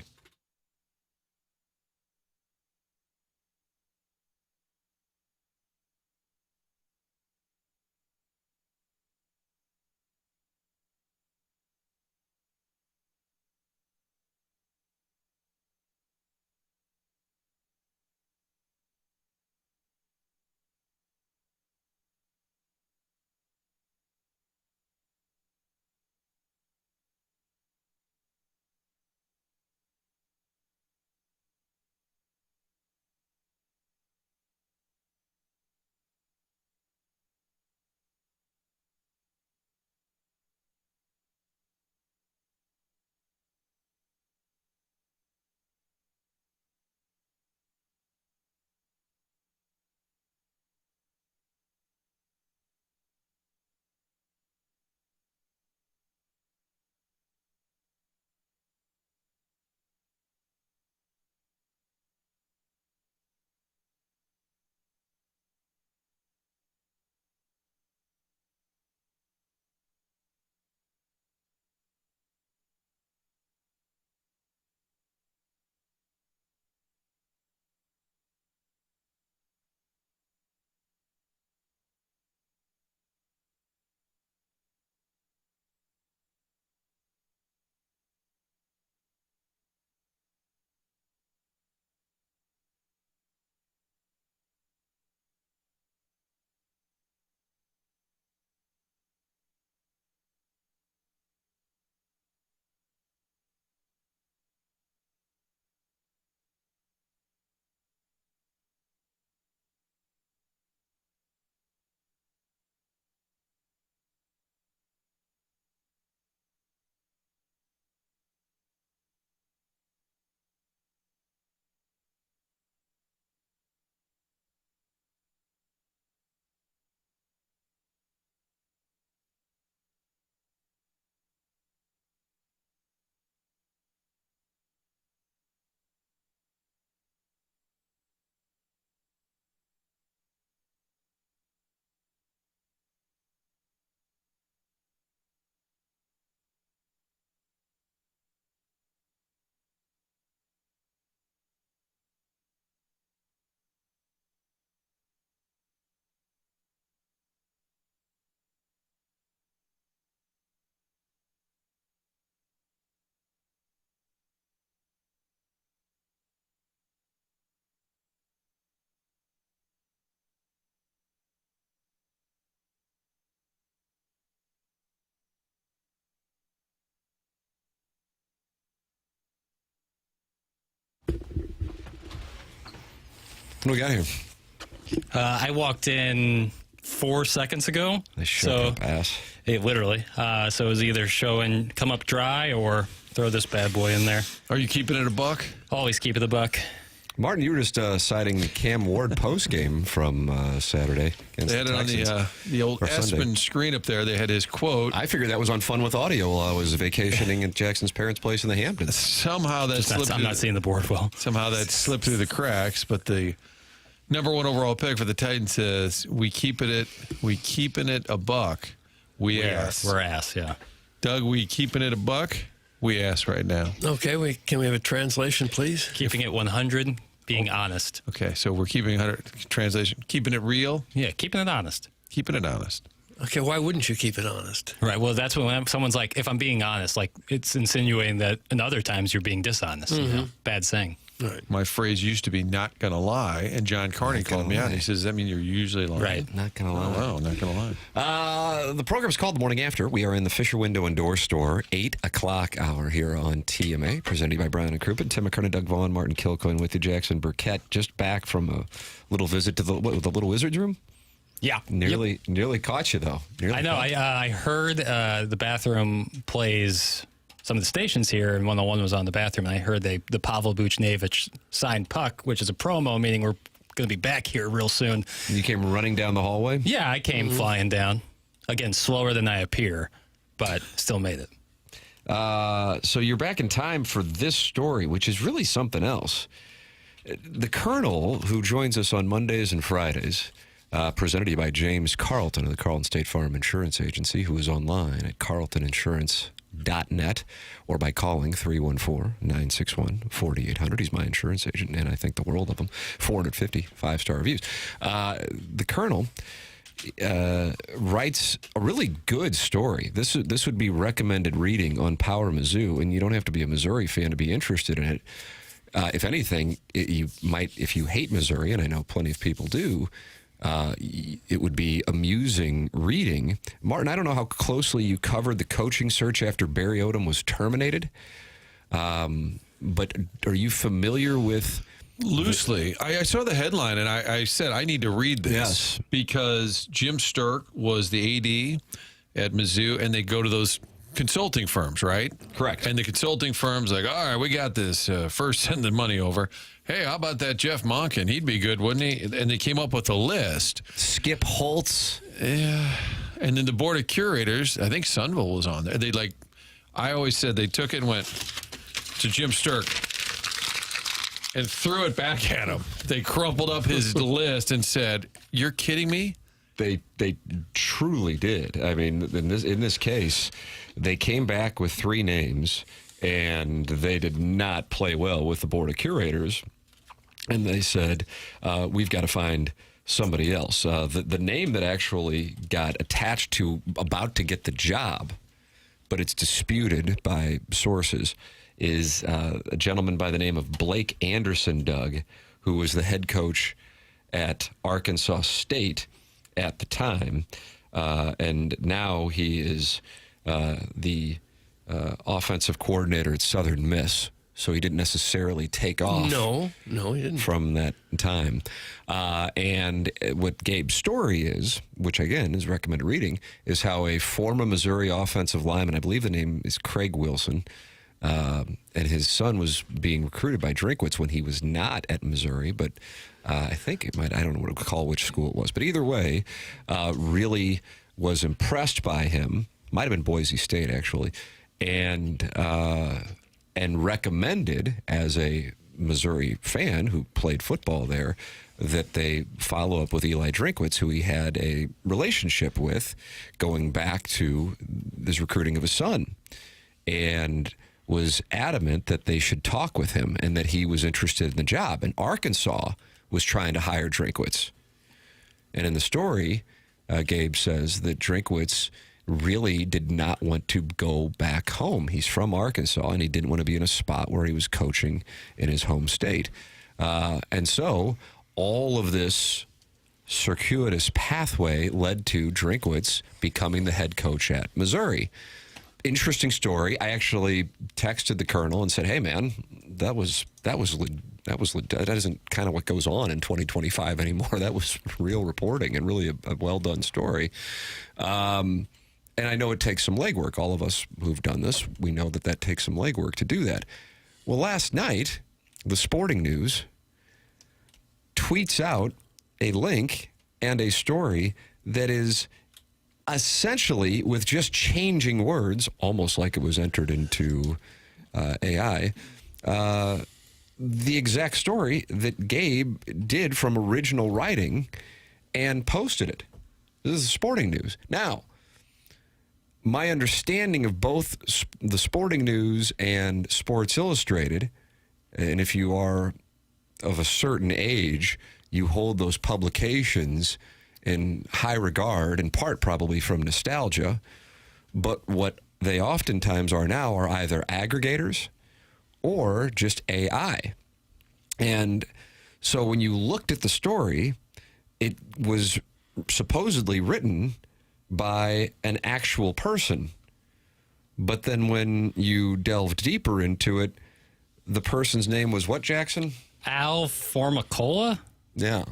What do we got here? I walked in 4 seconds ago. They showed up ass. Literally. So it was either show and come up dry or throw this bad boy in there. Are you keeping it a buck? Always keep it a buck. Martin, you were just citing the Cam Ward post game from Saturday. They had it on the old Espen screen up there. They had his quote. I figured that was on Fun with Audio while I was vacationing at Jackson's parents' place in the Hamptons. Somehow that slipped. I'm not seeing the board well. Somehow that slipped through the cracks. But the #1 overall pick for the Titans says, "We keeping it a buck. We ass. We're ass. Yeah. Doug, we keeping it a buck. We ass right now. Okay, can we have a translation, please? Keeping it 100, being honest. Okay, so we're keeping 100 translation. Keeping it real. Yeah, keeping it honest. Keeping it honest. Okay, why wouldn't you keep it honest? Right. Well, that's when someone's like, if I'm being honest, like it's insinuating that in other times you're being dishonest. You know? Bad saying. Right. My phrase used to be "not gonna lie," and John Carney called me out. He says, "Does that mean you're usually lying?" Right. Not gonna lie. Oh, not gonna lie. The program's called The Morning After. We are in the Fisher Window and Door Store, 8 o'clock hour here on TMA, presented by Brian and Crouppen. Tim McKernan, Doug Vaughn, Martin Kilcoyne with you. Jackson Burkett, just back from a little visit to the Little Wizards room. Yeah. Nearly caught you, though. I know. I heard the bathroom plays some of the stations here, and 101 was on the bathroom, and I heard the Pavel Buchnevich signed puck, which is a promo, meaning we're going to be back here real soon. You came running down the hallway? Yeah, I came flying down. Again, slower than I appear, but still made it. So you're back in time for this story, which is really something else. The Colonel, who joins us on Mondays and Fridays, presented to you by James Carlton of the Carlton State Farm Insurance Agency, who is online at carltoninsurance.net or by calling 314-961-4800. He's my insurance agent, and I think the world of him. 450 five-star reviews. The Colonel writes a really good story. This would be recommended reading on Power Mizzou, and you don't have to be a Missouri fan to be interested in it. If anything, you might, if you hate Missouri, and I know plenty of people do, it would be amusing reading. Martin, I don't know how closely you covered the coaching search after Barry Odom was terminated, but are you familiar with... Loosely. I saw the headline, and I said, I need to read this. Yes. Because Jim Sturck was the AD at Mizzou, and they go to those consulting firms, right? Correct. And the consulting firm's like, all right, we got this. First, send the money over. Hey, how about that Jeff Monken? He'd be good, wouldn't he? And they came up with a list. Skip Holtz. Yeah. And then the board of curators, I think Sunville was on there. I always said they took it and went to Jim Sturck and threw it back at him. They crumpled up his list and said, "You're kidding me?" They truly did. I mean, in this case, they came back with 3 names, and they did not play well with the board of curators. And they said, "We've got to find somebody else." The name that actually got attached to about to get the job, but it's disputed by sources, is a gentleman by the name of Blake Anderson, Doug, who was the head coach at Arkansas State at the time, and now he is the offensive coordinator at Southern Miss. So he didn't necessarily take off. No, he didn't. From that time. And what Gabe's story is, which again is recommended reading, is how a former Missouri offensive lineman, I believe the name is Craig Wilson, and his son was being recruited by Drinkwitz when he was not at Missouri, but I think it might, I don't know what to call which school it was, but either way, really was impressed by him. Might have been Boise State, actually, and recommended as a Missouri fan who played football there that they follow up with Eli Drinkwitz, who he had a relationship with going back to his recruiting of his son, and was adamant that they should talk with him and that he was interested in the job. And Arkansas was trying to hire Drinkwitz. And in the story, Gabe says that Drinkwitz really did not want to go back home. He's from Arkansas, and he didn't want to be in a spot where he was coaching in his home state. And so all of this circuitous pathway led to Drinkwitz becoming the head coach at Missouri. Interesting story. I actually texted the Colonel and said, "Hey, man, that isn't kind of what goes on in 2025 anymore. That was real reporting and really a well done story." And I know it takes some legwork. All of us who've done this, we know that takes some legwork to do that. Well, last night, the Sporting News tweets out a link and a story that is essentially, with just changing words, almost like it was entered into AI, the exact story that Gabe did from original writing and posted it. This is the Sporting News. Now, my understanding of both the Sporting News and Sports Illustrated, and if you are of a certain age, you hold those publications in high regard, in part probably from nostalgia, but what they oftentimes are now are either aggregators or just AI. And so when you looked at the story, it was supposedly written by an actual person. But then when you delved deeper into it, the person's name was what, Jackson? Al Formicola? Yeah.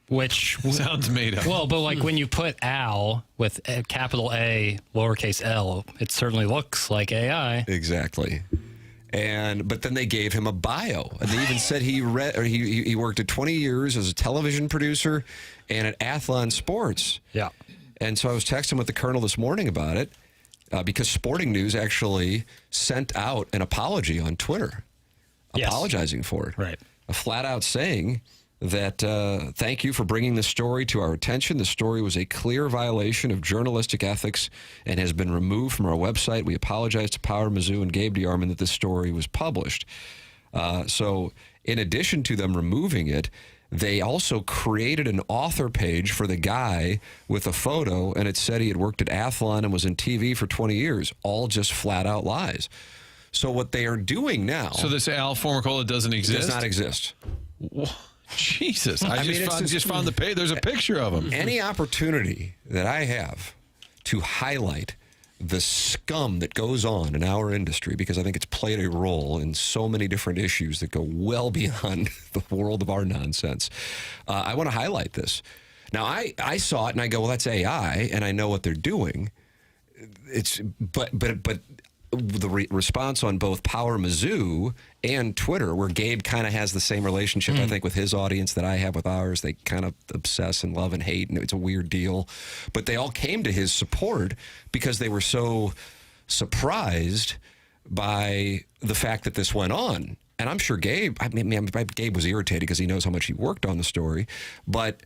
Which sounds made up. Well, but like when you put Al with a capital A, lowercase l, it certainly looks like AI. Exactly. But then they gave him a bio, and they even said he worked at 20 years as a television producer and at Athlon Sports. Yeah. And so I was texting with the Colonel this morning about it because Sporting News actually sent out an apology on Twitter, apologizing for it. Right. A flat out saying that thank you for bringing this story to our attention. The story was a clear violation of journalistic ethics and has been removed from our website. We apologize to Power Mizzou and Gabe DeArmond that this story was published. So in addition to them removing it, they also created an author page for the guy with a photo, and it said he had worked at Athlon and was in TV for 20 years. All just flat out lies. So what they are doing now... So this Al Formicola doesn't exist? Does not exist. Jesus. I just found the page. There's a picture of him. Any opportunity that I have to highlight the scum that goes on in our industry, because I think it's played a role in so many different issues that go well beyond the world of our nonsense, I want to highlight this. Now, I saw it and I go, well, that's AI, and I know what they're doing. But the response on both Power Mizzou and Twitter, where Gabe kind of has the same relationship, I think, with his audience that I have with ours. They kind of obsess and love and hate, and it's a weird deal. But they all came to his support because they were so surprised by the fact that this went on. And I'm sure Gabe was irritated because he knows how much he worked on the story. But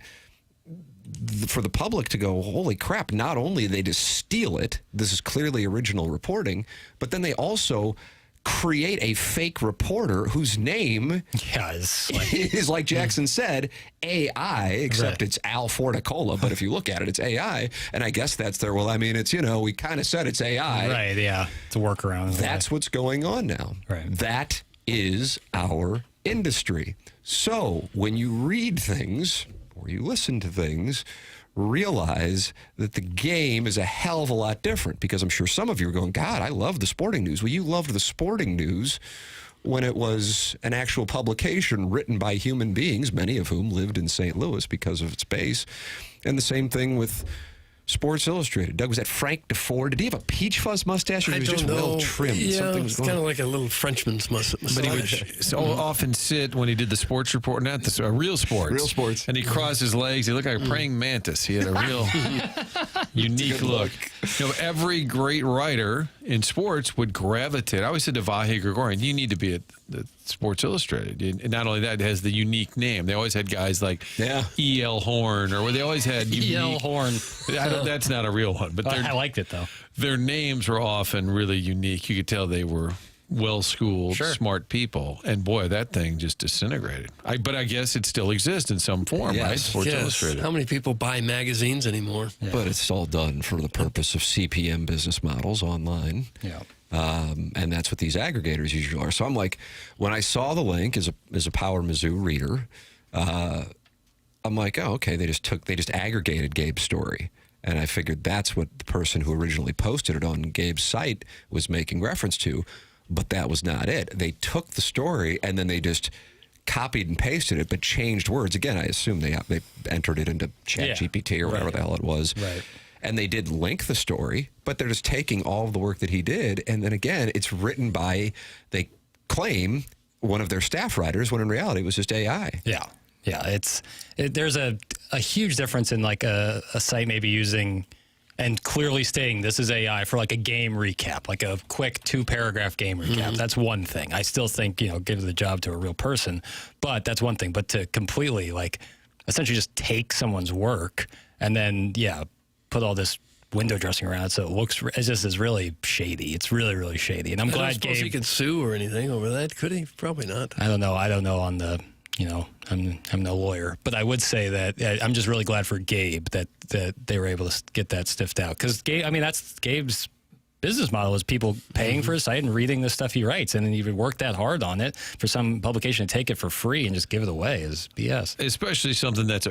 for the public to go, holy crap, not only did they just steal it, this is clearly original reporting, but then they also create a fake reporter whose name is, like Jackson said, AI, except it's Al Formicola. But if you look at it, it's AI. And I guess that's their, it's, we kind of said it's AI. Right, yeah. It's a workaround. That's what's going on now. Right. That is our industry. So when you read things or you listen to things, realize that the game is a hell of a lot different, because I'm sure some of you are going, God, I love the Sporting News. Well, you loved the Sporting News when it was an actual publication written by human beings, many of whom lived in St. Louis because of its base. And the same thing with Sports Illustrated. Doug, was that Frank DeFord? Did he have a peach fuzz mustache, or was he just well trimmed? Yeah, it's kind of like a little Frenchman's mustache. But he would so often sit when he did the sports report, not the real sports. Real sports. And he crossed his legs. He looked like a praying mantis. He had a real unique look. Every great writer in sports would gravitate. I always said to Vahe Gregorian, you need to be at the Sports Illustrated. And not only that, it has the unique name. They always had guys like E.L. Horn, or they always had E.L. Horn. That's not a real one, but I liked it though. Their names were often really unique. You could tell they were well-schooled, smart people. And boy, that thing just disintegrated. But I guess it still exists in some form, right? Sports Illustrated. How many people buy magazines anymore? Yeah. But it's all done for the purpose of CPM business models online. Yeah. And that's what these aggregators usually are. So I'm like, when I saw the link as a Power Mizzou reader, I'm like, oh, okay, they just aggregated Gabe's story. And I figured that's what the person who originally posted it on Gabe's site was making reference to. But that was not it. They took the story and then they just copied and pasted it, but changed words. Again, I assume they entered it into ChatGPT or whatever the hell it was. Right. And they did link the story, but they're just taking all of the work that he did. And then again, it's written by, they claim, one of their staff writers, when in reality it was just AI. Yeah. Yeah. There's a huge difference in like a site maybe using and clearly stating this is AI for like a game recap, like a quick 2-paragraph game recap. That's one thing. I still think, give the job to a real person, but that's one thing. But to completely essentially just take someone's work and then, put all this window dressing around it so it just is really shady. It's really, really shady. And I'm glad Gabe... he could sue or anything over that, could he? Probably not. I don't know on the I'm no lawyer, but I would say that I'm just really glad for Gabe that they were able to get that stiffed out. Because that's Gabe's business model, is people paying for his site and reading the stuff he writes, and then even work that hard on it for some publication to take it for free and just give it away is BS. Especially something that's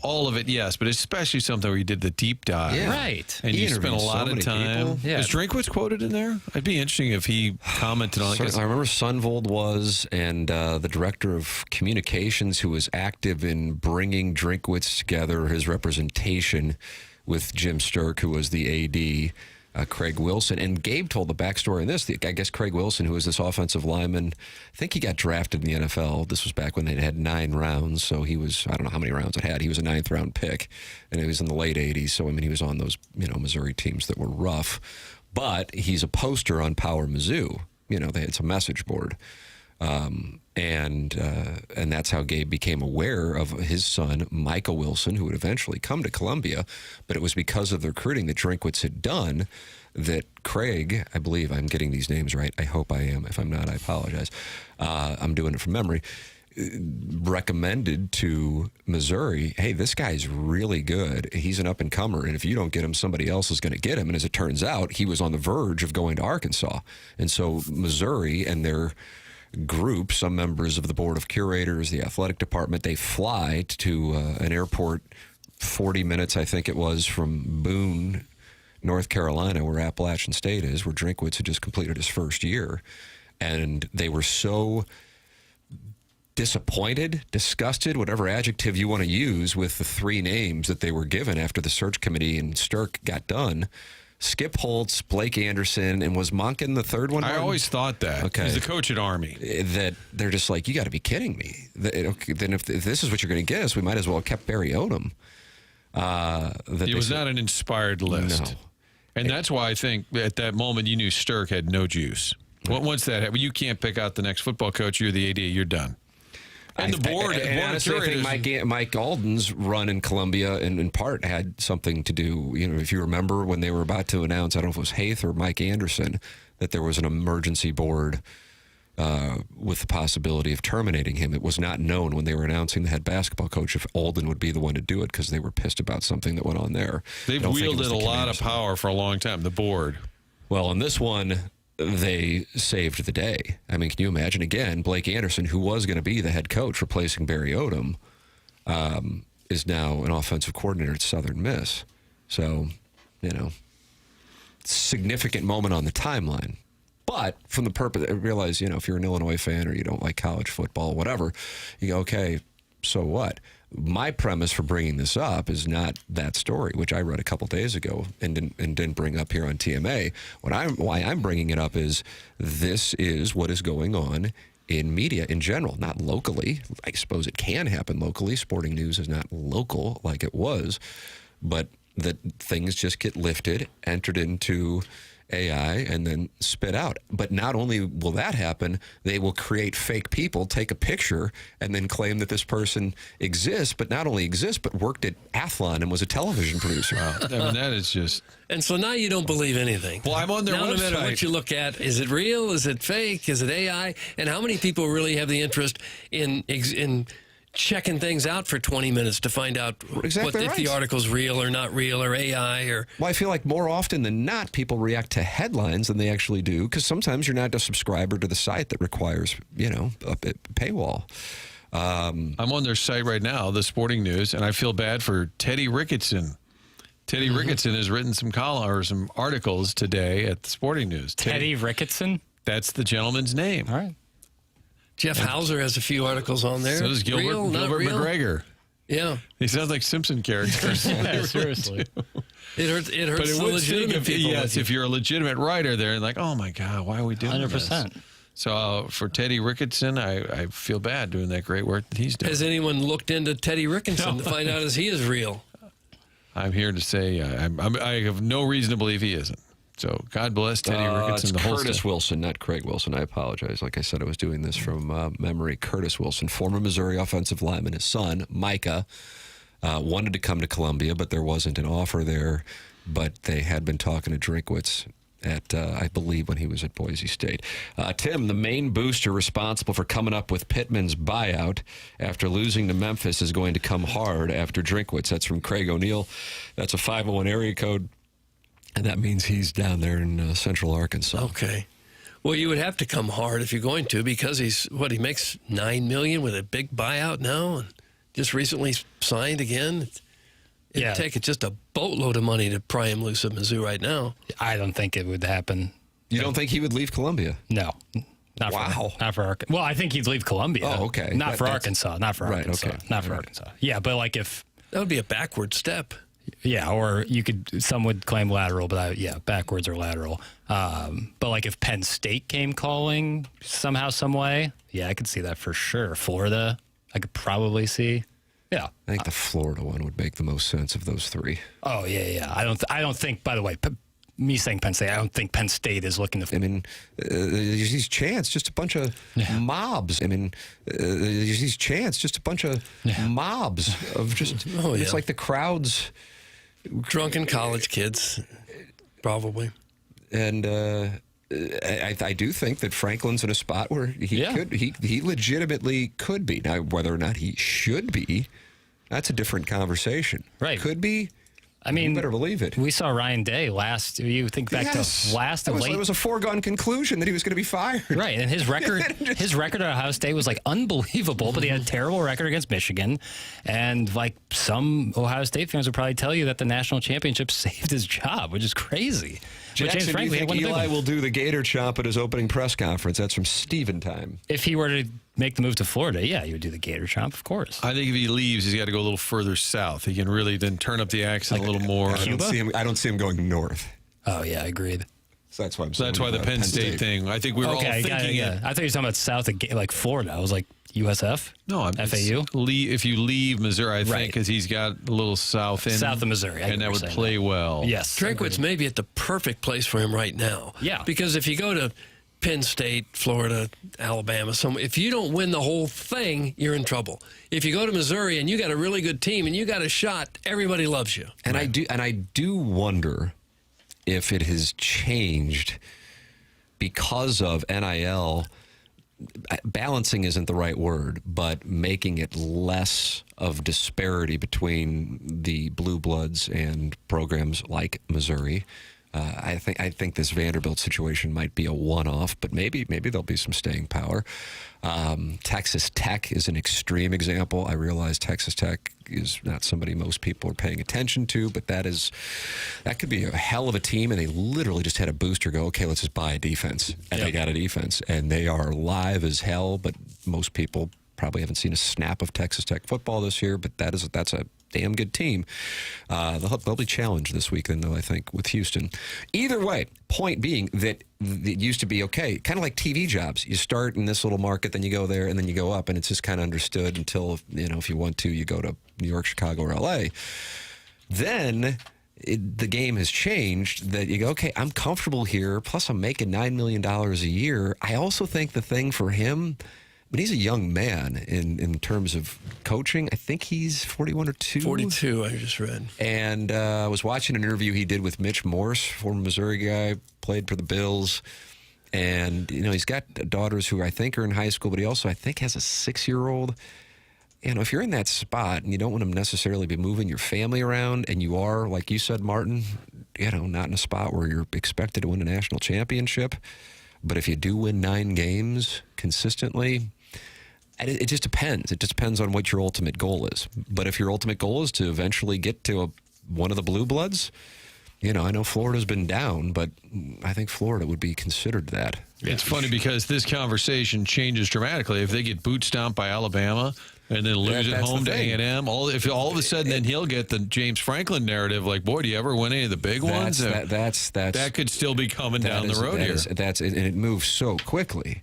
all of it, yes, but especially something where you did the deep dive. Yeah. Right. And you spent a lot of time. Yeah. Is Drinkwitz quoted in there? It'd be interesting if he commented on it. I remember Sunvold was, and the director of communications who was active in bringing Drinkwitz together, his representation with Jim Sturck, who was the AD, Craig Wilson. And Gabe told the backstory on this. I guess Craig Wilson, who was this offensive lineman, I think he got drafted in the NFL. This was back when they had 9 rounds. So he was, I don't know how many rounds it had. He was a 9th round pick, and he was in the late 80s. So, he was on those, Missouri teams that were rough. But he's a poster on Power Mizzou. It's a message board. And that's how Gabe became aware of his son, Micah Wilson, who would eventually come to Columbia. But it was because of the recruiting that Drinkwitz had done that Craig, I believe I'm getting these names right. I hope I am. If I'm not, I apologize. I'm doing it from memory. Recommended to Missouri, hey, this guy's really good. He's an up-and-comer, and if you don't get him, somebody else is going to get him. And as it turns out, he was on the verge of going to Arkansas. And so Missouri and their group, some members of the board of curators, the athletic department, they fly to an airport 40 minutes, I think it was, from Boone, North Carolina, where Appalachian State is, where Drinkwitz had just completed his first year. And they were so disappointed, disgusted, whatever adjective you want to use, with the 3 names that they were given after the search committee and Sturck got done. Skip Holtz, Blake Anderson, and was Monken the third one? I always thought that. Okay. He's the coach at Army. That they're just like, you got to be kidding me. Then if this is what you're going to get us, we might as well have kept Barry Odom. It was not an inspired list. No. And that's why I think at that moment you knew Sturck had no juice. Once that happened, you can't pick out the next football coach. You're the AD. You're done. And the board, honestly, I think Mike Alden's run in Columbia, in part, had something to do. If you remember when they were about to announce, I don't know if it was Haith or Mike Anderson, that there was an emergency board with the possibility of terminating him. It was not known when they were announcing the head basketball coach if Alden would be the one to do it, because they were pissed about something that went on there. They've wielded a lot of power for a long time, the board. Well, in this one, they saved the day. Can you imagine, again, Blake Anderson, who was going to be the head coach replacing Barry Odom, is now an offensive coordinator at Southern Miss. So, significant moment on the timeline. But from the purpose, I realize, if you're an Illinois fan or you don't like college football, whatever, you go, okay, so what? My premise for bringing this up is not that story, which I read a couple days ago and didn't bring up here on TMA. Why I'm bringing it up is this is what is going on in media in general, not locally. I suppose it can happen locally. Sporting news is not local like it was, but that things just get lifted, entered into AI, and then spit out. But not only will that happen, they will create fake people, take a picture, and then claim that this person exists, but not only exists, but worked at Athlon and was a television producer. Wow. That is just... And so now you don't believe anything. Well, I'm on their website. No matter what you look at, is it real? Is it fake? Is it AI? And how many people really have the interest in checking things out for 20 minutes to find out if the article's real or not real, or AI, or... Well, I feel like more often than not, people react to headlines than they actually do, because sometimes you're not a subscriber to the site that requires, a paywall. I'm on their site right now, the Sporting News, and I feel bad for Teddy Ricketson. Teddy Ricketson has written some articles today at the Sporting News. Teddy Ricketson? That's the gentleman's name. All right. Jeff Hauser has a few articles on there. So does Gilbert McGregor. Yeah. He sounds like Simpson characters. Yeah, seriously. It hurts the legitimate people. Yes, if you're a legitimate writer there, like, oh my God, why are we doing 100%. This? So for Teddy Ricketson, I feel bad doing that great work that he's doing. Has anyone looked into Teddy Ricketson to find out if he is real? I'm here to say I have no reason to believe he isn't. So God bless Teddy Ricketson. It's Curtis Wilson, not Craig Wilson. I apologize. Like I said, I was doing this from memory. Curtis Wilson, former Missouri offensive lineman. His son, Micah, wanted to come to Columbia, but there wasn't an offer there. But they had been talking to Drinkwitz at, I believe, when he was at Boise State. Tim, the main booster responsible for coming up with Pittman's buyout after losing to Memphis is going to come hard after Drinkwitz. That's from Craig O'Neill. That's a 501 area code, and that means he's down there in central Arkansas. Okay. Well, you would have to come hard if you're going to, because he makes $9 million with a big buyout now, and just recently signed again. It'd take just a boatload of money to pry him loose of Mizzou right now. I don't think it would happen. You don't think he would leave Columbia? No. Not for Arkansas. Well, I think he'd leave Columbia. Oh, okay. Not for Arkansas. Not for Arkansas. Okay. Not for Arkansas. Yeah, but like if... That would be a backward step. Yeah, or some would claim lateral, but backwards or lateral. But like if Penn State came calling somehow, some way, I could see that for sure. Florida, I could probably see. Yeah, I think the Florida one would make the most sense of those three. Oh yeah. I don't think. By the way, me saying Penn State, I don't think Penn State is looking to. I mean, these chants, just a bunch of mobs. I mean, these chants, just a bunch of mobs of just. It's like the crowds, drunken college kids, probably. And I do think that Franklin's in a spot where he legitimately could be. Now, whether or not he should be, that's a different conversation. Right. Could be. I mean, you better believe it. We saw Ryan Day last. You think back to last and late. It was a foregone conclusion that he was going to be fired. Right, and his record, at Ohio State was like unbelievable. But he had a terrible record against Michigan, and like some Ohio State fans would probably tell you that the national championship saved his job, which is crazy. Jackson, do you think Eli will do the Gator chomp at his opening press conference? That's from Steven Time. If he were to make the move to Florida, he would do the Gator chomp, of course. I think if he leaves, he's got to go a little further south. He can really then turn up the accent a little more. I don't see him going north. Oh yeah, agreed. So that's why I'm. So that's why the Penn State thing. I think we were all thinking. I thought you were talking about south of like Florida. I was like USF. No, FAU. If you leave Missouri, I think because he's got a little south of Missouri, and that would play well. Yes, Drinkwitz may be at the perfect place for him right now. Yeah, because if you go to Penn State, Florida, Alabama, if you don't win the whole thing, you're in trouble. If you go to Missouri and you got a really good team and you got a shot, everybody loves you. And I do wonder if it has changed because of NIL. Balancing isn't the right word, but making it less of disparity between the blue bloods and programs like Missouri. I think this Vanderbilt situation might be a one-off, but maybe there'll be some staying power. Texas Tech is an extreme example. I realize Texas Tech is not somebody most people are paying attention to, but that could be a hell of a team, and they literally just had a booster go, okay, let's just buy a defense, and they got a defense, and they are live as hell, but most people probably haven't seen a snap of Texas Tech football this year, but that's a damn good team. They'll be challenged this weekend, though, I think, with Houston. Either way, point being that it used to be okay, kind of like TV jobs. You start in this little market, then you go there, and then you go up, and it's just kind of understood until, if you want to, you go to New York, Chicago, or L.A. Then the game has changed that you go, okay, I'm comfortable here, plus I'm making $9 million a year. I also think the thing for him, but he's a young man in terms of coaching. I think he's 41 or 2. 42, I just read. And I was watching an interview he did with Mitch Morse, former Missouri guy, played for the Bills. And, he's got daughters who I think are in high school, but he also, I think, has a 6-year-old. If you're in that spot and you don't want to necessarily be moving your family around, and you are, like you said, Martin, not in a spot where you're expected to win a national championship, but if you do win 9 games consistently, it just depends. It just depends on what your ultimate goal is. But if your ultimate goal is to eventually get to one of the blue bloods, I know Florida's been down, but I think Florida would be considered that. It's funny because this conversation changes dramatically. If they get boot stomped by Alabama and then lose at home to A&M, if all of a sudden then he'll get the James Franklin narrative, like, boy, do you ever win any of the big ones? That could still be coming down the road here. And it moves so quickly.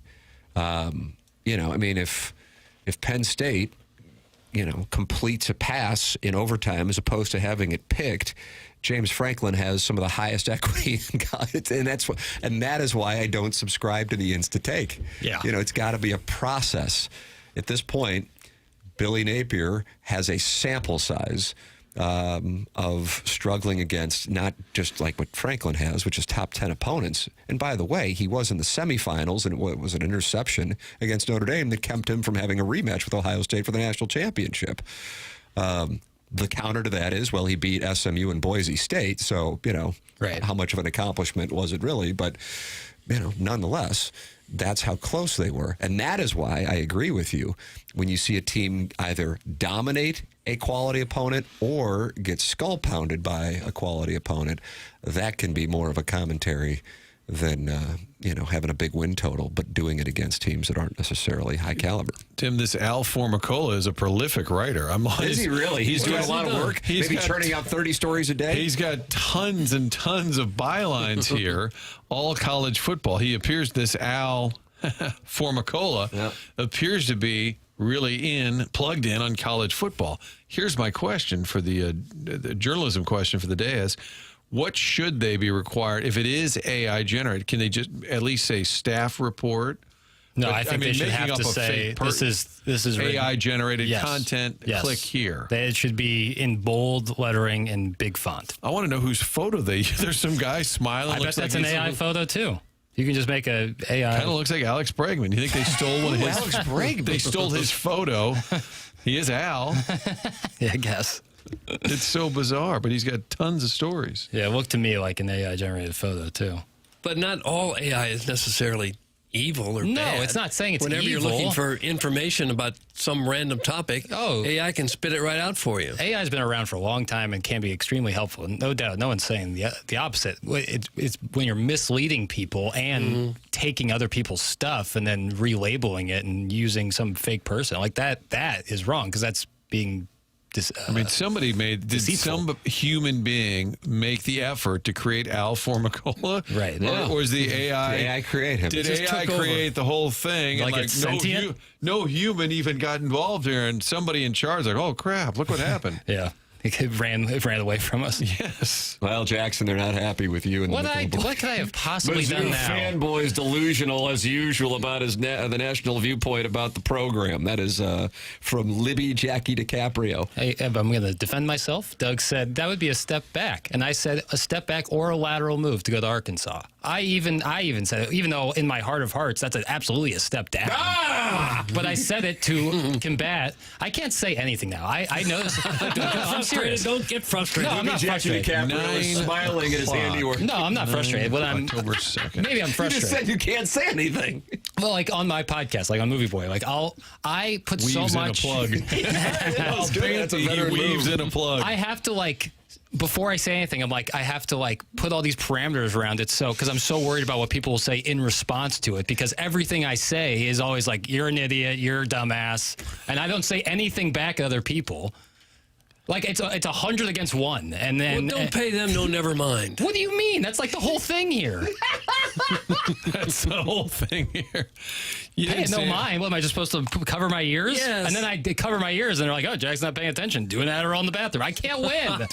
If Penn State, completes a pass in overtime as opposed to having it picked, James Franklin has some of the highest equity in college, and that is why I don't subscribe to the insta take. Yeah. It's got to be a process. At this point, Billy Napier has a sample size of struggling against not just like what Franklin has, which is top 10 opponents. And by the way, he was in the semifinals, and it was an interception against Notre Dame that kept him from having a rematch with Ohio State for the national championship. The counter to that is, well, he beat SMU and Boise State, so, how much of an accomplishment was it really? But, nonetheless, that's how close they were. And that is why I agree with you. When you see a team either dominate a quality opponent or get skull pounded by a quality opponent, that can be more of a commentary than having a big win total, but doing it against teams that aren't necessarily high caliber. Tim, this Al Formicola is a prolific writer. Is he really? He's doing a lot of work. Maybe churning out 30 stories a day. He's got tons and tons of bylines here, all college football. He appears, this Al Formicola appears to be really plugged in on college football. Here's my question for the journalism question for the day is, what should they be required if it is AI generated? Can they just at least say staff report? No, I think they should have to say this is AI generated content. Yes. Click here. It should be in bold lettering and big font. I want to know whose photo they use. There's some guy smiling. I bet that's an AI photo too. You can just make a AI. Kind of looks like Alex Bregman. You think they stole one of his? Alex Bregman. They stole his photo. He is Al. Yeah, I guess. It's so bizarre, but he's got tons of stories. Yeah, it looked to me like an AI-generated photo, too. But not all AI is necessarily evil or bad. No, it's not saying it's Whenever evil. you're looking for information about some random topic, AI can spit it right out for you. AI has been around for a long time and can be extremely helpful. No doubt. No one's saying the opposite. It's when you're misleading people and taking other people's stuff and then relabeling it and using some fake person. Like that is wrong because that's being... somebody did some human being make the effort to create Al Formicola? Right. Or was the AI... Did AI create him? Did AI create the whole thing? Like and it's sentient? No human even got involved here, and somebody in charge oh, crap, look what happened. Yeah. It ran away from us. Yes. Well, Jackson, they're not happy with you. And what could I have possibly done now? Fanboy's delusional as usual about the national viewpoint about the program. That is from Libby Jackie DiCaprio. Hey, I'm going to defend myself. Doug said that would be a step back, and I said a step back or a lateral move to go to Arkansas. I even said it, even though in my heart of hearts that's absolutely a step down. But I said it to combat. I can't say anything now. I know this. I'm serious. Don't get frustrated. No, I'm not frustrated. DiCaprio is smiling at his handiwork. No, I'm not frustrated. October 2nd. Maybe I'm frustrated. You just said you can't say anything. Well, like on my podcast, like on Movie Boy, like I put Weaves so much. in a plug. That's good. That's a better Weaves move. in a plug. I have to before I say anything, I'm like, I have to put all these parameters around it. So, because I'm so worried about what people will say in response to it, because everything I say is always like, you're an idiot, you're a dumbass. And I don't say anything back at other people. Like it's 100 against 1, and then don't pay them no never mind. What do you mean? That's like the whole thing here. That's the whole thing here. Pay no mind. What am I just supposed to cover my ears? Yes. And then I cover my ears, and they're like, "Oh, Jack's not paying attention. Doing that around the bathroom. I can't win."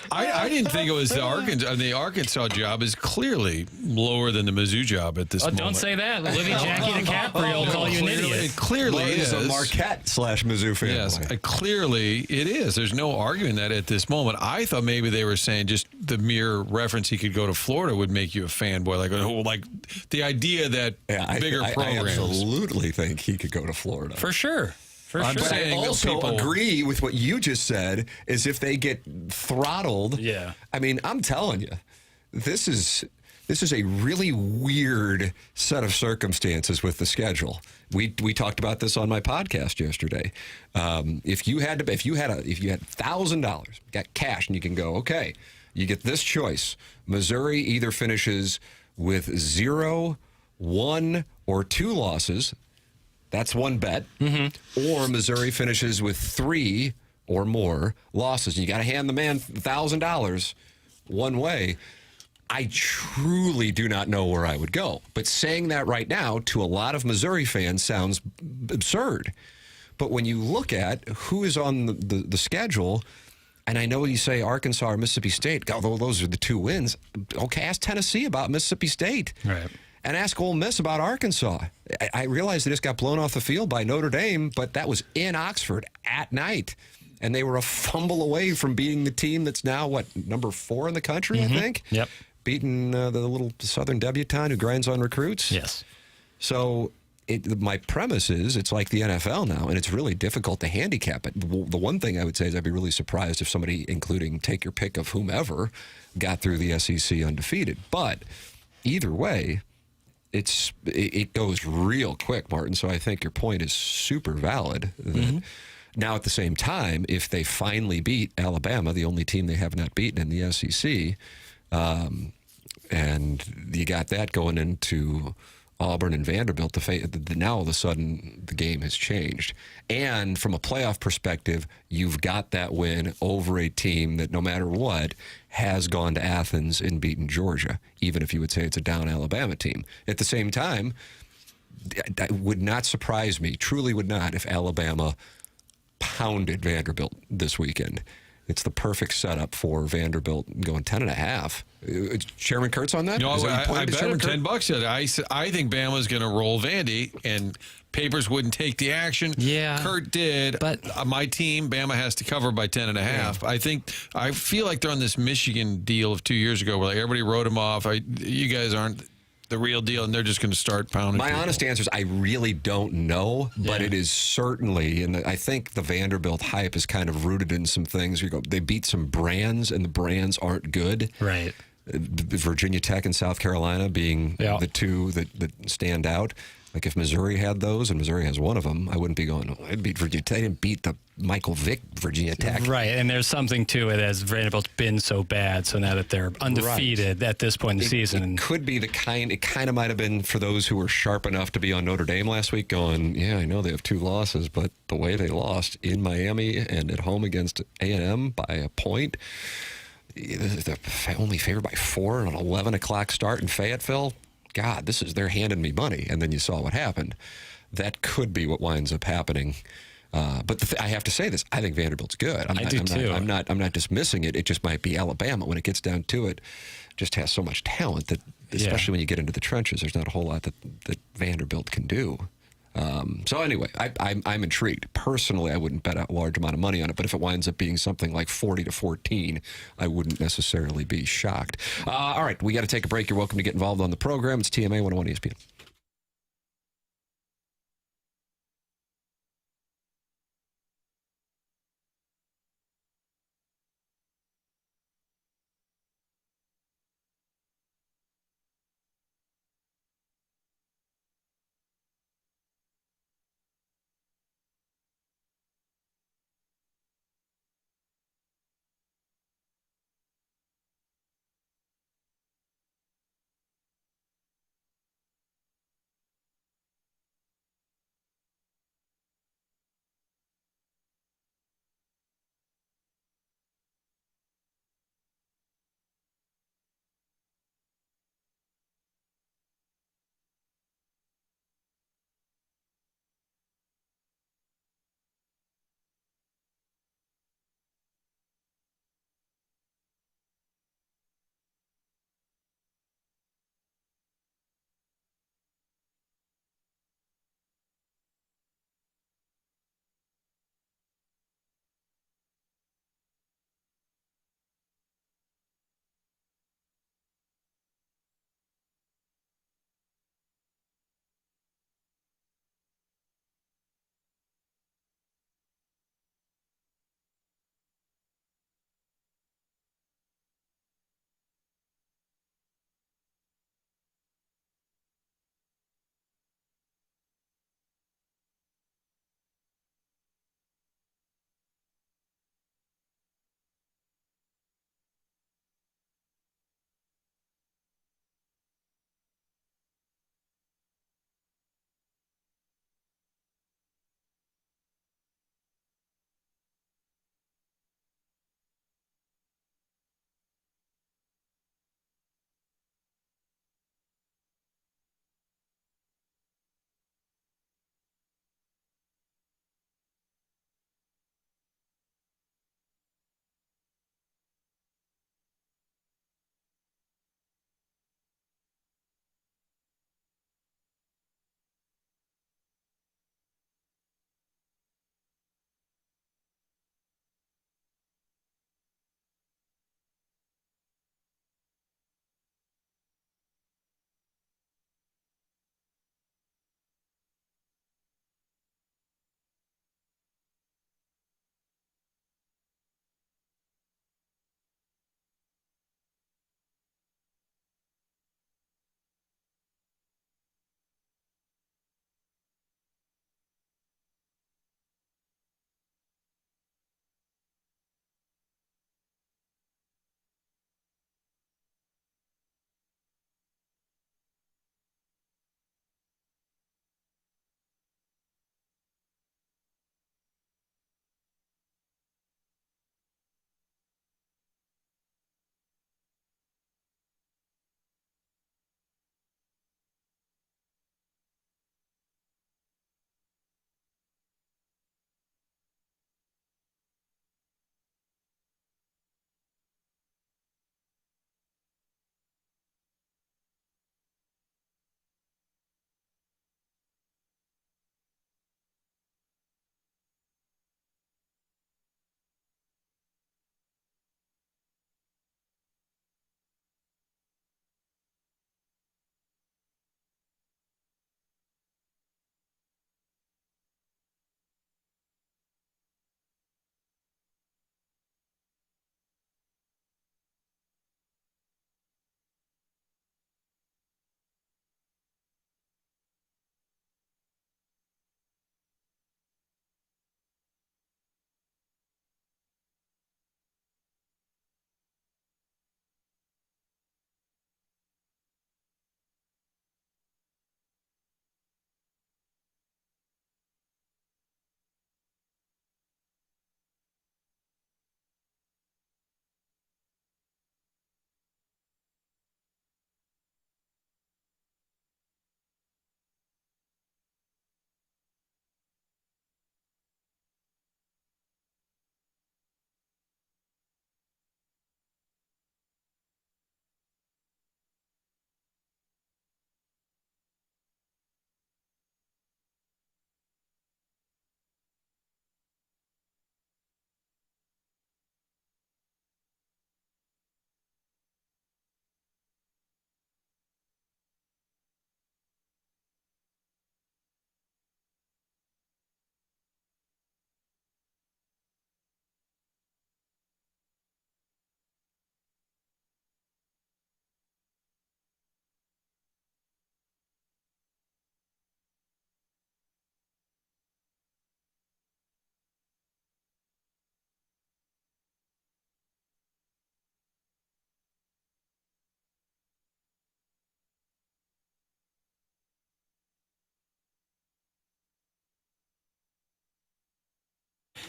I didn't think it was the Arkansas. The Arkansas job is clearly lower than the Mizzou job at this moment. Don't say that. Libby Jackie DiCaprio will call you an idiot. It clearly is. a Marquette / Mizzou fan. Yes, clearly it is. There's no arguing that at this moment. I thought maybe they were saying just the mere reference he could go to Florida would make you a fanboy. Like the idea that bigger programs. I absolutely think he could go to Florida. For sure. But I also agree with what you just said, is if they get throttled. Yeah. I mean, I'm telling you, this is a really weird set of circumstances with the schedule. We talked about this on my podcast yesterday. If you had $1,000, got cash, and you can go, okay, you get this choice. Missouri either finishes with 0, 1, or 2 losses. That's one bet. Or Missouri finishes with 3 or more losses. And you got to hand the man $1,000 one way. I truly do not know where I would go. But saying that right now to a lot of Missouri fans sounds absurd. But when you look at who is on the schedule, and I know you say Arkansas or Mississippi State, although those are the 2 wins. Okay, ask Tennessee about Mississippi State. Right. And ask Ole Miss about Arkansas. I realize they just got blown off the field by Notre Dame, but that was in Oxford at night. and they were a fumble away from beating the team that's now, number 4 in the country, I think? Yep. Beating the little Southern debutante who grinds on recruits? Yes. So my premise is it's like the NFL now, and it's really difficult to handicap it. The one thing I would say is I'd be really surprised if somebody, including take your pick of whomever, got through the SEC undefeated. But either way, it goes real quick, Martin. So I think your point is super valid. Now, at the same time, if they finally beat Alabama, the only team they have not beaten in the SEC, and you got that going into Auburn and Vanderbilt, now all of a sudden the game has changed. And from a playoff perspective, you've got that win over a team that no matter what has gone to Athens and beaten Georgia, even if you would say it's a down Alabama team. At the same time, that would not surprise me, truly would not, if Alabama pounded Vanderbilt this weekend. It's the perfect setup for Vanderbilt going 10.5. Chairman Kurtz on that? No, Is that I bet him $10. I think Bama's going to roll Vandy, and Papers wouldn't take the action. Yeah, Kurt did. But my team, Bama, has to cover by 10.5. I feel like they're on this Michigan deal of 2 years ago, where like everybody wrote them off. You guys aren't the real deal, and they're just going to start pounding. My honest answer is I really don't know, but it is certainly, and I think the Vanderbilt hype is kind of rooted in some things. They beat some brands, and the brands aren't good. Right. Virginia Tech and South Carolina being the two that stand out. Like if Missouri had those, and Missouri has one of them, I wouldn't be going, I'd beat Virginia Tech. I didn't beat the Michael Vick Virginia Tech. Right, and there's something to it as Vanderbilt's been so bad, so now that they're undefeated at this point in the season. It could be it kind of might have been for those who were sharp enough to be on Notre Dame last week going, yeah, I know they have 2 losses, but the way they lost in Miami and at home against A&M by a point, they're only favored by 4 on an 11 o'clock start in Fayetteville. God, they're handing me money. And then you saw what happened. That could be what winds up happening. But I have to say this. I think Vanderbilt's good. I do too. I'm not dismissing it. It just might be Alabama. When it gets down to it, just has so much talent that, especially when you get into the trenches, there's not a whole lot that Vanderbilt can do. So anyway, I'm intrigued. Personally, I wouldn't bet a large amount of money on it, but if it winds up being something like 40-14, I wouldn't necessarily be shocked. All right, we got to take a break. You're welcome to get involved on the program. It's TMA 101 ESPN.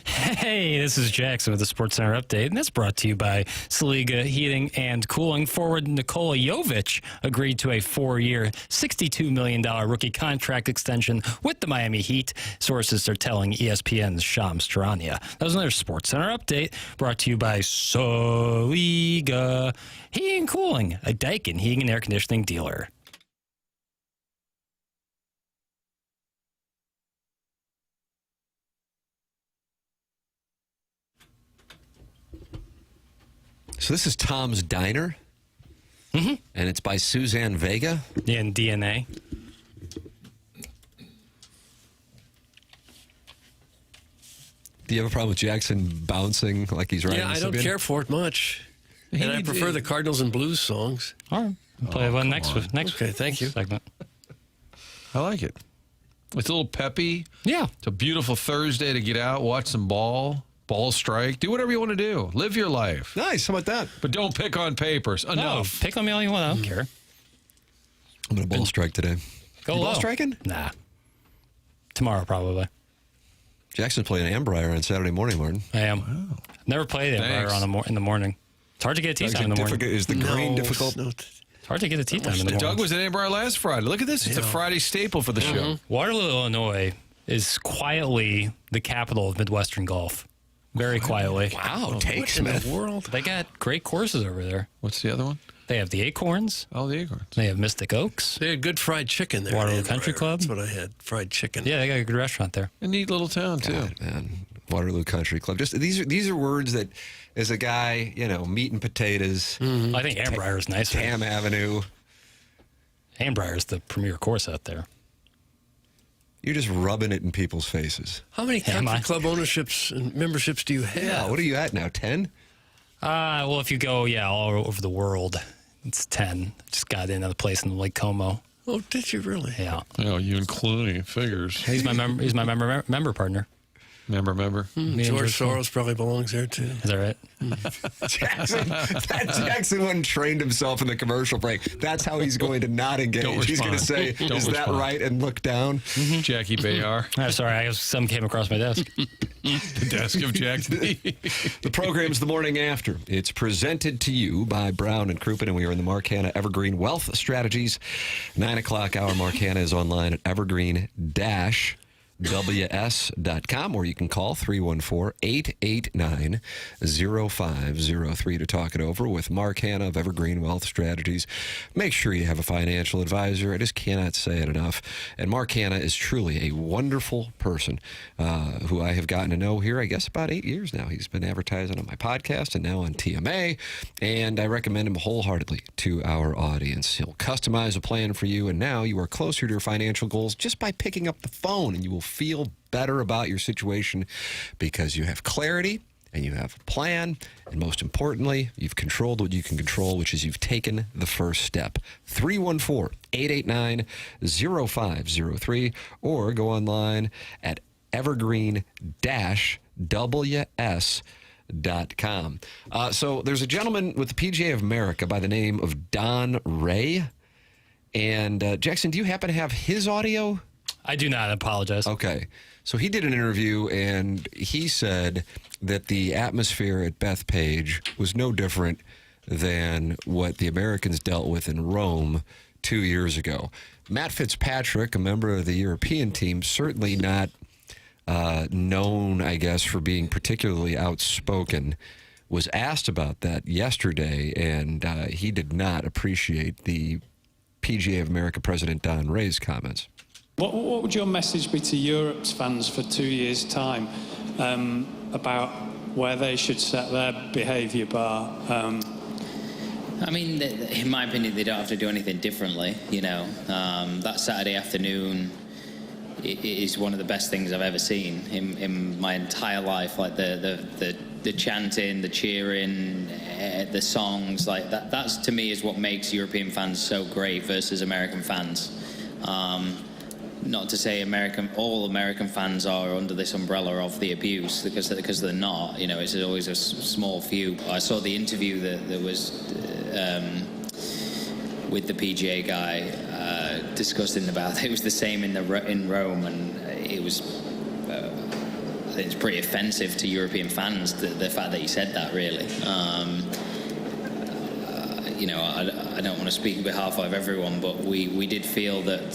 Hey, this is Jackson with the SportsCenter update, and that's brought to you by Saliga Heating and Cooling. Forward Nikola Jovic agreed to a 4-year, $62 million rookie contract extension with the Miami Heat. Sources are telling ESPN's Shams Charania. That was another SportsCenter update brought to you by Saliga Heating and Cooling, a Daikin heating and air conditioning dealer. So this is Tom's Diner, and it's by Suzanne Vega. Yeah, and DNA. Do you have a problem with Jackson bouncing like he's riding? Yeah, I don't care for it much. And I prefer the Cardinals and Blues songs. All right. We'll play one next. Okay, thank you. Segment. I like it. It's a little peppy. Yeah. It's a beautiful Thursday to get out, watch some ball strike. Do whatever you want to do. Live your life. Nice. How about that? But don't pick on papers. No, Enough. pick on me all you want. I don't care. I'm going to ball strike today. Go You low. ball striking? Nah. Tomorrow, probably. Jackson's playing Ambrier on Saturday morning, Martin. I am. Wow. Never played Ambrier in the morning. It's hard to get a tee time in the morning. Is the green difficult? It's hard to get a tee time in the morning. Doug was at Ambrier last Friday. Look at this. It's a Friday staple for the show. Waterloo, Illinois is quietly the capital of Midwestern golf. Very quietly. Wow, take What in the world? They got great courses over there. What's the other one? They have the Acorns. Oh, the Acorns. They have Mystic Oaks. They had good fried chicken there. Waterloo in Country Ambrier. Club. That's what I had, fried chicken. Yeah, they got a good restaurant there. A neat little town, too. God, man. Waterloo Country Club. Just these are words that, as a guy, meat and potatoes. I think Ambrier is nicer. Tam Avenue. Ambrier is the premier course out there. You're just rubbing it in people's faces. How many country club ownerships and memberships do you have? Yeah, what are you at now, 10? Well, if you go, all over the world, it's 10. Just got in at a place in Lake Como. Oh, did you really? Yeah. Oh, you and Clooney figures. He's my member partner. Member. George Soros probably belongs there, too. Is that right? Jackson went and trained himself in the commercial break. That's how he's going to not engage. He's going to say, is that right? And look down. Jackie Bayar. I'm sorry. Some came across my desk. The desk of Jackie. The program's The Morning After. It's presented to you by Brown and Crouppen, and we are in the Mark Hanna Evergreen Wealth Strategies. 9 o'clock hour. Mark Hanna is online at evergreen-ws.com, or you can call 314-889-0503 to talk it over with Mark Hanna of Evergreen Wealth Strategies. Make sure you have a financial advisor. I just cannot say it enough. And Mark Hanna is truly a wonderful person who I have gotten to know here, I guess, about 8 years now. He's been advertising on my podcast and now on TMA, and I recommend him wholeheartedly to our audience. He'll customize a plan for you, and now you are closer to your financial goals just by picking up the phone, and you will feel better about your situation because you have clarity and you have a plan, and most importantly, you've controlled what you can control, which is you've taken the first step. 314-889-0503, or go online at evergreen-ws.com. So there's a gentleman with the PGA of America by the name of Don Ray, and Jackson, do you happen to have his audio? I do not. I apologize. Okay. So he did an interview, and he said that the atmosphere at Bethpage was no different than what the Americans dealt with in Rome 2 years ago. Matt Fitzpatrick, a member of the European team, certainly not known, I guess, for being particularly outspoken, was asked about that yesterday, and he did not appreciate the PGA of America President Don Ray's comments. What would your message be to Europe's fans for 2 years' time about where they should set their behaviour bar? I mean, in my opinion, they don't have to do anything differently. That Saturday afternoon is one of the best things I've ever seen in my entire life. Like the chanting, the cheering, the songs, like that's to me is what makes European fans so great versus American fans. Not to say all American fans are under this umbrella of the abuse, because they're not. It's always a small few. I saw the interview that was with the PGA guy discussing about it was the same in Rome, and it was it's pretty offensive to European fans, the fact that he said that, really. I don't want to speak on behalf of everyone, but we did feel that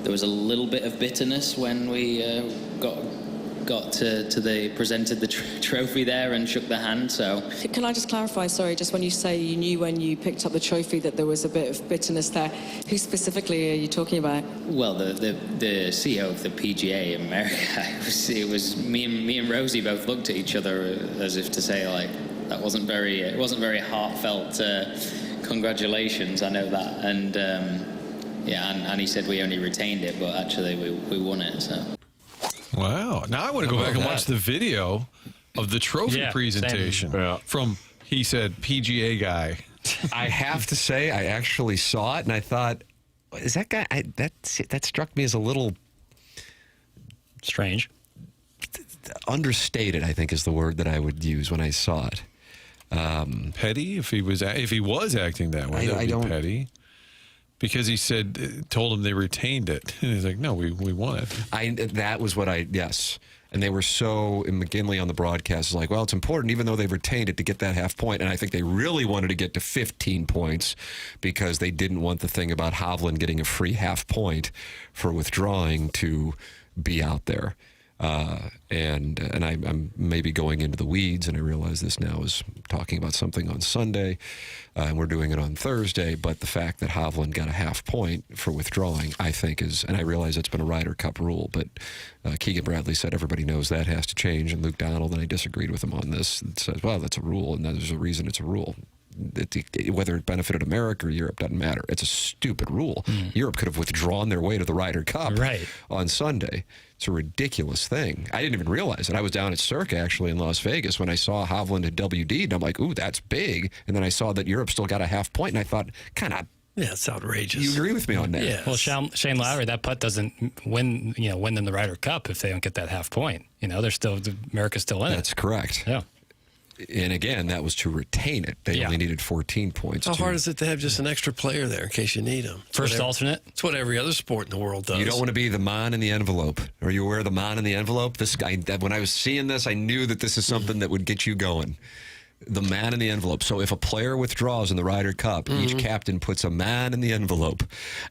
there was a little bit of bitterness when we got to presented the trophy there and shook the hand. So can I just clarify, sorry, just when you say you knew when you picked up the trophy that there was a bit of bitterness there, who specifically are you talking about? Well, the CEO of the PGA in America, it was me and Rosie both looked at each other as if to say, like, that wasn't very heartfelt congratulations, I know that. And and he said we only retained it, but actually we won it. So. Wow. Now I want to go back and watch the video of the trophy presentation from, he said, PGA guy. I have to say, I actually saw it, and I thought, is that guy, that struck me as a little... strange. Understated, I think, is the word that I would use when I saw it. Petty? If he was acting that way, that would be petty. Because he told him they retained it. And he's like, no, we won it. That was what yes. And they were so, and McGinley on the broadcast is like, well, it's important, even though they've retained it, to get that half point. And I think they really wanted to get to 15 points because they didn't want the thing about Hovland getting a free half point for withdrawing to be out there. And I'm maybe going into the weeds, and I realize this now is talking about something on Sunday, and we're doing it on Thursday, but the fact that Hovland got a half point for withdrawing, I think is, and I realize it's been a Ryder Cup rule, but Keegan Bradley said everybody knows that has to change, and Luke Donald, and I disagreed with him on this, says, well, that's a rule, and there's a reason it's a rule. Whether it benefited America or Europe doesn't matter. It's a stupid rule. Europe could have withdrawn their way to the Ryder Cup on Sunday. It's a ridiculous thing. I didn't even realize it. I was down at Circa, actually, in Las Vegas when I saw Hovland at WD, and I'm like, ooh, that's big. And then I saw that Europe still got a half point, and I thought, kind of... Yeah, it's outrageous. You agree with me on that? Yeah. Well, Shane Lowry, that putt doesn't win them the Ryder Cup if they don't get that half point. America's still in it. That's correct. Yeah. And again, that was to retain it. They only needed 14 points. How hard is it to have just an extra player there in case you need them? First alternate? It's what every other sport in the world does. You don't want to be the man in the envelope. Are you aware of the man in the envelope? This guy, when I was seeing this, I knew that this is something that would get you going. The man in the envelope. So if a player withdraws in the Ryder Cup, each captain puts a man in the envelope,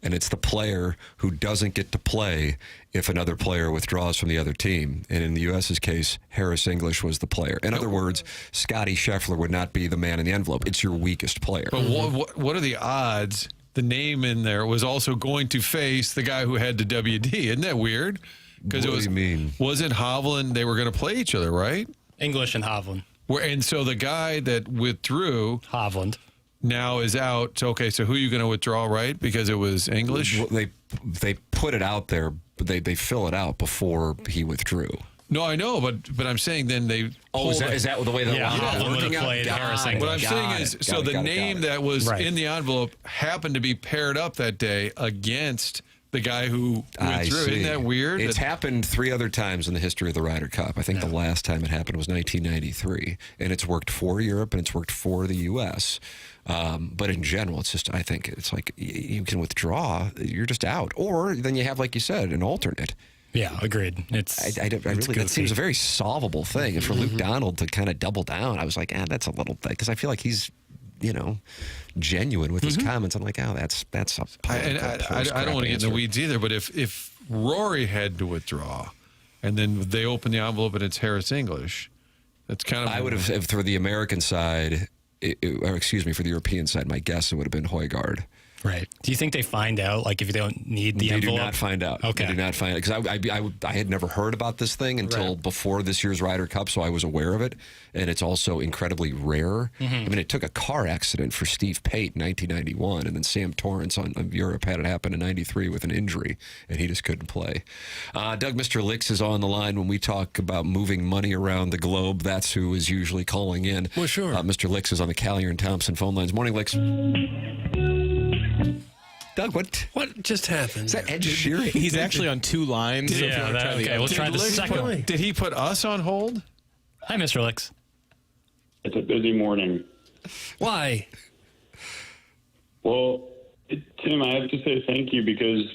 and it's the player who doesn't get to play if another player withdraws from the other team. And in the U.S.'s case, Harris English was the player. In other words, Scotty Scheffler would not be the man in the envelope. It's your weakest player. But what are the odds the name in there was also going to face the guy who had the WD? Isn't that weird? Because what do you mean? Wasn't Hovland, they were going to play each other, right? English and Hovland. And so the guy that withdrew, Hovland, now is out. Okay, so who are you going to withdraw, right? Because it was English? Well, they put it out there, but they fill it out before he withdrew. No, I know, but I'm saying then they. Is that the way that Hovland would have played Harris English? What I'm saying is, so the name that was in the envelope happened to be paired up that day against the guy who withdrew. Isn't that weird? It's happened 3 other times in the history of the Ryder Cup. I think the last time it happened was 1993, and it's worked for Europe and it's worked for the U.S. But in general, it's just, I think it's like you can withdraw, you're just out, or then you have, like you said, an alternate. Yeah, agreed. That seems a very solvable thing. And for Luke Donald to kind of double down, I was like, that's a little thing, because I feel like he's, genuine with his comments. I'm like, that's a I don't want to get in the weeds either, but if Rory had to withdraw and then they open the envelope and it's Harris English, that's kind of... I would have, for the American side, for the European side, my guess it would have been Højgaard. Right. Do you think they find out, like, if they don't need the envelope? They do not find out. Okay. They do not find out. Because I had never heard about this thing until before this year's Ryder Cup, so I was aware of it. And it's also incredibly rare. I mean, it took a car accident for Steve Pate in 1991, and then Sam Torrance of Europe had it happen in 93 with an injury, and he just couldn't play. Doug, Mr. Licks is on the line. When we talk about moving money around the globe, that's who is usually calling in. Well, sure. Mr. Licks is on the Callier and Thompson phone lines. Morning, Licks. Doug, what just happened? Is that Ed Sheeran? He's actually on 2 lines. Okay, we'll try the second one. Did he put us on hold? Hi, Mr. Licks. It's a busy morning. Why? Well, Tim, I have to say thank you because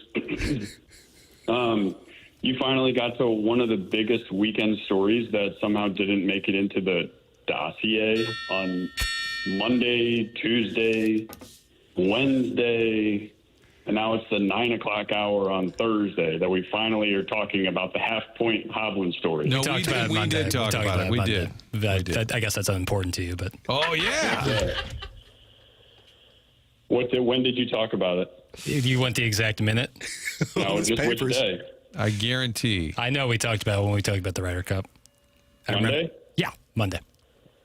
you finally got to one of the biggest weekend stories that somehow didn't make it into the dossier on Monday, Tuesday, Wednesday, and now it's the 9 o'clock hour on Thursday that we finally are talking about the half-point Hovland story. No, We did talk about it. We did. I guess that's unimportant to you, but Oh, yeah. When did you talk about it? you want the exact minute? No, just which day? I guarantee. I know we talked about it when we talked about the Ryder Cup. I remember- Monday? Yeah, Monday.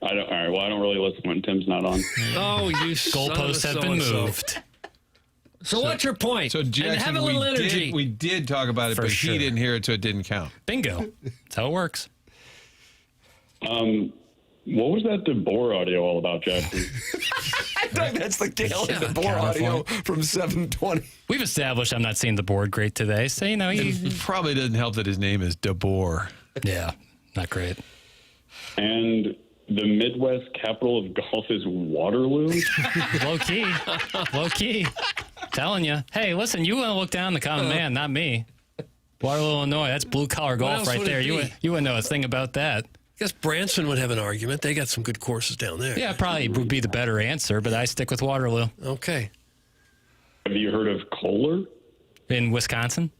All right. Well, I don't really listen when Tim's not on. Oh, you Goalposts have been moved. So what's your point? So, Jackson, and have a little energy. we did talk about it, For but sure. he didn't hear it, so it didn't count. Bingo. That's how it works. What was that DeBoer audio all about, Jackson? I think that's the Gale and the Boar audio from 720. We've established I'm not seeing the board great today, so you know It probably doesn't help that his name is DeBoer. yeah, not great. And the Midwest capital of golf is Waterloo? Low key. Telling you. Hey, listen, you want to look down the common man, not me. Waterloo, Illinois. That's blue collar golf else right would it there. You be? wouldn't know a thing about that. I guess Branson would have an argument. They got some good courses down there. Yeah, probably would be the better answer, but I stick with Waterloo. Okay. Have you heard of Kohler? In Wisconsin?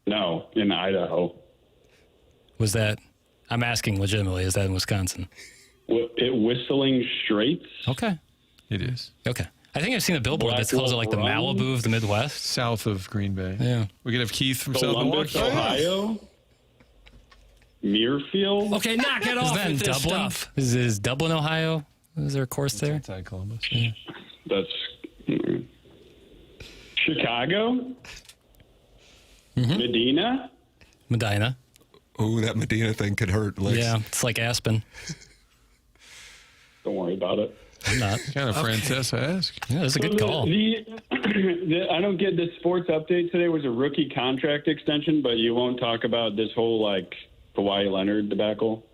No, in Idaho. Was that? I'm asking legitimately. Is that in Wisconsin? Whistling Straits? Okay. It is. Okay. I think I've seen a billboard that calls it like the Blackwell Malibu of the Midwest. South of Green Bay. Yeah. We could have Keith from South Columbus, Milwaukee. Ohio? Muirfield? Okay, knock it off Is that in with this Dublin? stuff. Is Dublin, Ohio? Is there a course there? Outside Columbus. Yeah. That's Chicago? Medina? Medina. Ooh, that Medina thing could hurt. Lex. Yeah, it's like Aspen. Don't worry about it. I'm not. Kind of Francesa ask. Yeah, that's a good call. I don't get the sports update today was a rookie contract extension, but you won't talk about this whole like Kawhi Leonard debacle.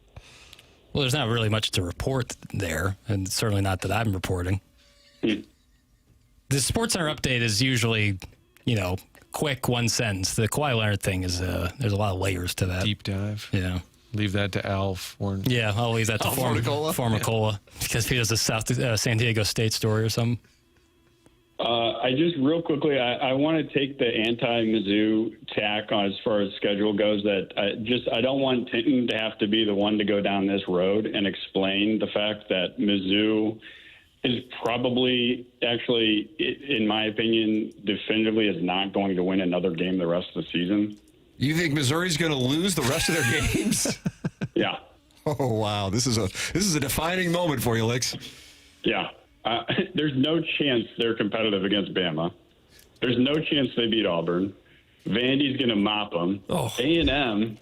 Well, there's not really much to report there, and certainly not that I'm reporting. The Sports Center update is usually, quick, one sentence. The Kawhi Leonard thing is there's a lot of layers to that. Deep dive. Yeah. Leave that to Alf. Yeah, I'll leave that to Formicola because he does a San Diego State story or something. I just real quickly, I want to take the anti-Mizzou tack on as far as schedule goes. That I don't want Tinton to have to be the one to go down this road and explain the fact that Mizzou is probably, actually, in my opinion, definitively is not going to win another game the rest of the season. You think Missouri's going to lose the rest of their games? Yeah. Oh wow, this is a defining moment for you, Lex. Yeah. There's no chance they're competitive against Bama. There's no chance they beat Auburn. Vandy's going to mop them. A&M,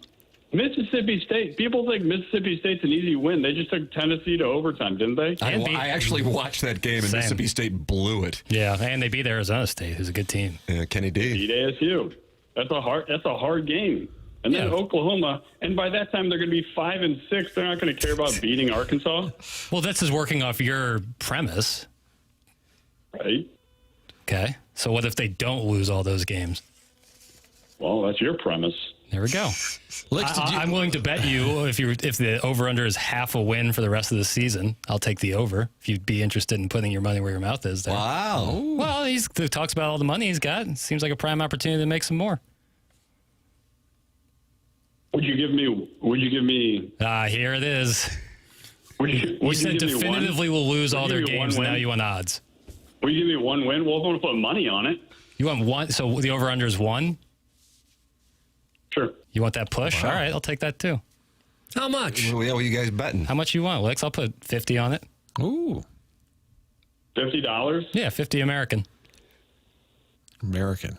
Mississippi State. People think Mississippi State's an easy win. They just took Tennessee to overtime, didn't they? I actually watched that game, and Mississippi State blew it. Yeah, and they beat Arizona State, who's a good team. Yeah, Kenny D. Beat ASU. That's a hard game. And then Oklahoma, and by that time they're going to be 5-6. They're not going to care about beating Arkansas. Well, this is working off your premise. Right. Okay. So what if they don't lose all those games? Well, that's your premise. There we go. I'm willing to bet you if the over-under is half a win for the rest of the season, I'll take the over. If you'd be interested in putting your money where your mouth is there. Wow. Well, he talks about all the money he's got. It seems like a prime opportunity to make some more. Would you give me? Here it is. You said definitively will lose all their games, and now you want odds. Will you give me one win? Well, I'm going to put money on it. You want one? So the over-under is 1? Sure. You want that push? Wow. All right, I'll take that too. How much? Well, yeah, what are you guys betting? How much you want, Lex? I'll put 50 on it. Ooh. $50? Yeah, 50 American. American.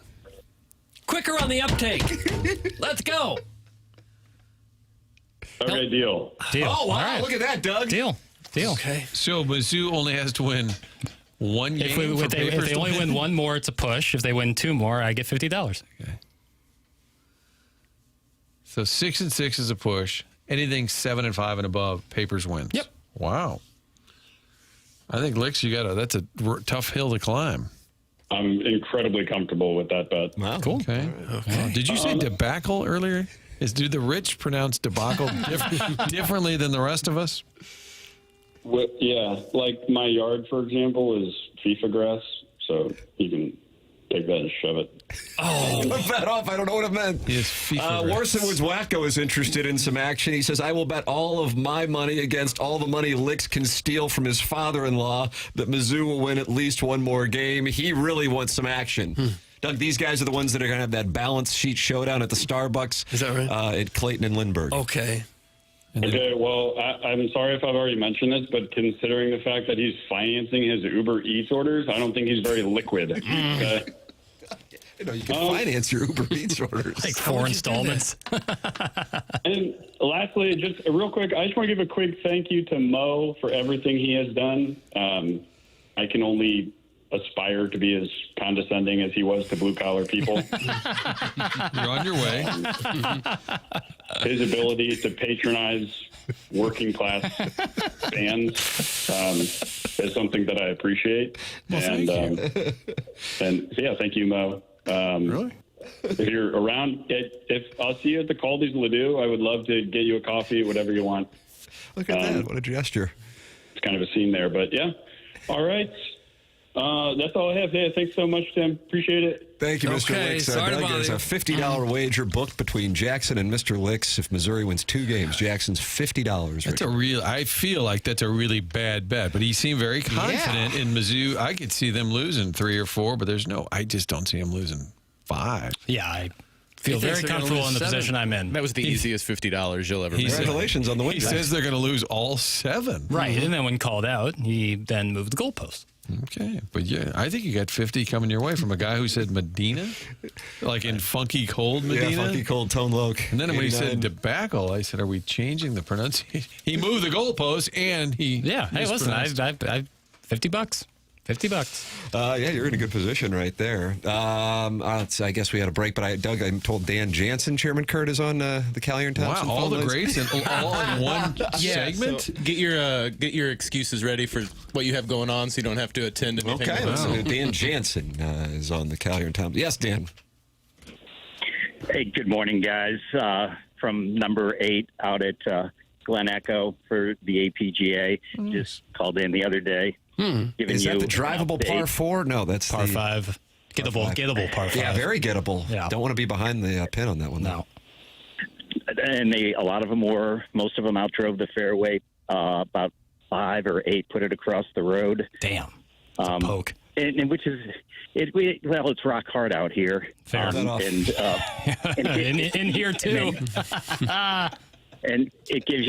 Quicker on the uptake. Let's go. Okay, deal. Oh, wow. All right. Look at that, Doug. Deal. Okay. So Mizzou only has to win one game. If they only win one more, it's a push. If they win 2 more, I get $50. Okay. So 6-6 is a push. Anything 7-5 and above, Papers wins. Yep. Wow. I think Licks, that's a tough hill to climb. I'm incredibly comfortable with that bet. Wow, cool. Okay. Did you say debacle earlier? Do the rich pronounce debacle differently than the rest of us? Well, yeah, like my yard, for example, is FIFA grass, so you can take that and shove it. Oh, cut that off. I don't know what it meant. Yes, FIFA Warson Woods Wacko is interested in some action. He says, I will bet all of my money against all the money Licks can steal from his father-in-law that Mizzou will win at least one more game. He really wants some action. Doug, these guys are the ones that are going to have that balance sheet showdown at the Starbucks. Is that right? At Clayton and Lindbergh. Okay. Okay, well, I'm sorry if I've already mentioned this, but considering the fact that he's financing his Uber Eats orders, I don't think he's very liquid. Okay? You know, you can finance your Uber Eats orders. Like 4 installments. And lastly, just real quick, I just want to give a quick thank you to Mo for everything he has done. I can only aspire to be as condescending as he was to blue-collar people. You're on your way. His ability to patronize working-class fans is something that I appreciate. Well, and thank you. And yeah, thank you, Mo. Really? If you're around, if I'll see you at the Caldy's Ladue, I would love to get you a coffee, whatever you want. Look at that. What a gesture. It's kind of a scene there, but yeah. All right. That's all I have. Yeah, thanks so much, Tim. Appreciate it. Thank you, Mr. Okay, Licks. sorry Doug, about there's it. a $50 wager booked between Jackson and Mr. Licks. If Missouri wins 2 games, Jackson's $50. That's I feel like that's a really bad bet, but he seemed very confident in Mizzou. I could see them losing 3 or 4, but I just don't see him losing 5. Yeah, I feel very comfortable in the position I'm in. That was the easiest $50 you'll ever make. Congratulations on the win. He says they're going to lose all 7. Right, and then when called out, he then moved the goalpost. Okay, but yeah, I think you got 50 coming your way from a guy who said Medina, like in funky cold Medina. Yeah, funky cold Tone Loc. And then when he said debacle, I said, "Are we changing the pronunciation?" He moved the goalpost, and he Hey, listen, I $50, $50. Yeah, you're in a good position right there. I guess we had a break, but Doug, I'm told Dan Jansen, Chairman Kurt, is on the Callier and Thompson. Wow, all the lines. greats and all in one segment. So get your excuses ready for what you have going on, so you don't have to attend anything. Okay, so Dan Jansen is on the Callier and Thompson. Yes, Dan. Hey, good morning, guys. From number 8 out at Glen Echo for the APGA. Just called in the other day. Is that the drivable par 4? No, that's par 5. Gettable par 5. Yeah, very gettable. Yeah. Don't want to be behind the pin on that one. No. And a lot of them most of them outdrove the fairway. About 5 or 8 put it across the road. Damn. It's a poke. And which is, it's rock hard out here. Fair enough. In here too. And it gives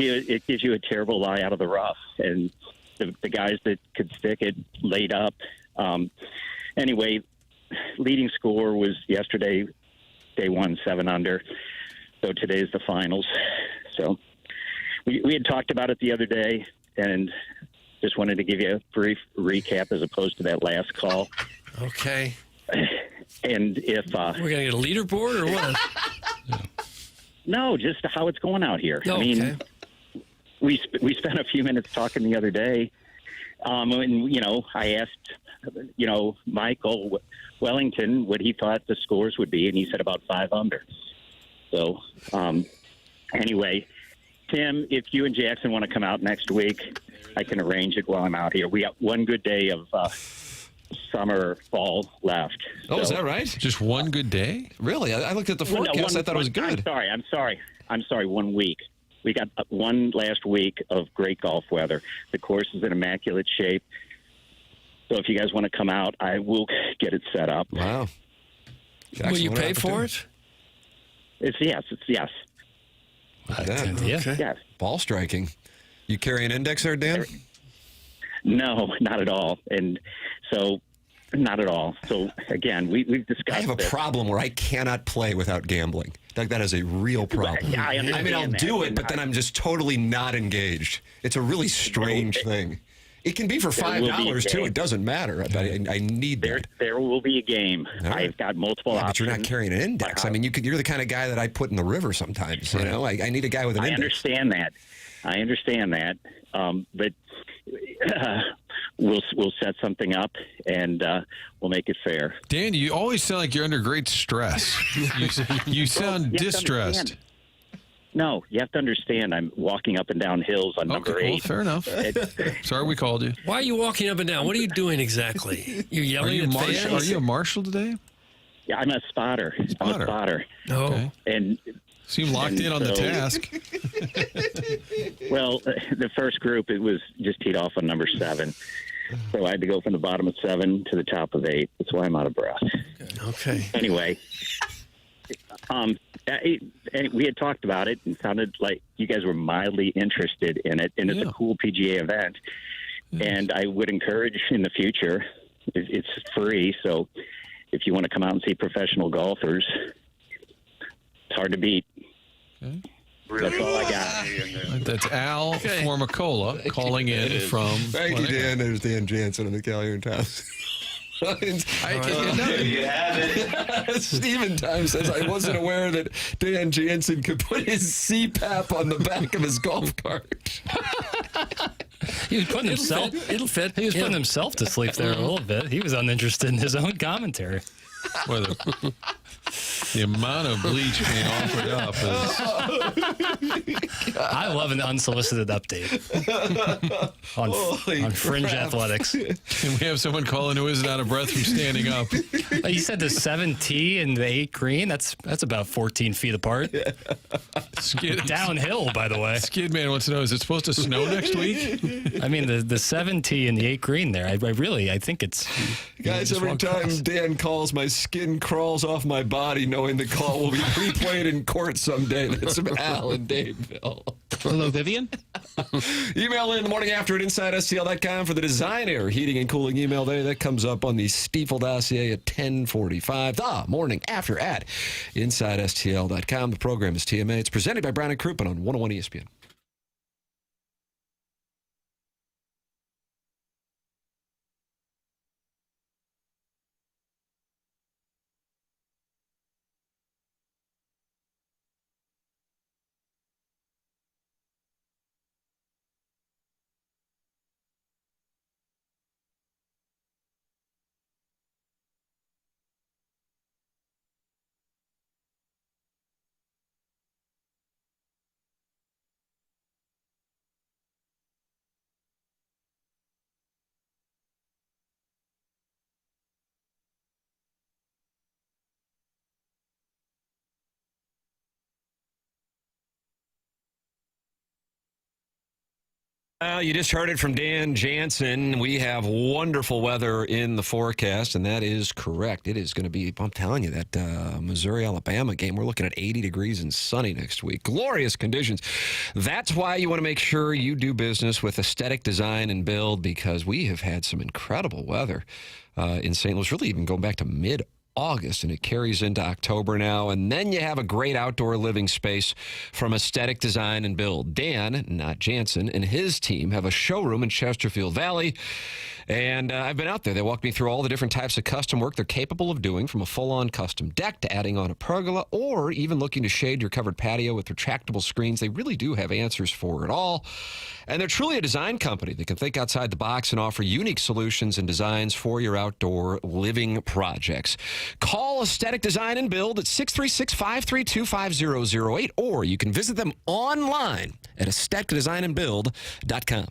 you a terrible lie out of the rough. And the guys that could stick it laid up. Anyway, leading score was yesterday, day 1, 7 under. So today's the finals. So we had talked about it the other day, and just wanted to give you a brief recap as opposed to that last call. Okay. And if we're gonna get a leaderboard or what? No, just how it's going out here. Oh, I mean, okay. we spent a few minutes talking the other day, and I asked Michael Wellington what he thought the scores would be, and he said about 5 under. So anyway, Tim, if you and Jackson want to come out next week, I can arrange it while I'm out here. We got one good day of summer, fall left. Oh, is that right? Just one good day? Really? I looked at the forecast. I thought it was good. I'm sorry. 1 week. We got one last week of great golf weather. The course is in immaculate shape. So if you guys want to come out, I will get it set up. Wow. Jackson, will you pay for it? It's yes. Yes. Ball striking. You carry an index there, Dan? No, not at all. And so, not at all. So, again, we've discussed I have a problem where I cannot play without gambling. Doug, that is a real problem. Yeah, I understand I'll that. do it, but then I'm just totally not engaged. It's a really strange thing. It can be for $5, too. It doesn't matter. I need that. There will be a game. Right. I've got multiple options. But you're not carrying an index. I mean, you're the kind of guy that I put in the river sometimes. You know, I need a guy with an index. I understand that. But we'll set something up and we'll make it fair. Dan, you always sound like you're under great stress. You sound distressed. No, you have to understand. I'm walking up and down hills on number 8. Well, fair enough. Sorry we called you. Why are you walking up and down? What are you doing exactly? You're yelling at fans? Are you a marshal today? Yeah, I'm a spotter. I'm a spotter. Oh. Okay. And seem locked in on the task. Well, the first group, it was just teed off on number 7. So I had to go from the bottom of 7 to the top of 8. That's why I'm out of breath. Okay. Anyway, we had talked about it and sounded like you guys were mildly interested in it. And it's a cool PGA event. And I would encourage in the future, it's free. So if you want to come out and see professional golfers, it's hard to beat. Okay. That's all I got. That's Al Formicola calling in from. Thank you, Dan. There's Dan Jansen on the Callier Times. There you have it. Stephen Times says, I wasn't aware that Dan Jansen could put his CPAP on the back of his golf cart. He was putting himself. It'll fit. He was putting himself to sleep there a little bit. He was uninterested in his own commentary. Well, the amount of bleach being offered up is. I love an unsolicited update on fringe athletics. And we have someone calling who isn't out of breath from standing up. You said the 7 tee and the 8 green. That's about 14 feet apart. Downhill, by the way. Skid Man wants to know: is it supposed to snow next week? I mean, the 7 tee and the 8 green there. I think it's. Guys, every time Dan calls, my skin crawls off my body knowing the call will be replayed in court someday. That's from Al in Dadeville. Hello, Vivian. Email in the morning after at InsideSTL.com for the Design Air Heating and Cooling email day. That comes up on the Stiefel dossier at 10:45. The morning after at InsideSTL.com. The program is TMA. It's presented by Brown and Crouppen on 101 ESPN. Well, you just heard it from Dan Jansen. We have wonderful weather in the forecast, and that is correct. It is going to be, I'm telling you, that Missouri-Alabama game, we're looking at 80 degrees and sunny next week. Glorious conditions. That's why you want to make sure you do business with Aesthetic Design and Build, because we have had some incredible weather in St. Louis, really even going back to mid-August, and it carries into October now. And then you have a great outdoor living space from Aesthetic Design and Build. Dan, not Jansen, and his team have a showroom in Chesterfield Valley. And I've been out there. They walked me through all the different types of custom work they're capable of doing, from a full-on custom deck to adding on a pergola, or even looking to shade your covered patio with retractable screens. They really do have answers for it all. And they're truly a design company that can think outside the box and offer unique solutions and designs for your outdoor living projects. Call Aesthetic Design and Build at 636-532-5008, or you can visit them online at aestheticdesignandbuild.com.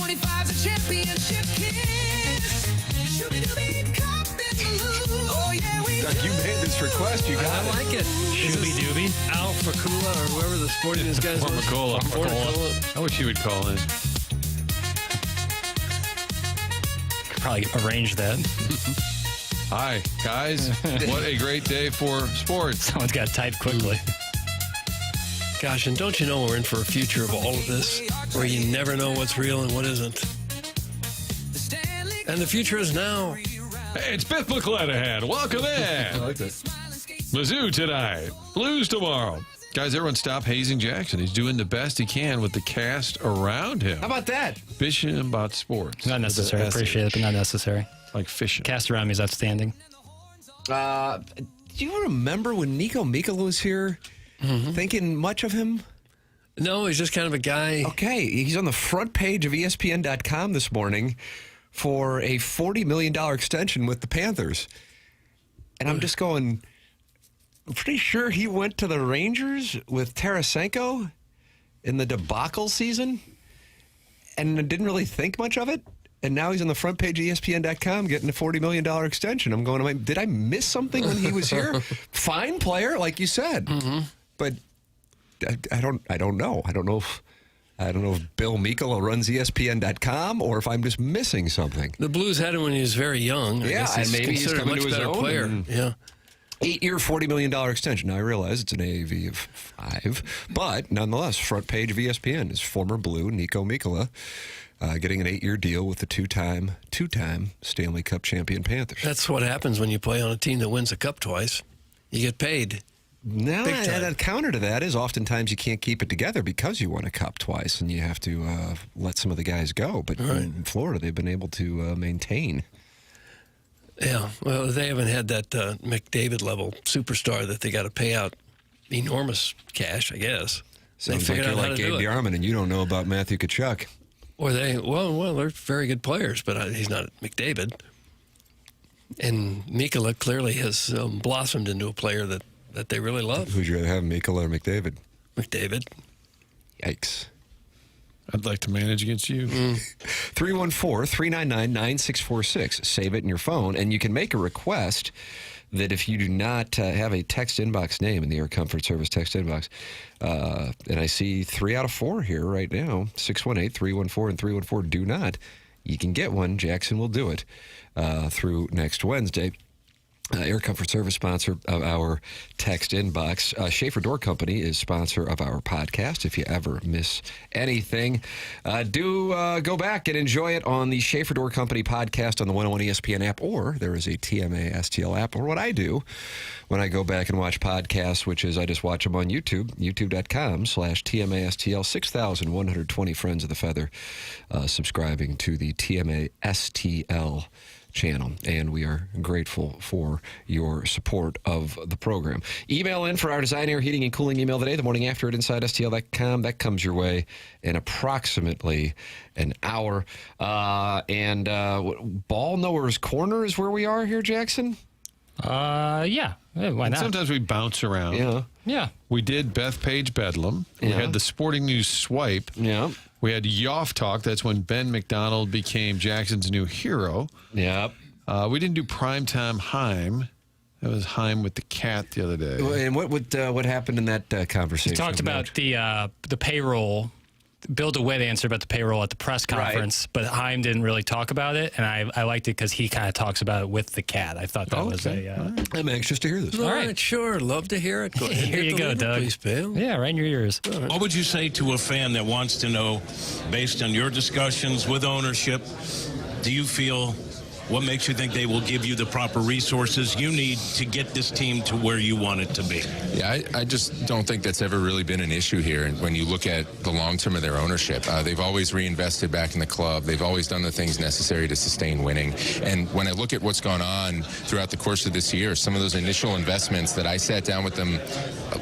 25's a championship kiss. Shooby-dooby, cup in the loo. Oh, yeah, we Doug, you made this request. You got I like it. Shooby Dooby. Al Fakula or whoever the sporting news guys was. Formicola. I wish you would call in. Could probably arrange that. Hi, guys. What a great day for sports. Someone's got to type quickly. Gosh, and don't you know we're in for a future of all of this where you never know what's real and what isn't. And the future is now. Hey, it's Biff McClanahan. Welcome in. I like that. Mizzou tonight. Blues tomorrow. Guys, everyone stop hazing Jackson. He's doing the best he can with the cast around him. How about that? Fishing about sports. Not necessary. I appreciate it, but not necessary. Like fishing. Cast around me is outstanding. Do you remember when Nico Mikkola was here? Thinking much of him? No, he's just kind of a guy. Okay, he's on the front page of ESPN.com this morning for a $40 million extension with the Panthers. And I'm just going, I'm pretty sure he went to the Rangers with Tarasenko in the debacle season and didn't really think much of it. And now he's on the front page of ESPN.com getting a $40 million extension. I'm going, did I miss something when he was here? Fine player, like you said. But I don't know. I don't know if Bill Mikkola runs ESPN.com or if I'm just missing something. The Blues had him when he was very young. I guess and maybe he's considered coming a much to his better own. player. Yeah. 8-year, $40 million extension. Now, I realize it's an AAV of 5, but nonetheless, front page of ESPN is former Blue Nico Mikkola getting an 8-year deal with the two-time Stanley Cup champion Panthers. That's what happens when you play on a team that wins a cup twice. You get paid. No, Big time. and a counter to that is oftentimes you can't keep it together because you won a cup twice and you have to let some of the guys go. But in Florida, they've been able to maintain. Yeah, well, they haven't had that McDavid-level superstar that they got to pay out enormous cash, I guess. Sounds like you're like Gabe Yarman and you don't know about Matthew Tkachuk. Or they're very good players, but he's not McDavid. And Mikkola clearly has blossomed into a player that they really love. Who'd you rather have, Mikkola or McDavid? McDavid. Yikes. I'd like to manage against you. 314-399-9646. Save it in your phone, and you can make a request that if you do not have a text inbox name in the Air Comfort Service text inbox, and I see 3 out of 4 here right now, 618-314 and 314 do not, you can get one. Jackson will do it through next Wednesday. Air Comfort Service, sponsor of our text inbox. Schaefer Door Company is sponsor of our podcast. If you ever miss anything, do go back and enjoy it on the Schaefer Door Company podcast on the 101 ESPN app, or there is a TMA STL app, or what I do when I go back and watch podcasts, which is I just watch them on YouTube, youtube.com/TMA STL. 6,120 friends of the Feather subscribing to the TMA STL channel, and we are grateful for your support of the program. Email in for our design, air, heating, and cooling email today, the morning after at InsideSTL.com. That comes your way in approximately an hour. And Ball Knowers Corner is where we are here, Jackson? Yeah. Why not? Sometimes we bounce around. Yeah. We did Bethpage Bedlam. We had the Sporting News Swipe. Yeah. We had Yoff Talk. That's when Ben McDonald became Jackson's new hero. Yep. We didn't do Primetime Chaim. That was Chaim with the cat the other day. And what happened in that conversation? He talked about the payroll. Bill DeWitt answered about the payroll at the press conference, but Chaim didn't really talk about it, and I liked it because he kind of talks about it with the cat. I thought that was I'm anxious to hear this. All right, sure. Love to hear it. Go ahead. Here you go, Doug. Please, Bill. Yeah, right in your ears. What would you say to a fan that wants to know, based on your discussions with ownership, do you feel, what makes you think they will give you the proper resources you need to get this team to where you want it to be? Yeah, I just don't think that's ever really been an issue here. And when you look at the long term of their ownership, they've always reinvested back in the club. They've always done the things necessary to sustain winning. And when I look at what's gone on throughout the course of this year, some of those initial investments that I sat down with them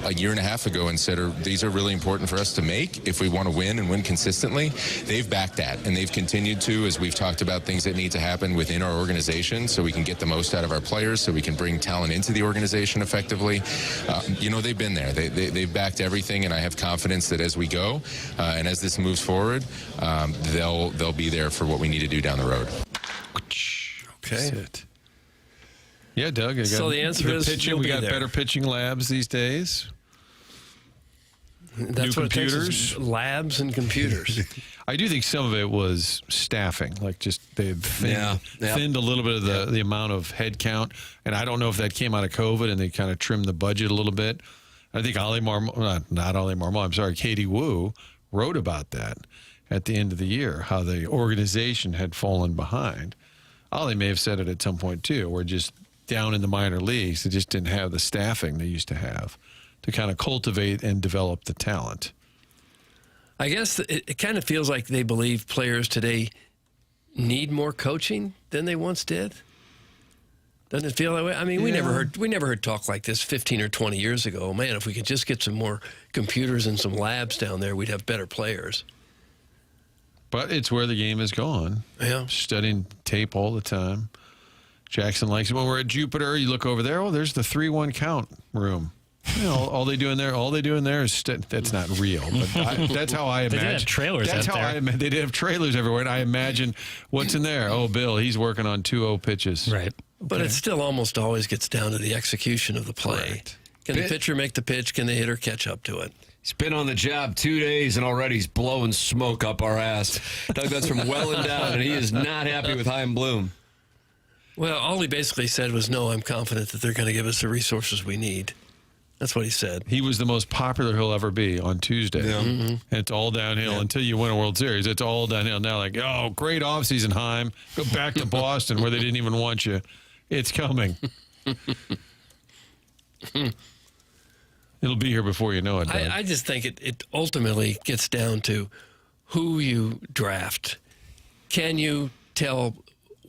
a year and a half ago and said, these are really important for us to make if we want to win and win consistently, they've backed that. And they've continued to, as we've talked about things that need to happen within our our organization so we can get the most out of our players, so we can bring talent into the organization effectively. They've been there. They've backed everything, and I have confidence that as we go and as this moves forward, they'll be there for what we need to do down the road. Okay. Yeah, Doug. So the answer is pitching. We got better pitching labs these days. That's New what computers, it takes is labs and computers. I do think some of it was staffing, like just they had thinned a little bit of the amount of head count, and I don't know if that came out of COVID and they kind of trimmed the budget a little bit. I think Katie Wu wrote about that at the end of the year, how the organization had fallen behind. Ollie may have said it at some point too. We're just down in the minor leagues. They just didn't have the staffing they used to have to kind of cultivate and develop the talent. I guess it kind of feels like they believe players today need more coaching than they once did. Doesn't it feel that way? I mean, we never heard talk like this 15 or 20 years ago. Man, if we could just get some more computers and some labs down there, we'd have better players. But it's where the game has gone. Yeah. Studying tape all the time. Jackson likes it. When we're at Jupiter, you look over there, oh, there's the 3-1 count room. All they do in there is that's not real, but that's how I imagine. They did have trailers That's out how there. they did have trailers everywhere, and I imagine what's in there. Oh, Bill, he's working on 2-0 pitches. Right. But it still almost always gets down to the execution of the play. Correct. Can the pitcher make the pitch? Can the hitter catch up to it? He's been on the job 2 days, and already he's blowing smoke up our ass. Doug, that's from Welland down, and he is not happy with Chaim Bloom. Well, all he basically said was, no, I'm confident that they're going to give us the resources we need. That's what he said. He was the most popular he'll ever be on Tuesday. Yeah. Mm-hmm. And it's all downhill until you win a World Series. It's all downhill. Now, like, oh, great offseason, Chaim. Go back to Boston where they didn't even want you. It's coming. It'll be here before you know it, Doug. I just think it ultimately gets down to who you draft. Can you tell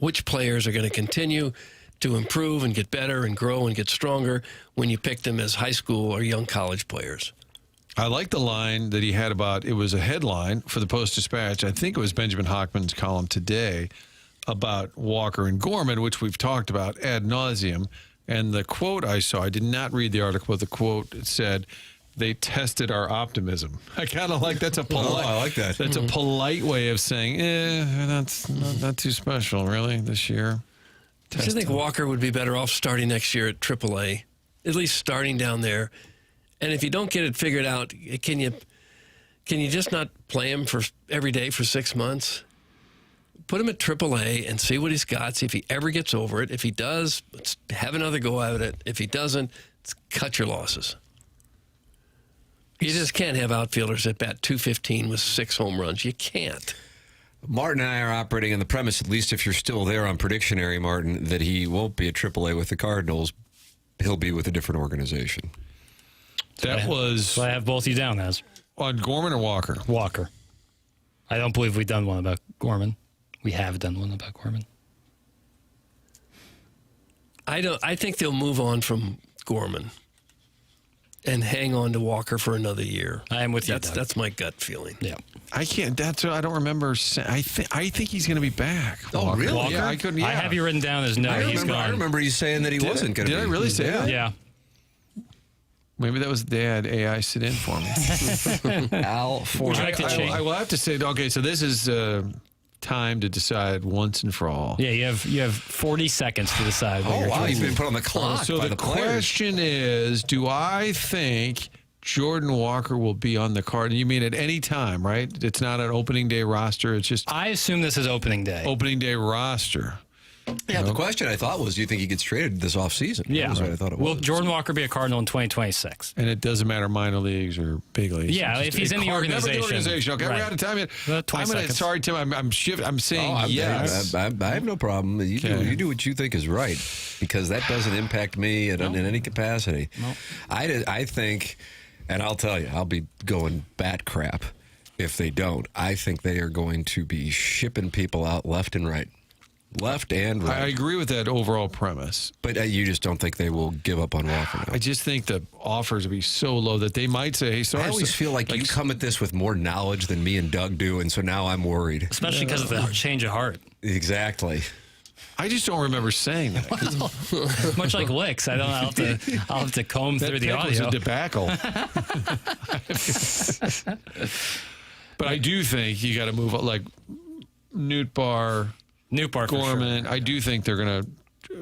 which players are going to continue to improve and get better and grow and get stronger when you pick them as high school or young college players? I like the line that he had about, it was a headline for the Post-Dispatch. I think it was Benjamin Hockman's column today about Walker and Gorman, which we've talked about ad nauseum. And the quote I saw, I did not read the article, but the quote said, they tested our optimism. I kind of like, that's a polite, I like that. That's a polite way of saying, that's not too special, really, this year. Do you think Walker would be better off starting next year at AAA, at least starting down there? And if you don't get it figured out, can you just not play him for every day for 6 months? Put him at AAA and see what he's got, see if he ever gets over it. If he does, let's have another go at it. If he doesn't, let's cut your losses. You just can't have outfielders that bat .215 with 6 home runs. You can't. Martin and I are operating on the premise, at least if you're still there on Predictionary, Martin, that he won't be at AAA with the Cardinals. He'll be with a different organization. That was... So I have both you down as. On Gorman or Walker? Walker. I don't believe we've done one about Gorman. We have done one about Gorman. I think they'll move on from Gorman and hang on to Walker for another year. I am with you. That's my gut feeling. Yeah. I can't. That's what I don't remember. I think he's going to be back. Oh, Walker. really? Walker? Yeah, I couldn't. Yeah. I have you written down as no. I remember you saying that he wasn't going to be. Did I really say that? Yeah. Maybe that was Dad AI sit in for me. Al Would you like to change? I will have to say, okay, so this is time to decide once and for all. Yeah, you have 40 seconds to decide. Oh, wow, he's been put on the clock. So by the players. question is, do I think Jordan Walker will be on the card? And you mean at any time, right? It's not an opening day roster. It's just I assume this is opening day. Opening day roster. Yeah, the question I thought was, do you think he gets traded this offseason? Yeah. That's what I thought it was. Will Jordan Walker be a Cardinal in 2026? And it doesn't matter minor leagues or big leagues. Yeah, if he's in the organization. Okay, Right. we're out of time yet. 20 seconds. Sorry, Tim. I'm saying yes. I have no problem. You do what you think is right, because that doesn't impact me in any capacity. No. I think, and I'll tell you, I'll be going bat crap if they don't. I think they are going to be shipping people out left and right. Left and right. I agree with that overall premise. But you just don't think they will give up on Walker now? I just think the offers will be so low that they might say, hey, sorry. I always feel like you come at this with more knowledge than me and Doug do, and so now I'm worried. Especially because of the change of heart. Exactly. I just don't remember saying that. Much like licks, I don't. I'll have to comb through the audio. That was a debacle. But I do think you got to move like Newt Bar, Gorman. Sure. I do think they're going to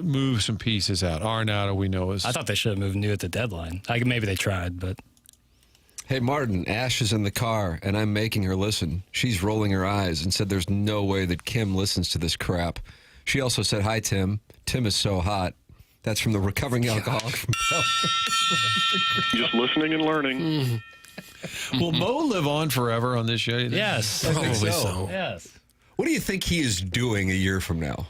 move some pieces out. Arnauta, we know is. I thought they should have moved New at the deadline. Maybe they tried, but. Hey, Martin, Ash is in the car, and I'm making her listen. She's rolling her eyes and said there's no way that Kim listens to this crap. She also said, hi, Tim. Tim is so hot. That's from the recovering alcoholic from Just listening and learning. Will Mo live on forever on this show? Yes. Probably so. Yes. What do you think he is doing a year from now?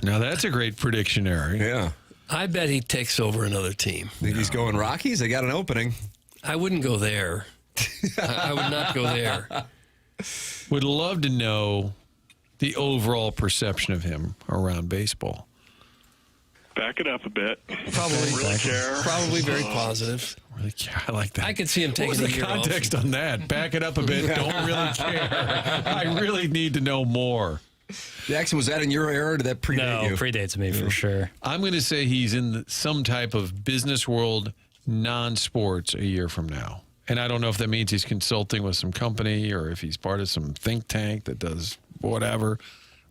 Now, that's a great prediction, Eric. Yeah. I bet he takes over another team. Think he's going Rockies? They got an opening. I wouldn't go there. I would not go there. Would love to know the overall perception of him around baseball. Back it up a bit. Probably really care. Probably very positive. Really care. I like that. I could see him taking What was a the year context off. on that? Back it up a bit. Don't really care. I really need to know more. Jackson, was that in your era or did that predate you? No, predates me for sure. I'm going to say he's in some type of business world, non-sports a year from now. And I don't know if that means he's consulting with some company or if he's part of some think tank that does whatever.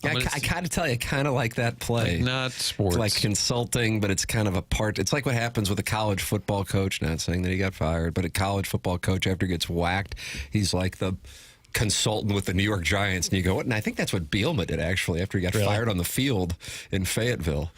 Yeah, I kind of tell you, kind of like that play. Like not sports. Like consulting, but it's kind of a part. It's like what happens with a college football coach, not saying that he got fired, but a college football coach after he gets whacked, he's like the consultant with the New York Giants. And you go, what? And I think that's what Bielema did, actually, after he got fired on the field in Fayetteville.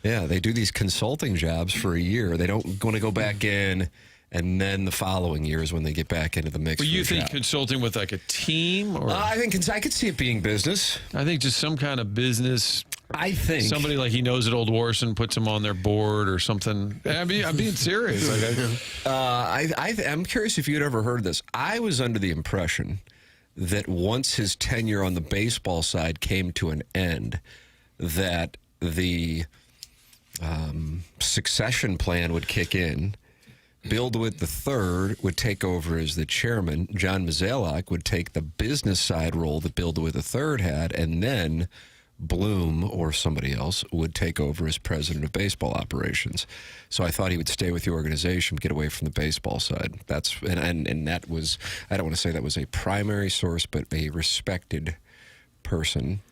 Yeah, they do these consulting jobs for a year. They don't want to go back in. And then the following year is when they get back into the mix. Well, you think job. Consulting with like a team? Or I think I could see it being business. I think just some kind of business. I think somebody like he knows at Old Warson puts him on their board or something. I'm being serious. I'm curious if you'd ever heard this. I was under the impression that once his tenure on the baseball side came to an end, that the succession plan would kick in. Bill DeWitt III would take over as the chairman. John Mozeliak would take the business side role that Bill DeWitt III had, and then Bloom or somebody else would take over as president of baseball operations. So I thought he would stay with the organization, get away from the baseball side. That's and that was, I don't want to say that was a primary source, but a respected person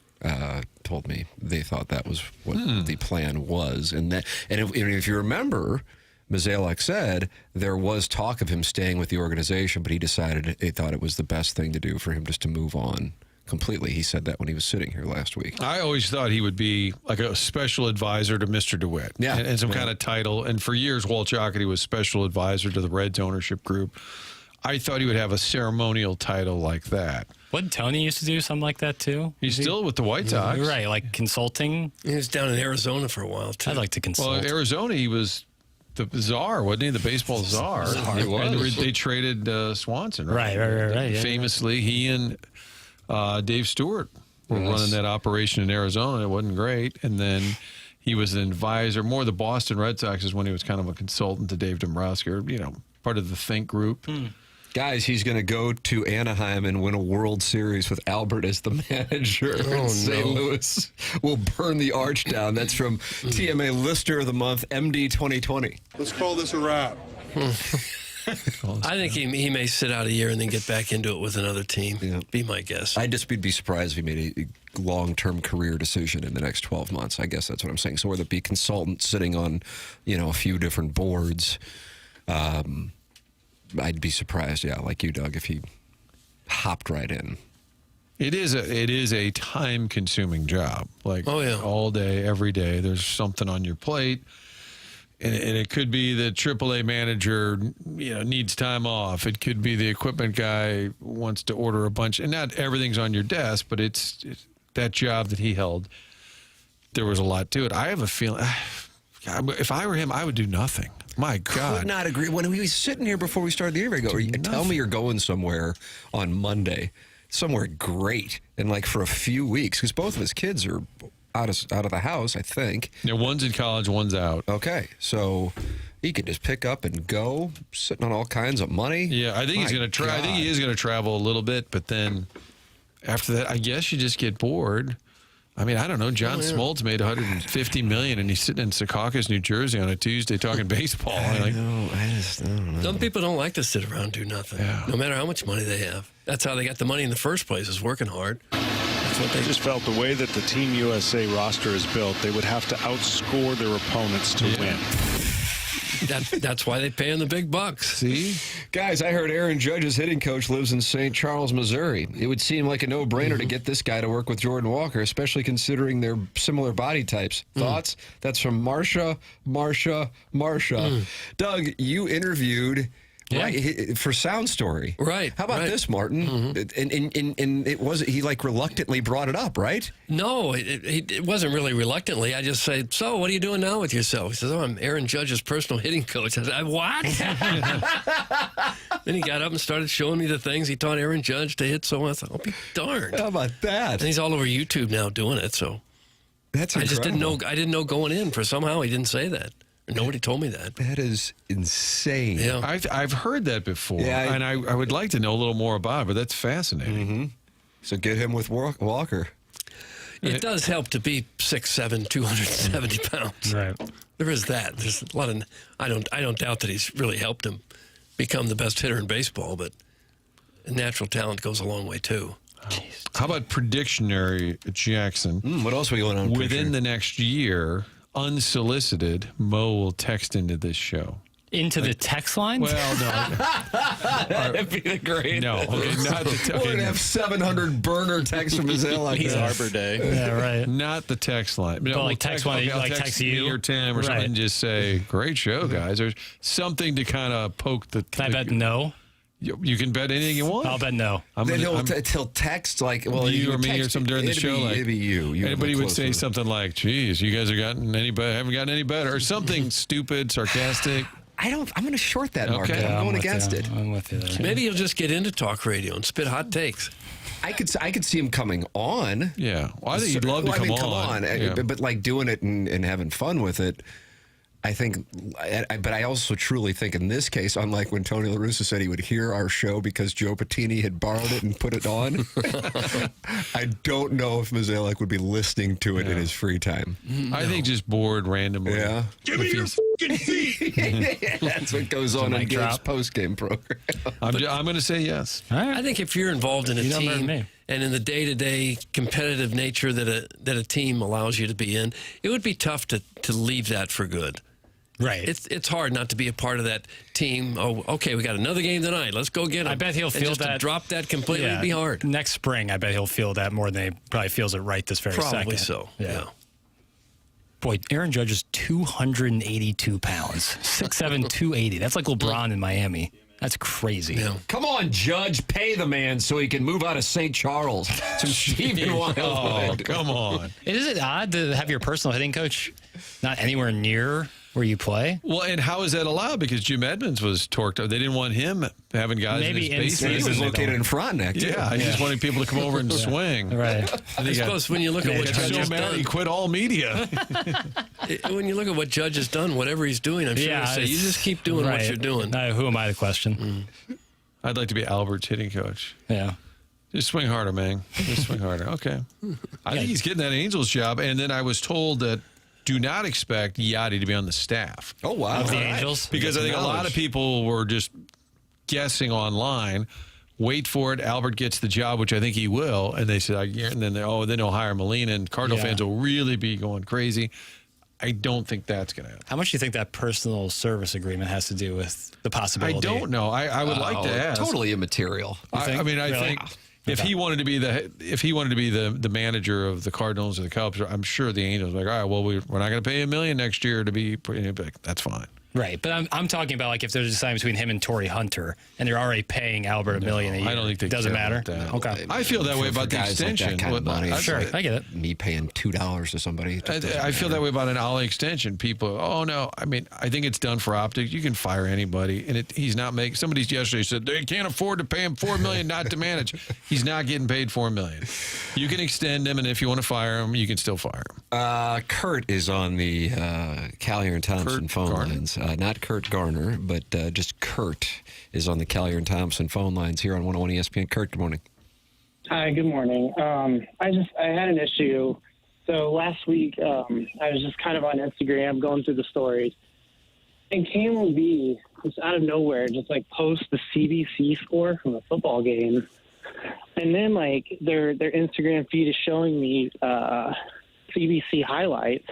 told me they thought that was what the plan was, and if you remember. Mozeliak said there was talk of him staying with the organization, but he decided he thought it was the best thing to do for him just to move on completely. He said that when he was sitting here last week. I always thought he would be like a special advisor to Mr. DeWitt. Yeah. And some kind of title. And for years, Walt Jocketty was special advisor to the Reds ownership group. I thought he would have a ceremonial title like that. What Tony used to do something like that too? He's still with the White Sox. Right, like consulting. He was down in Arizona for a while too. I'd like to consult. Well, Arizona, he was the czar, wasn't he? The baseball czar. He was. And they traded Swanson, right? Right. Yeah. Famously, he and Dave Stewart were running that operation in Arizona. It wasn't great. And then he was an advisor, more the Boston Red Sox is when he was kind of a consultant to Dave Dombrowski, or, part of the Think group. Guys, he's going to go to Anaheim and win a World Series with Albert as the manager. St. Louis will burn the arch down. That's from TMA Lister of the Month, MD 2020. Let's call this a wrap. I think he may sit out a year and then get back into it with another team. Yeah. Be my guess. I'd just be surprised if he made a long-term career decision in the next 12 months. I guess that's what I'm saying. So whether it be consultant sitting on, a few different boards, I'd be surprised, like you, Doug, if he hopped right in. It is a time-consuming job. Like all day, every day, there's something on your plate. And it could be the AAA manager, needs time off. It could be the equipment guy wants to order a bunch. And not everything's on your desk, but it's that job that he held. There was a lot to it. I have a feeling, if I were him, I would do nothing. My God. Could not agree. When we were sitting here before we started the interview, tell me you're going somewhere on Monday, somewhere great, and like for a few weeks, because both of his kids are out of the house, I think. Yeah, one's in college, one's out. Okay, so he could just pick up and go, sitting on all kinds of money. Yeah, I think he's going to try. I think he is going to travel a little bit, but then after that, I guess you just get bored. I mean, I don't know. John Smoltz made $150 million, and he's sitting in Secaucus, New Jersey, on a Tuesday talking baseball. I don't know. Some people don't like to sit around and do nothing, no matter how much money they have. That's how they got the money in the first place, is working hard. That's what they just felt the way that the Team USA roster is built, they would have to outscore their opponents to win. That's why they pay him the big bucks. See? Guys, I heard Aaron Judge's hitting coach lives in St. Charles, Missouri. It would seem like a no-brainer to get this guy to work with Jordan Walker, especially considering their similar body types. Thoughts? That's from Marsha. Doug, you interviewed for Sound Story. Right. How about this, Martin? And it was he reluctantly brought it up, right? No, it wasn't really reluctantly. I just said, so what are you doing now with yourself? He says, oh, I'm Aaron Judge's personal hitting coach. I said, what? Then he got up and started showing me the things he taught Aaron Judge to hit. So I thought, I'll be darned. How about that? And he's all over YouTube now doing it. So that's I just didn't know. I didn't know going in. For somehow he didn't say that. Nobody told me that. That is insane. Yeah. I've heard that before, and I would like to know a little more about it, but that's fascinating. So get him with Walker. It does help to be 6'7", 270 pounds. Right. There is that. There's a lot of. I don't doubt that he's really helped him become the best hitter in baseball, but natural talent goes a long way too. How about Predictionary, Jackson? What else are we going on? Within the next year, unsolicited, Mo will text into this show. Into the text line? Well, no. That'd be the greatest. No, okay, not the We're going to have 700 burner texts from Mizzou like He's this. Arbor Day. Yeah, right. Not the text line. No, But text one, I'll text me you or Tim or something, and just say, "Great show, guys," or something to kind of poke the. Can I bet no? You can bet anything you want. I'll bet no. Then he'll text well, you or me or something during the show. It'd be you. Anybody would say something like, "Geez, you guys haven't gotten any better," or something stupid, sarcastic. I'm going to short that, Mark. Okay. I'm going against it. I'm with you there. Maybe he'll just get into talk radio and spit hot takes. I could see him coming on. Yeah, well, I think he'd love to come on. Yeah. But doing it and having fun with it. I think, but I also truly think in this case, unlike when Tony La Russa said he would hear our show because Joe Patini had borrowed it and put it on, I don't know if Mozeliak would be listening to it in his free time. I think just bored randomly. Yeah. Give me your fucking feet. That's what goes on in Gabe's post-game program. I'm going to say yes. I think if you're involved in a team and in the day-to-day competitive nature that a team allows you to be in, it would be tough to leave that for good. Right. It's hard not to be a part of that team. Oh, okay, we got another game tonight. Let's go get him. I bet he'll feel just that. To drop that completely would be hard. Next spring, I bet he'll feel that more than he probably feels it right this very second. Probably so, yeah. Boy, Aaron Judge is 282 pounds. 6'7", 280. That's like LeBron in Miami. That's crazy. Yeah. Come on, Judge. Pay the man so he can move out of St. Charles to Stephen Wildwood. Oh, come on. Is it odd to have your personal hitting coach not anywhere near where you play? Well, and how is that allowed? Because Jim Edmonds was torqued up. They didn't want him having guys Maybe in his basement. He was located in Frontenac, too. Yeah, he just wanted people to come over and swing. Right. I suppose when you look at what Judge has done, he quit all media. when you look at what Judge has done, whatever he's doing, I'm sure he'll say, you just keep doing what you're doing. Who am I to question? I'd like to be Albert's hitting coach. Yeah. Just swing harder, man. Just swing harder. Okay. I think he's getting that Angels job. And then I was told that do not expect Yachty to be on the staff. Oh, wow. Of the Angels? Because I think a lot of people were just guessing online. Wait for it. Albert gets the job, which I think he will. And they said, and then they'll hire Molina, and Cardinal fans will really be going crazy. I don't think that's going to happen. How much do you think that personal service agreement has to do with the possibility? I don't know. I would like to ask. Totally immaterial. I think if he wanted to be the manager of the Cardinals or the Cubs, I'm sure the Angels are like, all right, well, we're not going to pay $1 million next year to be. That's fine. Right, but I'm talking about like if there's a sign between him and Torrey Hunter, and they're already paying Albert $1 million a year. I don't think they doesn't matter. Okay, I feel that way about the extension. Like that kind of money. Sure, I get it. Me paying $2 to somebody. I feel that way about an Ollie extension. People, I think it's done for optics. You can fire anybody, and he's not making. Somebody yesterday said they can't afford to pay him $4 million not to manage. He's not getting paid $4 million. You can extend him, and if you want to fire him, you can still fire him. Kurt is on the Callier and Thompson phone lines. Not Kurt Garner, but just Kurt is on the Callier and Thompson phone lines here on 101 ESPN. Kurt, good morning. Hi, good morning. I had an issue So last week, I was just kind of on Instagram going through the stories, and KMOV just out of nowhere just like posts the CBC score from the football game, and then like their Instagram feed is showing me CBC highlights,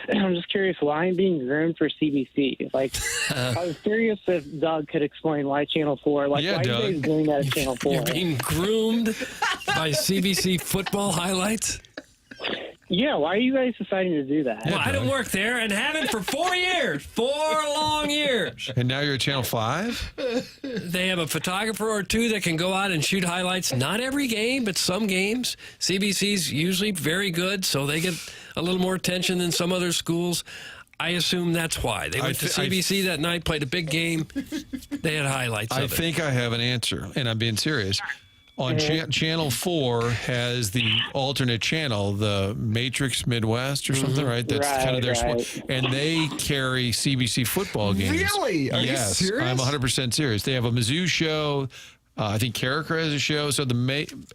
and I'm just curious why I'm being groomed for CBC. Like, I was curious if Doug could explain why Channel 4, like, Yeah, why Doug. are you guys doing that at Channel 4? You're being groomed by CBC football highlights? Yeah, why are you guys deciding to do that? Well, I don't work there and haven't for 4 years. 4 long years. And now you're at Channel 5? They have a photographer or two that can go out and shoot highlights. Not every game, but some games. CBC's usually very good, so they get a little more attention than some other schools. I assume that's why. They went to CBC that night, played a big game. They had highlights of it. I think I have an answer, and I'm being serious. On Channel 4 has the alternate channel, the Matrix Midwest or something, right? That's kind of their sport. And they carry CBC football games. Really? Are you serious? I'm 100% serious. They have a Mizzou show. I think Carricker has a show. So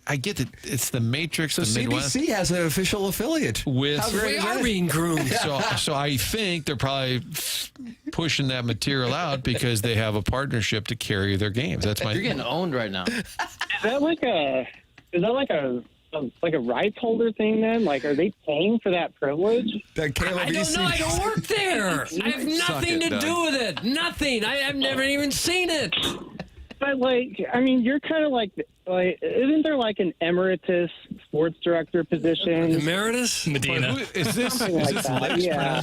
I get that it's the Matrix, So the Midwest. CBC has an official affiliate. With We are being groomed. So I think they're probably pushing that material out because they have a partnership to carry their games. That's my. You're getting owned right now. Is that like a rights holder thing then? Like, are they paying for that privilege? I don't know. I don't work there. I have nothing to do with it. Nothing. I've never even seen it. But, like, I mean, you're kind of like, isn't there like an emeritus sports director position? Emeritus? Medina. Is this Something like that, yeah.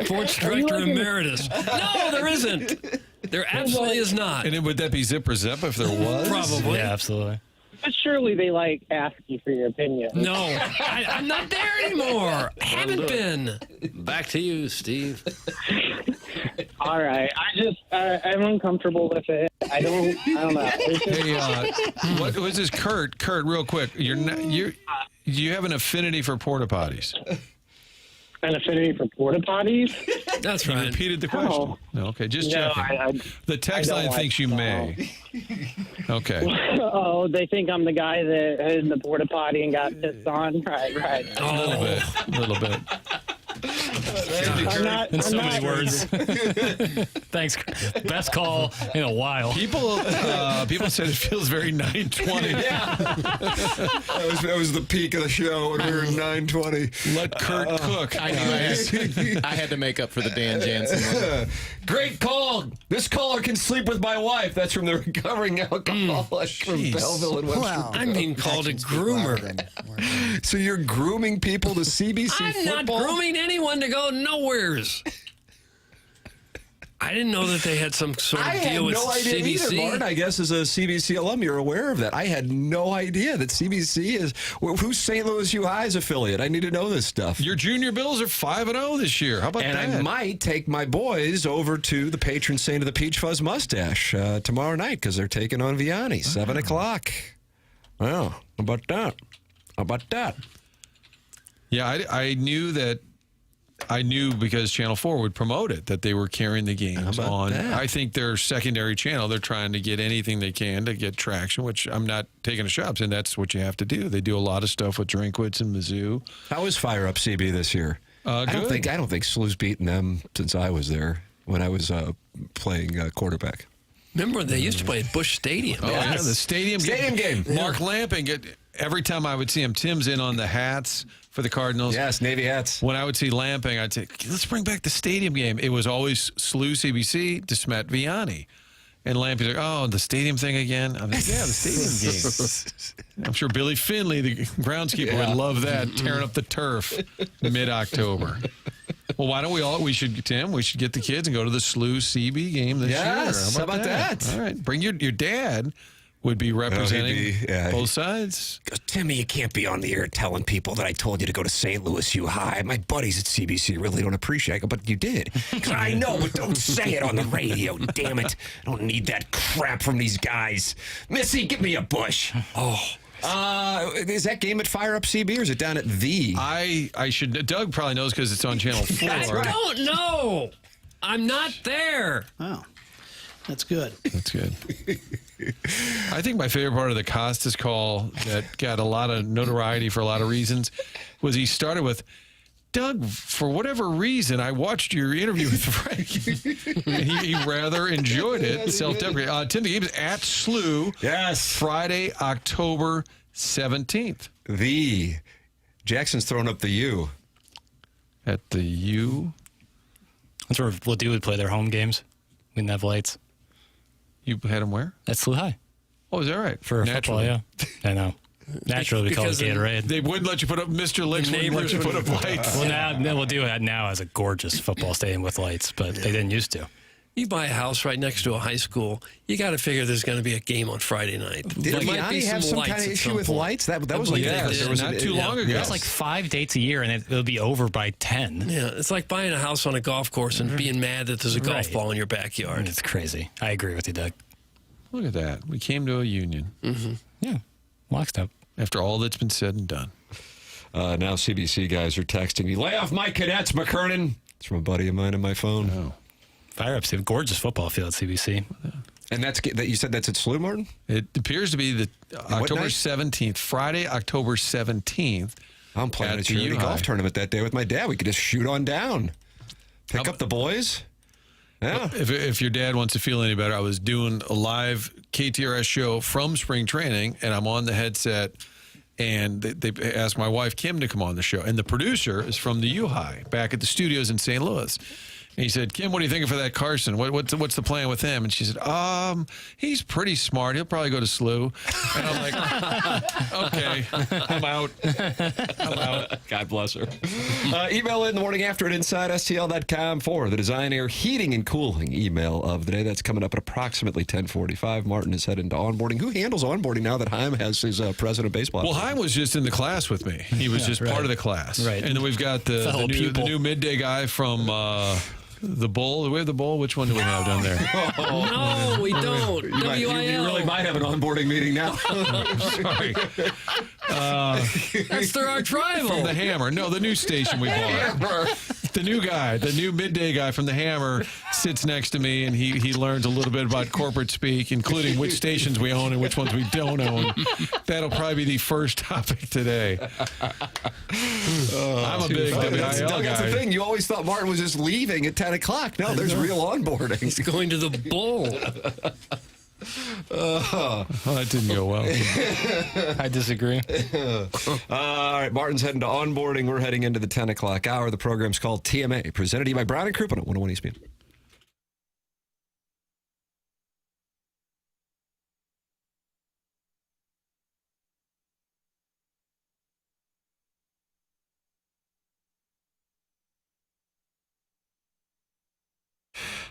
Sports director emeritus. No, there isn't. There absolutely is not. And would that be Zipper Zep if there was? Probably. Yeah, absolutely. But surely they, like, ask you for your opinion. No, I'm not there anymore. I haven't been. Back to you, Steve. All right. I'm uncomfortable with it. I don't know. Hey, what was this, Kurt? Kurt, real quick. You have an affinity for porta potties. An affinity for porta potties? That's You right. repeated the question. No, okay, just checking. The text line thinks you may. Okay. Oh, they think I'm the guy that had in the porta potty and got pissed on? Right. A little bit. In so many words. Thanks. Best call in a while. People said it feels very 920. Yeah. that was the peak of the show when we were in 920. Let Kurt cook. I knew I had to make up for the Dan Jansen one. Great call. This caller can sleep with my wife. That's from the recovering alcoholic from Belleville and Webster. I'm being called a groomer. So you're grooming people to CBC I'm football? not grooming anyone to go nowheres. I didn't know that they had some sort of deal with no idea CBC. either, Martin. I guess as a CBC alum, you're aware of that. I had no idea that CBC is who's St. Louis U High's affiliate. I need to know this stuff. Your junior Bills are 5-0 this year. How about and that? I might take my boys over to the patron saint of the Peach Fuzz Mustache tomorrow night because they're taking on Vianney, 7 o'clock. Well, how about that? How about that? Yeah, I knew that. I knew because Channel 4 would promote it, that they were carrying the games on. that? I think their secondary channel, they're trying to get anything they can to get traction, which I'm not taking a shot, and that's what you have to do. They do a lot of stuff with Drinkwitz and Mizzou. How is Fire Up CB this year? I don't think SLU's beaten them since I was there when I was playing quarterback. Remember when they used to play at Busch Stadium? Oh, yeah, the stadium game. Mark Lamping, every time I would see him, Tim's in on the hats for the Cardinals. Yes, Navy hats. When I would see Lamping, I'd say, let's bring back the stadium game. It was always SLU CBC, DeSmet Vianney. And Lamping's like, oh, the stadium thing again? I'm like, yeah, the stadium game. I'm sure Billy Finley, the groundskeeper, would love that, tearing up the turf mid-October. Well, why don't we should get the kids and go to the SLU CB game this year. How about that? All right. Bring your dad would be representing both sides. Timmy, you can't be on the air telling people that I told you to go to St. Louis U High. My buddies at CBC really don't appreciate it. I go, but you did. I know, but don't say it on the radio, damn it. I don't need that crap from these guys. Missy, give me a Bush. Is that game at Fire Up CB or is it down at the? I should. Doug probably knows because it's on Channel 4. I don't know. I'm not there. Oh. That's good. That's good. I think my favorite part of the Costas call that got a lot of notoriety for a lot of reasons was he started with, Doug, for whatever reason, I watched your interview with Frank. And he rather enjoyed it. Self-deprecating. Tim, the game is at SLU. Yes. Friday, October 17th. Jackson's throwing up the U. At the U? That's where Ladue would play their home games. We didn't have lights. You had them where? At SLU High. Oh, is that right? For football, yeah. I know. Naturally, we call it Gatorade. They wouldn't let you put up, Mr. Licks wouldn't let you put up lights. Well, now Ladue now has a gorgeous football stadium with lights, but they didn't used to. You buy a house right next to a high school, you got to figure there's going to be a game on Friday night. Did Miami have some kind of issue with lights? That was like there was not too long ago. It's like 5 dates a year, and it'll be over by 10. Yeah, it's like buying a house on a golf course and being mad that there's a golf ball in your backyard. It's crazy. I agree with you, Doug. Look at that. We came to a union. Mm-hmm. Yeah, lockstep. After all that's been said and done. Now CBC guys are texting me, lay off my cadets, McKernan. It's from a buddy of mine on my phone. Oh. Fire up, Steve. Gorgeous football field at CBC. And that you said that's at SLU, Martin? It appears to be the October 17th, Friday, October 17th. I'm playing a charity golf tournament that day with my dad. We could just shoot on down. Pick up the boys. Yeah. If your dad wants to feel any better, I was doing a live KTRS show from spring training, and I'm on the headset, and they asked my wife, Kim, to come on the show. And the producer is from the U-High back at the studios in St. Louis. And he said, Kim, what are you thinking for that Carson? What's the plan with him? And she said, he's pretty smart. He'll probably go to SLU. And I'm like, okay, I'm out. God bless her. Email in the morning after at InsideSTL.com for the Design Air Heating and Cooling email of the day. That's coming up at approximately 10:45. Martin is heading to onboarding. Who handles onboarding now that Chaim has his president of baseball? Well, Chaim was just in the class with me. He was just part of the class. Right. And then we've got the new midday guy from... the Bowl. Do we have the Bowl? Which one do we have down there? No, we don't. You really might have an onboarding meeting now. Sorry. That's our tribal. From the Hammer. No, the new station we bought. The new guy, the new midday guy from the Hammer sits next to me, and he learns a little bit about corporate speak, including which stations we own and which ones we don't own. That'll probably be the first topic today. I'm a big WIL guy. That's the thing. You always thought Martin was just leaving at 10 o'clock. No, there's real onboarding. He's going to the Bowl. That didn't go well. I disagree. All right, Martin's heading to onboarding. We're heading into the 10 o'clock hour. The program's called TMA, presented to you by Brown and Crouppen at 101 ESPN.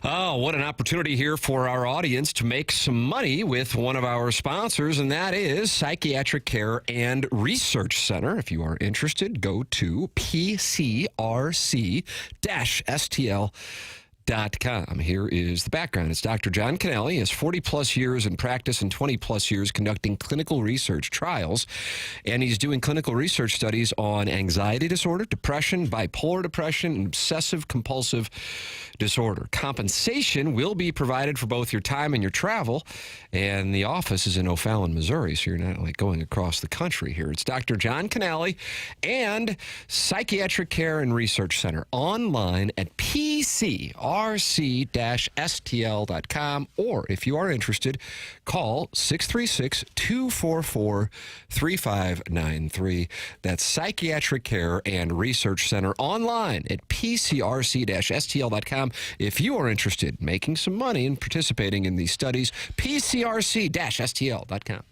Oh, what an opportunity here for our audience to make some money with one of our sponsors, and that is Psychiatric Care and Research Center. If you are interested, go to pcrc-stl.com. Here is the background. It's Dr. John Canelli. He has 40-plus years in practice and 20-plus years conducting clinical research trials, and he's doing clinical research studies on anxiety disorder, depression, bipolar depression, and obsessive-compulsive disorder. Compensation will be provided for both your time and your travel, and the office is in O'Fallon, Missouri, so you're not like going across the country here. It's Dr. John Canelli and Psychiatric Care and Research Center online at pcrc-stl.com, or if you are interested, call 636-244-3593. That's Psychiatric Care and Research Center online at pcrc-stl.com. If you are interested in making some money and participating in these studies, pcrc-stl.com.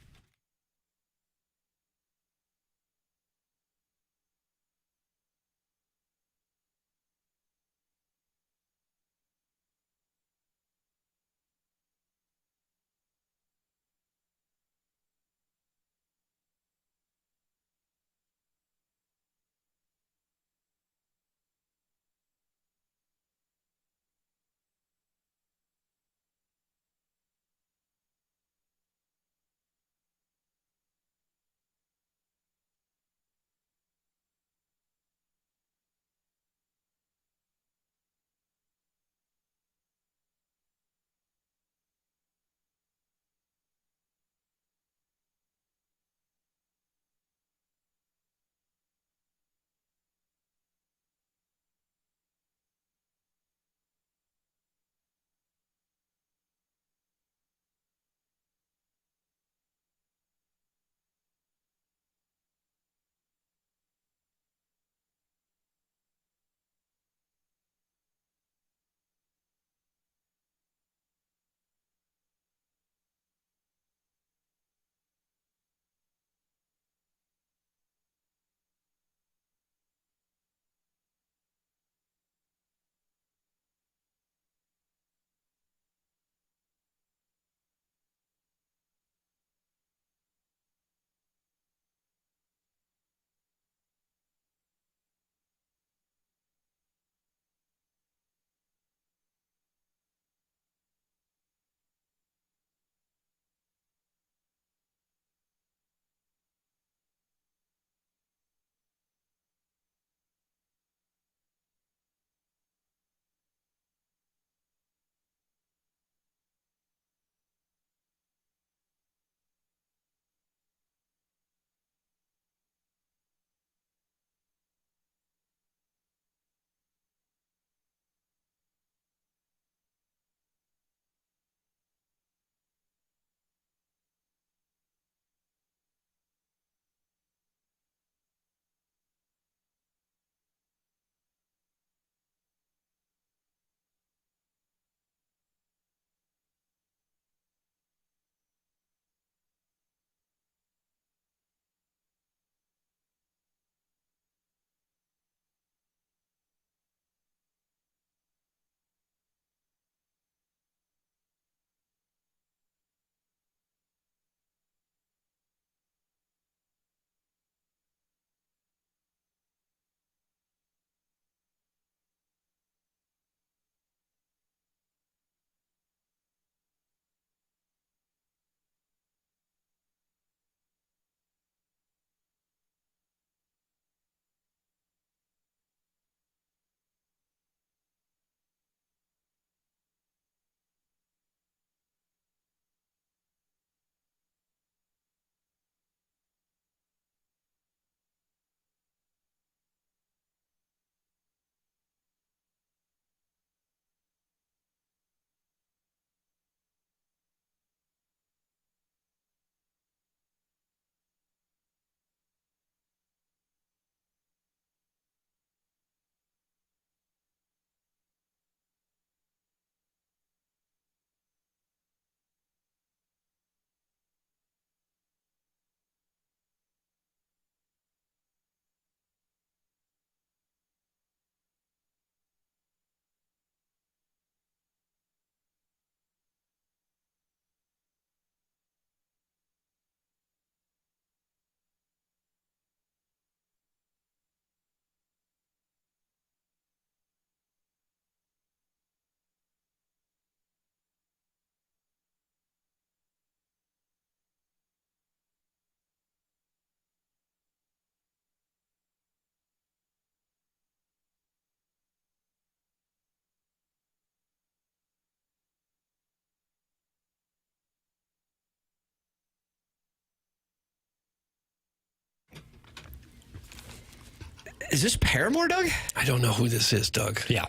Is this Paramore, Doug? I don't know who this is, Doug. Yeah.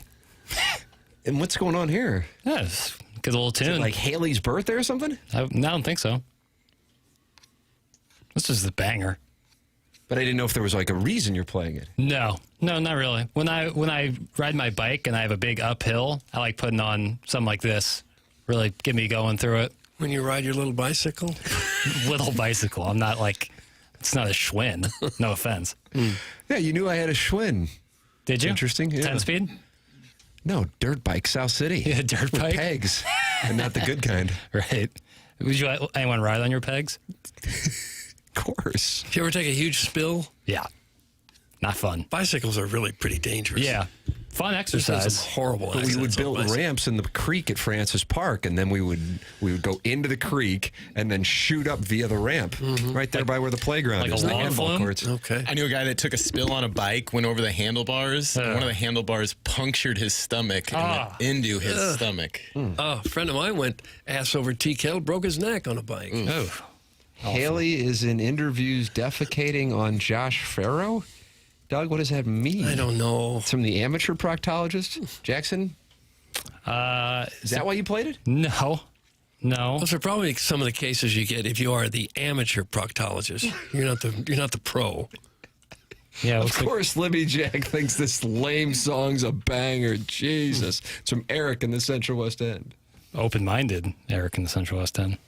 And what's going on here? Yeah, it's a good little tune. Is it like Haley's birthday or something? I don't think so. This is the banger. But I didn't know if there was like a reason you're playing it. No, not really. When I ride my bike and I have a big uphill, I like putting on something like this. Really get me going through it. When you ride your little bicycle? Little bicycle. I'm not like, it's not a Schwinn. No offense. Yeah, you knew I had a Schwinn. Did you? Interesting. Yeah. 10-speed? No, dirt bike, South City. Yeah, dirt bike? With pegs, and not the good kind. Right. Would you let anyone ride on your pegs? Of course. Did you ever take a huge spill? Yeah. Not fun. Bicycles are really pretty dangerous. Yeah. Fun exercise. There's some horrible But we would build bicycles. ramps in the creek at Francis Park, and then we would go into the creek and then shoot up via the ramp right there by where the playground like is. a The log handball flume? courts. Okay. I knew a guy that took a spill on a bike, went over the handlebars, and one of the handlebars punctured his stomach and went into his stomach. Oh, a friend of mine went ass over tea kettle, broke his neck on a bike. Oh. Haley is in interviews defecating on Josh Farrow. Doug, what does that mean? I don't know. It's from the amateur proctologist, Jackson? Is that why you played it? No. Those are probably some of the cases you get if you are the amateur proctologist. You're not the pro. Yeah, of course, Libby Jack thinks this lame song's a banger. Jesus. It's from Eric in the Central West End. Open-minded Eric in the Central West End.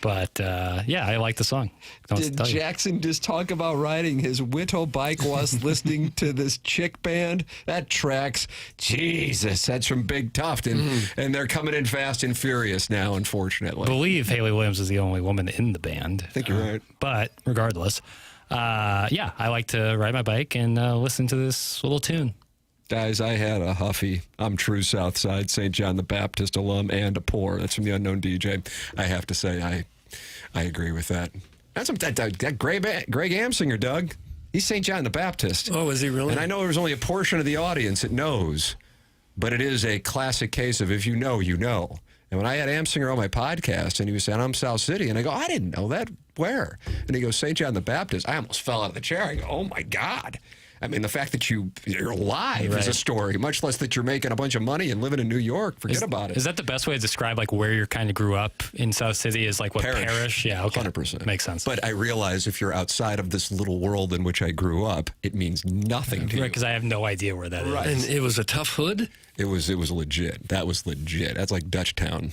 But, yeah, I like the song. Did Jackson just talk about riding his Whittle bike whilst listening to this chick band? That tracks. Jesus, that's from Big Tuft. And they're coming in fast and furious now, unfortunately. I believe Haley Williams is the only woman in the band. I think you're right. But regardless, yeah, I like to ride my bike and listen to this little tune. Guys, I had a Huffy. I'm true Southside, St. John the Baptist alum, and a pour. That's from the Unknown DJ. I have to say, I agree with that. That's that Greg Amsinger, Doug. He's St. John the Baptist. Oh, is he really? And I know there's only a portion of the audience that knows, but it is a classic case of if you know, you know. And when I had Amsinger on my podcast, and he was saying, I'm South City, and I go, I didn't know that. Where? And he goes, St. John the Baptist. I almost fell out of the chair. I go, oh, my God. I mean, the fact that you're alive is a story, much less that you're making a bunch of money and living in New York. Forget about it. Is that the best way to describe like where you kind of grew up in South City? Is like what parish? Yeah, okay. 100%. Makes sense. But I realize if you're outside of this little world in which I grew up, it means nothing to you. Because I have no idea where that is. And it was a tough hood? It was legit. That was legit. That's like Dutchtown.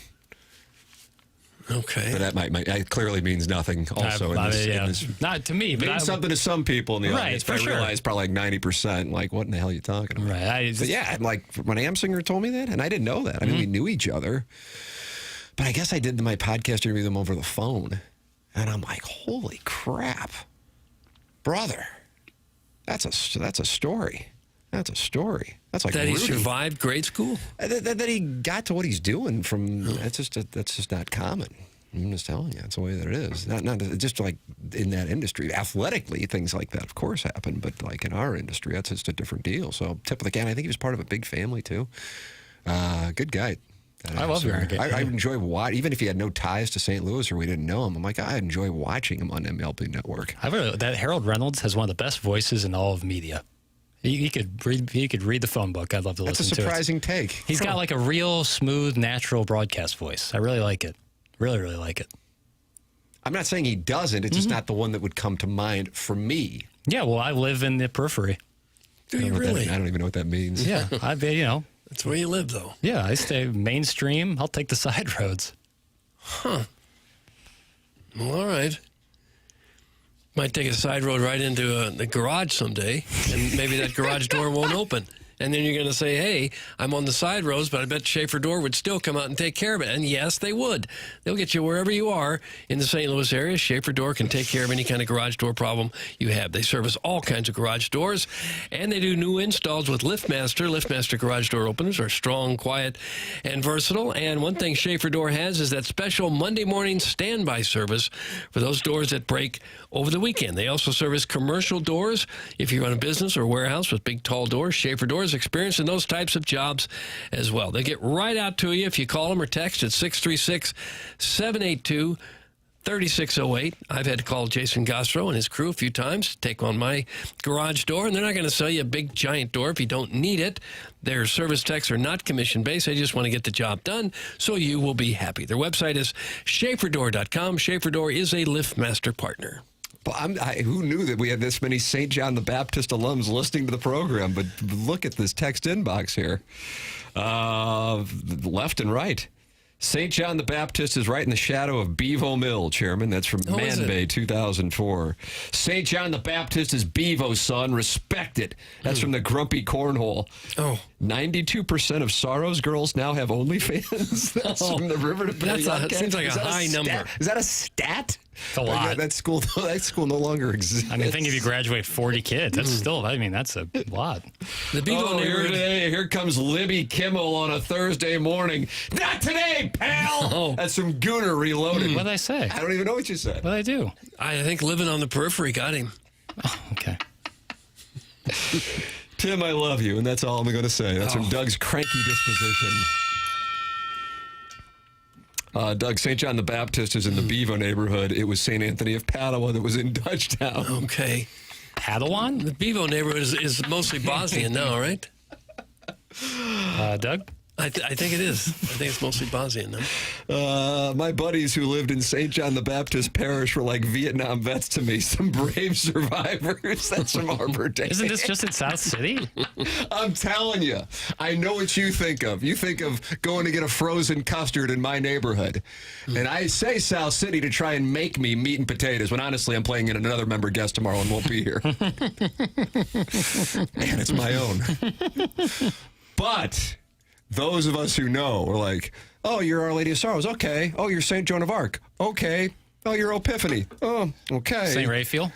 Okay. But that clearly means nothing also. in this, not to me, but means something to some people in the audience. But I realize probably like 90%, like, what in the hell are you talking about? Right. But yeah, like when Amsinger told me that, and I didn't know that. I mean, we knew each other. But I guess I did my podcast interview with him over the phone. And I'm like, holy crap. Brother, that's a story. That's a story. That's like that he Rudy. survived grade school. That he got to what he's doing from. That's just not common. I'm just telling you, that's the way that it is. Not just like in that industry. Athletically, things like that, of course, happen. But like in our industry, that's just a different deal. So tip of the cap. I think he was part of a big family too. Good guy. I love him. I enjoy watching, even if he had no ties to St. Louis or we didn't know him. I'm like, I enjoy watching him on MLB Network. That Harold Reynolds has one of the best voices in all of media. He could read the phone book. I'd love to listen to it. That's a surprising take. He's got like a real smooth, natural broadcast voice. I really like it. Really, really like it. I'm not saying he doesn't. It's just not the one that would come to mind for me. Yeah, well, I live in the periphery. Do you really? I don't even know what that means. Yeah, That's where you live, though. Yeah, I stay mainstream. I'll take the side roads. Huh. Well, all right. Might take a side road right into the garage someday, and maybe that garage door won't open. And then you're going to say, hey, I'm on the side roads, but I bet Schaefer Door would still come out and take care of it. And yes, they would. They'll get you wherever you are in the St. Louis area. Schaefer Door can take care of any kind of garage door problem you have. They service all kinds of garage doors, and they do new installs with LiftMaster. LiftMaster garage door openers are strong, quiet, and versatile. And one thing Schaefer Door has is that special Monday morning standby service for those doors that break over the weekend. They also service commercial doors. If you run a business or warehouse with big, tall doors, Schaefer Doors experience in those types of jobs as well. They get right out to you if you call them or text at 636-782-3232. 3608. I've had to call Jason Gostro and his crew a few times to take on my garage door, and they're not going to sell you a big, giant door if you don't need it. Their service techs are not commission-based. They just want to get the job done, so you will be happy. Their website is SchaeferDoor.com. Schaefer Door is a LiftMaster partner. Well, who knew that we had this many St. John the Baptist alums listening to the program? But look at this text inbox here. Left and right. St. John the Baptist is right in the shadow of Bevo Mill, Chairman. That's from Man Bay 2004. St. John the Baptist is Bevo's son. Respect it. That's from the Grumpy Cornhole. 92% of Sorrow's girls now have OnlyFans. That's from the River to Bay. That seems like a high number. Is that a stat? It's a lot. That school no longer exists. I mean, I think if you graduate 40 kids, that's still, I mean, that's a lot. The Bevo neighborhood. Here comes Libby Kimmel on a Thursday morning. Not today, pal! That's from Gooner Reloaded. What did I say? I don't even know what you said. What did I do? I think living on the periphery got him. Oh, okay. Tim, I love you, and that's all I'm going to say. That's from Doug's cranky disposition. Doug, St. John the Baptist is in the Bevo neighborhood. It was St. Anthony of Padua that was in Dutchtown. Okay. Padawan? The Bevo neighborhood is mostly Bosnian now, right? Doug? I think it is. I think it's mostly Bosnian now. My buddies who lived in St. John the Baptist Parish were like Vietnam vets to me, some brave survivors. That's from Arbor Day. Isn't this just in South City? I'm telling you, I know what you think of. You think of going to get a frozen custard in my neighborhood. And I say South City to try and make me meat and potatoes, when honestly I'm playing in another member guest tomorrow and won't be here. And it's my own. But those of us who know are like, oh, you're Our Lady of Sorrows. Okay. Oh, you're St. Joan of Arc. Okay. Oh, you're Epiphany. Oh, okay. St. Raphael?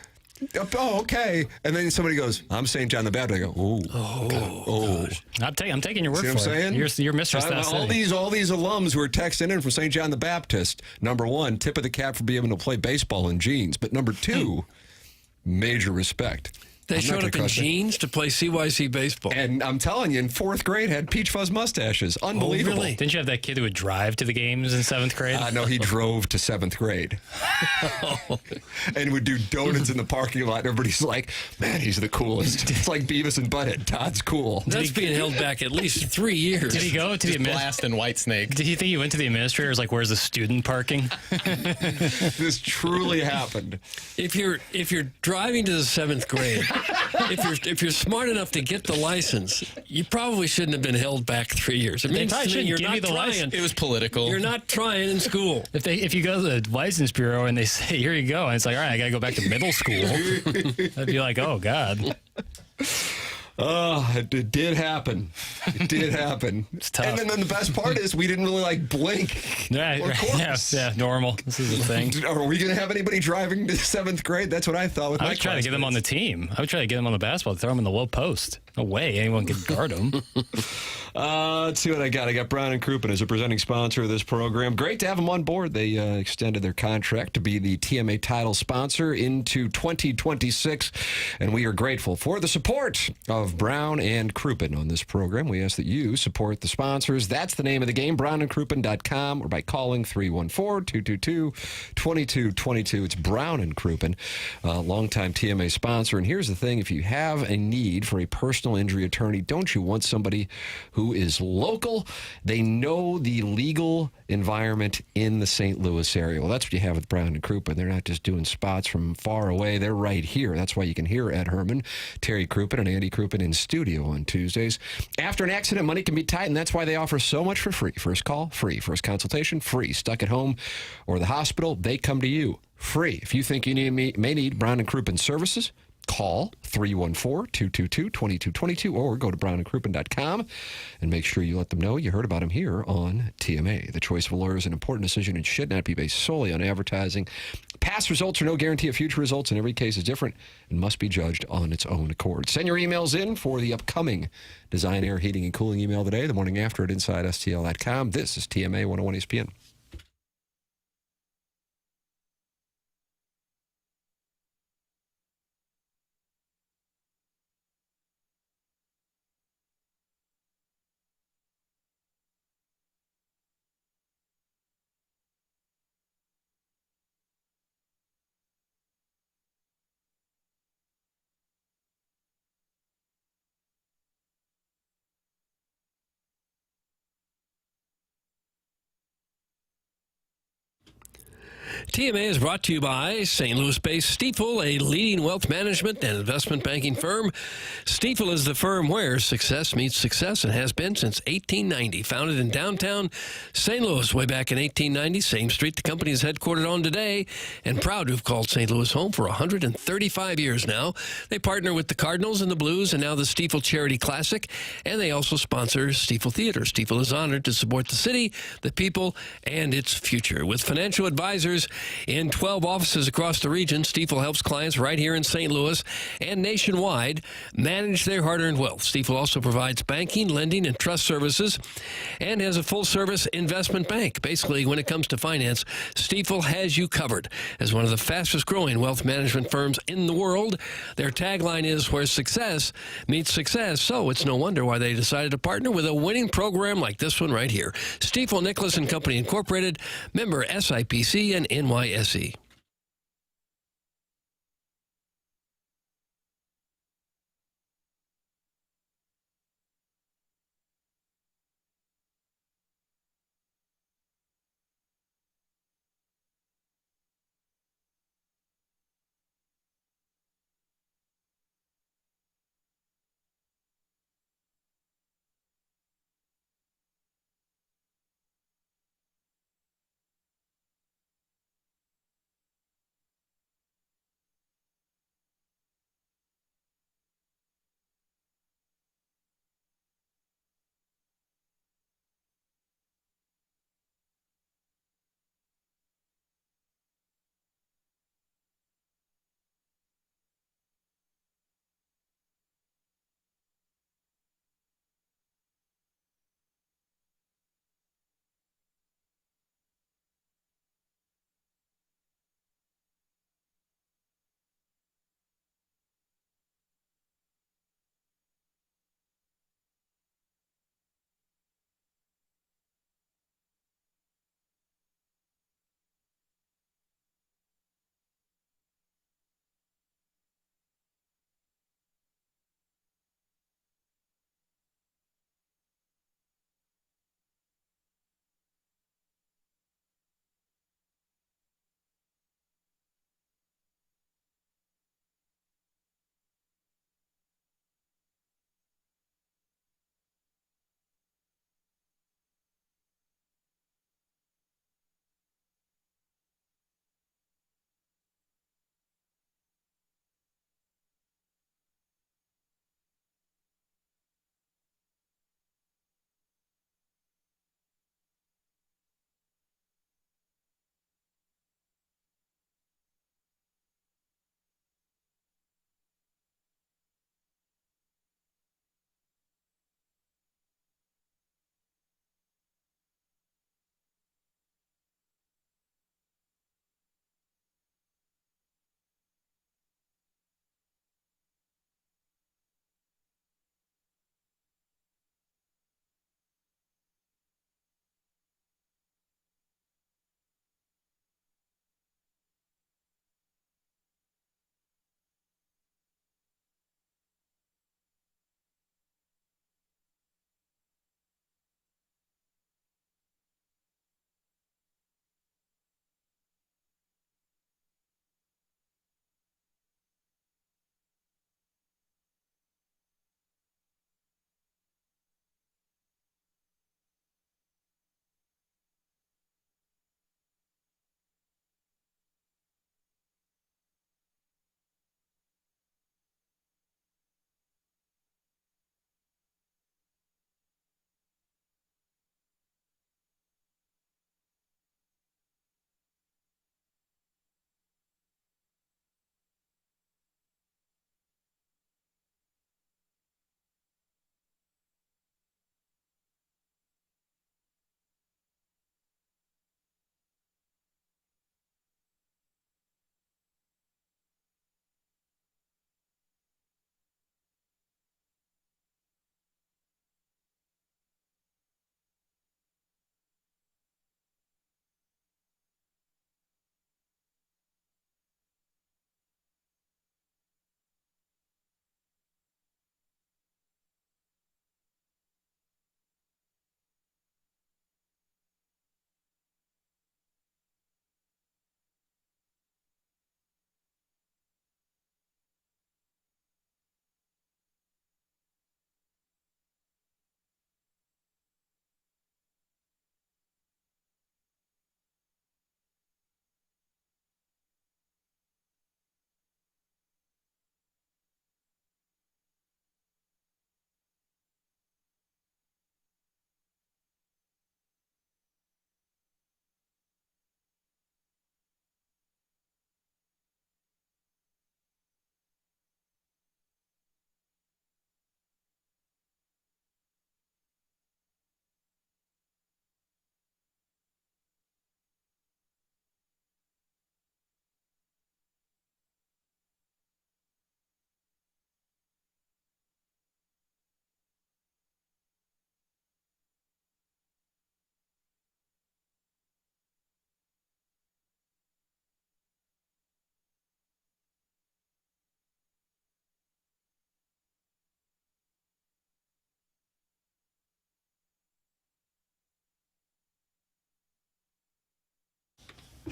Oh, okay. And then somebody goes, I'm St. John the Baptist. I go, oh. I'm taking your word See for what I'm it. saying? You're Mr. South City. All these alums who are texting in from St. John the Baptist, number one, tip of the cap for being able to play baseball in jeans. But number two, major respect. They showed up in jeans to play CYC baseball. And I'm telling you, in fourth grade, had peach fuzz mustaches. Unbelievable. Really? Didn't you have that kid who would drive to the games in seventh grade? No, he drove to seventh grade. And would do donuts in the parking lot. Everybody's like, man, he's the coolest. It's like Beavis and Butthead. Todd's cool. That's being held back at least 3 years. Did he go to the Blast and White Snake? Did you think he went to the administrators like, where's the student parking? This truly happened. If you're driving to the seventh grade, if you're smart enough to get the license, you probably shouldn't have been held back 3 years. It They means probably to me shouldn't you're give not you the trying. license. It was political. You're not trying in school. If you go to the license bureau and they say, here you go, and it's like, all right, I got to go back to middle school. I'd be like, oh, God. Oh, it did happen. It did happen. It's tough. And then the best part is we didn't really blink. Yeah, normal. This is the thing. Are we going to have anybody driving to seventh grade? That's what I thought. I would try to get them on the team. I would try to get them on the basketball, throw them in the low post. No way anyone could guard them. Let's see what I got. I got Brown and Crouppen as a presenting sponsor of this program. Great to have them on board. They extended their contract to be the TMA title sponsor into 2026, and we are grateful for the support of Brown and Crouppen on this program. We ask that you support the sponsors. That's the name of the game, brownandcrouppen.com, or by calling 314-222-2222. It's Brown and Crouppen, longtime TMA sponsor. And here's the thing. If you have a need for a personal injury attorney, don't you want somebody who is local? They know the legal environment in the St. Louis area. Well, that's what you have with Brown and Crouppen. They're not just doing spots from far away. They're right here. That's why you can hear Ed Herman, Terry Crouppen, and Andy Crouppen in studio on Tuesdays. After an accident, money can be tight, and that's why they offer so much for free. First call, free. First consultation, free. Stuck at home or the hospital, they come to you. Free. If you think you may need Brown and Crouppen services, call 314-222-2222 or go to brownandcrouppen.com and make sure you let them know you heard about them here on TMA. The choice of a lawyer is an important decision and should not be based solely on advertising. Past results are no guarantee of future results, and every case is different and must be judged on its own accord. Send your emails in for the upcoming Design, Air, Heating, and Cooling email today, the morning after at InsideSTL.com. This is TMA 101 ESPN. TMA is brought to you by St. Louis-based Stifel, a leading wealth management and investment banking firm. Stifel is the firm where success meets success and has been since 1890. Founded in downtown St. Louis way back in 1890, same street the company is headquartered on today, and proud to have called St. Louis home for 135 years now. They partner with the Cardinals and the Blues and now the Stifel Charity Classic, and they also sponsor Stifel Theater. Stifel is honored to support the city, the people, and its future. With financial advisors in 12 offices across the region, Stifel helps clients right here in St. Louis and nationwide manage their hard-earned wealth. Stifel also provides banking, lending, and trust services and has a full-service investment bank. Basically, when it comes to finance, Stifel has you covered. As one of the fastest-growing wealth management firms in the world, their tagline is where success meets success, so it's no wonder why they decided to partner with a winning program like this one right here. Stifel Nicholas and Company Incorporated, member SIPC and NYSE.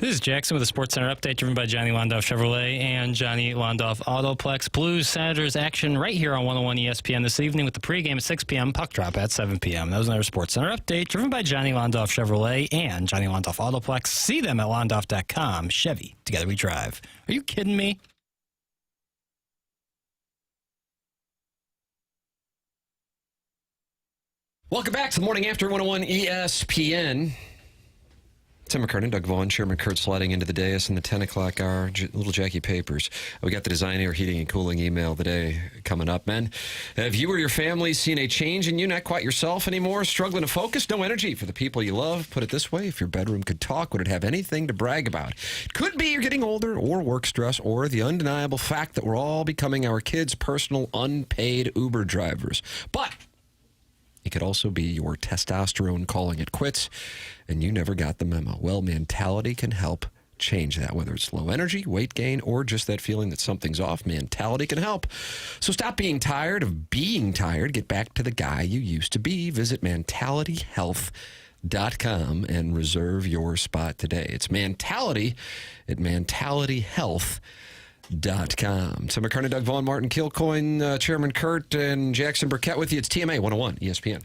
This is Jackson with a Sports Center update driven by Johnny Londoff Chevrolet and Johnny Londoff Autoplex. Blues Senators action right here on 101 ESPN this evening with the pregame at 6 p.m., puck drop at 7 p.m. That was another Sports Center update driven by Johnny Londoff Chevrolet and Johnny Londoff Autoplex. See them at londoff.com. Chevy, together we drive. Are you kidding me? Welcome back to the morning after 101 ESPN. Tim McKernan, Doug Vaughn, Chairman Kurt sliding into the dais in the 10 o'clock hour. Little Jackie Papers. We got the Design Air Heating and Cooling email today coming up, men. Have you or your family seen a change in you? Not quite yourself anymore? Struggling to focus? No energy for the people you love? Put it this way, if your bedroom could talk, would it have anything to brag about? It could be you're getting older, or work stress, or the undeniable fact that we're all becoming our kids' personal unpaid Uber drivers. But it could also be your testosterone calling it quits, and you never got the memo. Well, Mentality can help change that, whether it's low energy, weight gain, or just that feeling that something's off. Mentality can help. So stop being tired of being tired. Get back to the guy you used to be. Visit mentalityhealth.com and reserve your spot today. It's Mentality at mentalityhealth.com. Tim McKernan, Doug Vaughn, Martin Kilcoyne, Chairman Kurt, and Jackson Burkett with you. It's TMA 101 ESPN.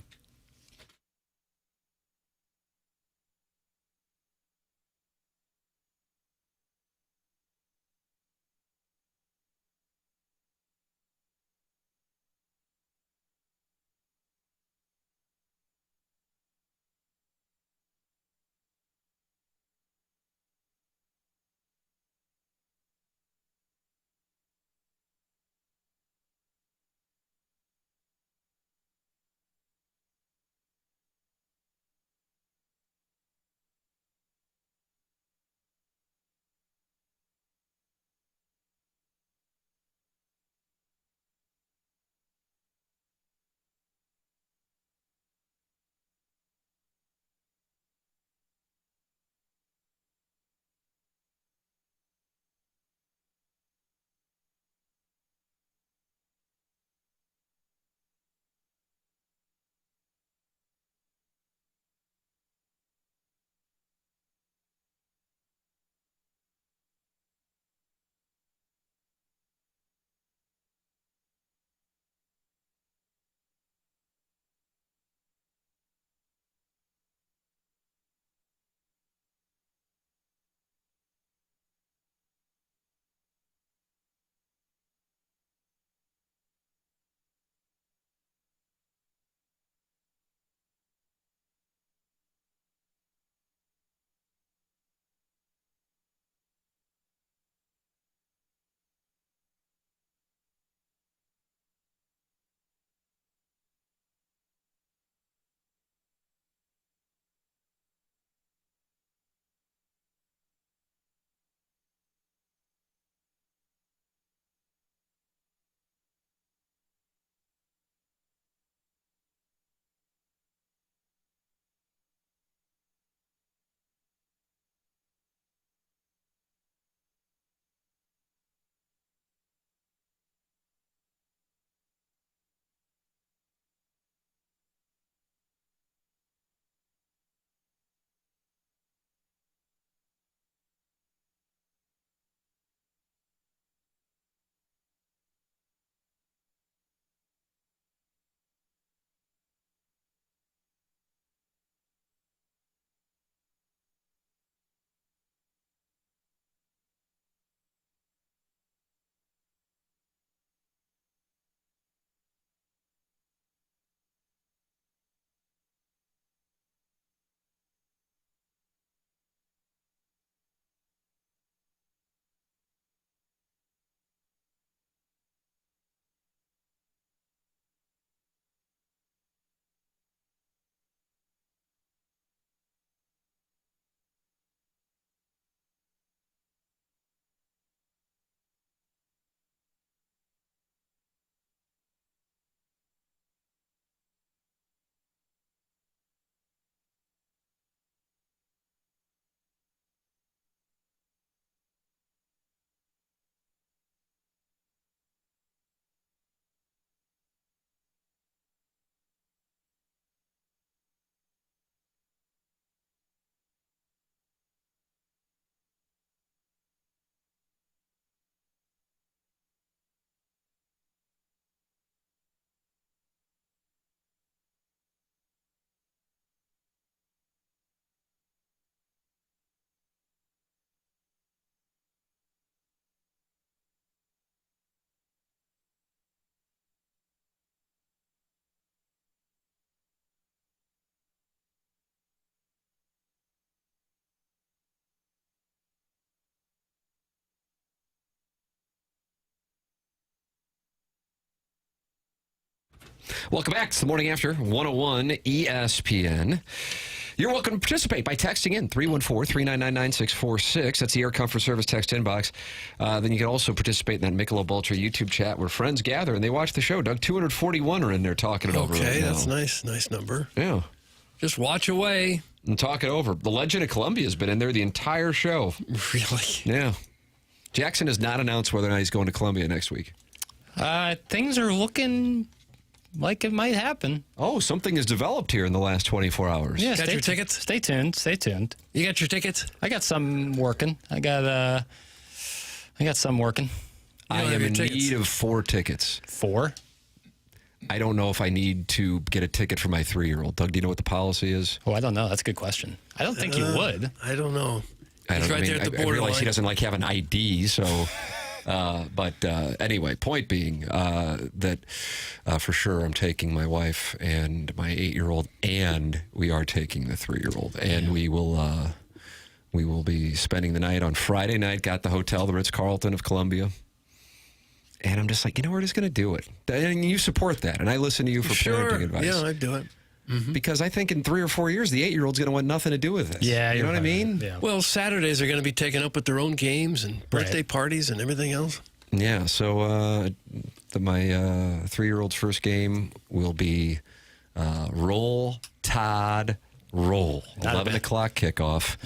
Welcome back. It's the morning after 101 ESPN. You're welcome to participate by texting in 314-399-9646. That's the Air Comfort Service text inbox. Then you can also participate in that Michelob Ultra YouTube chat where friends gather and they watch the show. Doug, 241 are in there talking it over right now. Okay, that's nice. Nice number. Yeah. Just watch away. And talk it over. The Legend of Columbia has been in there the entire show. Really? Yeah. Jackson has not announced whether or not he's going to Columbia next week. Things are looking like it might happen. Oh, something has developed here in the last 24 hours. Yeah, Got your tickets? Stay tuned. Stay tuned. You got your tickets? I got some working. I got some working. I am in need of 4 tickets. 4? I don't know if I need to get a ticket for my 3-year-old. Doug, do you know what the policy is? Oh, I don't know. That's a good question. I don't think you would. I don't know. I He's right there at the I borderline. realize he doesn't have an ID, so... Anyway, point being that for sure I'm taking my wife and my 8-year-old, and we are taking the 3-year-old, and we will be spending the night on Friday night. Got the hotel, the Ritz-Carlton of Columbia, and I'm just like, we're just going to do it. And you support that, and I listen to you for parenting advice. Yeah, I'd do it. Mm-hmm. Because I think in 3 or 4 years, the 8-year-old's going to want nothing to do with this. Yeah, you know what I mean? Yeah. Well, Saturdays are going to be taken up with their own games and birthday parties and everything else. Yeah, so my 3-year-old's first game will be Roll, Tide, Roll. 11 o'clock kickoff.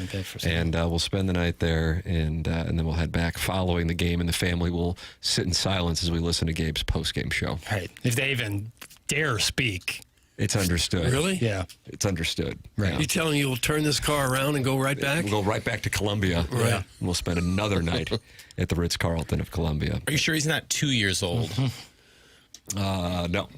And we'll spend the night there, and then we'll head back following the game, and the family will sit in silence as we listen to Gabe's post-game show. Right. If they even dare speak. It's understood. Really? Yeah. It's understood. Right. Yeah. You telling you will turn this car around and go right back? We'll go right back to Columbia. Right. Yeah. We'll spend another night at the Ritz-Carlton of Columbia. Are you sure he's not 2 years old? No.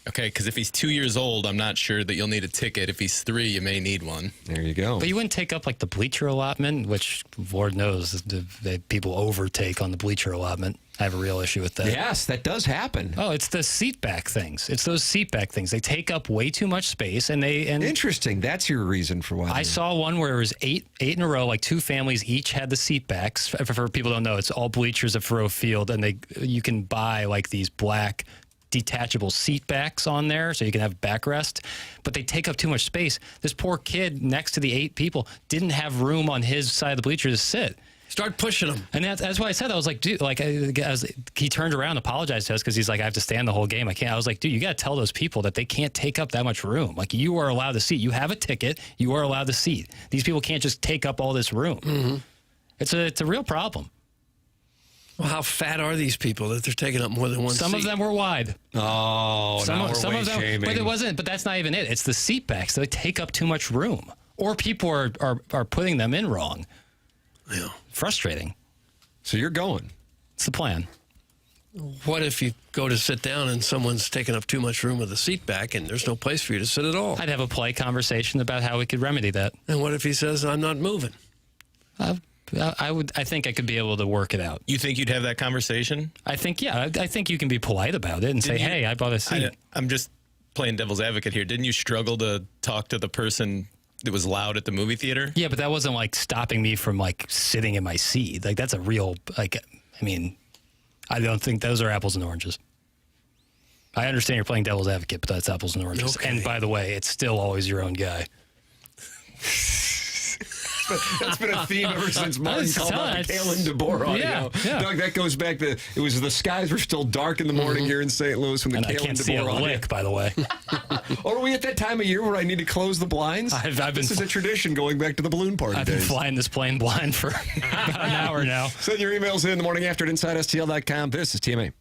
Okay, because if he's 2 years old, I'm not sure that you'll need a ticket. If he's 3, you may need one. There you go. But you wouldn't take up the bleacher allotment, which Lord knows that people overtake on the bleacher allotment. I have a real issue with that. Yes, that does happen. Oh, it's the seat back things. It's those seat back things. They take up way too much space, and interesting. That's your reason for why. I saw one where it was eight in a row. 2 families each had the seat backs. For people who don't know, it's all bleachers at Faroe Field, and you can buy these black detachable seat backs on there so you can have backrest, but they take up too much space. This poor kid next to the 8 people didn't have room on his side of the bleacher to sit. Start pushing them. And that's why I said, I was like, dude, he turned around and apologized to us because he's like, I have to stand the whole game. I can't. I was like, dude, you got to tell those people that they can't take up that much room. You are allowed to seat. You have a ticket. You are allowed to seat. These people can't just take up all this room. Mm-hmm. It's a real problem. Well, how fat are these people that they're taking up more than one seat? Some of them were wide. Oh, some of them, shaming. but it wasn't. But that's not even it. It's the seat backs. They take up too much room, or people are putting them in wrong. Yeah, frustrating. So you're going. It's the plan. What if you go to sit down and someone's taking up too much room with the seat back and there's no place for you to sit at all? I'd have a polite conversation about how we could remedy that. And what if he says, I'm not moving? I think I could be able to work it out. You think you'd have that conversation? I think, yeah. I think you can be polite about it and say, hey, I bought a seat. I'm just playing devil's advocate here. Didn't you struggle to talk to the person that was loud at the movie theater? Yeah, but that wasn't stopping me from sitting in my seat. That's a real, I don't think those are apples and oranges. I understand you're playing devil's advocate, but that's apples and oranges. Okay. And by the way, it's still always your own guy. That's been a theme ever since Martin called out the Kalen DeBoer audio. Yeah. Doug, that goes back to, it was the skies were still dark in the morning here in St. Louis when the And Kalen I can't DeBoer see a audio. lick, by the way. Or are we at that time of year where I need to close the blinds? This is a tradition going back to the balloon party I've days. been flying this plane blind for about an hour now. Send your emails in the morning after at InsideSTL.com. This is TMA.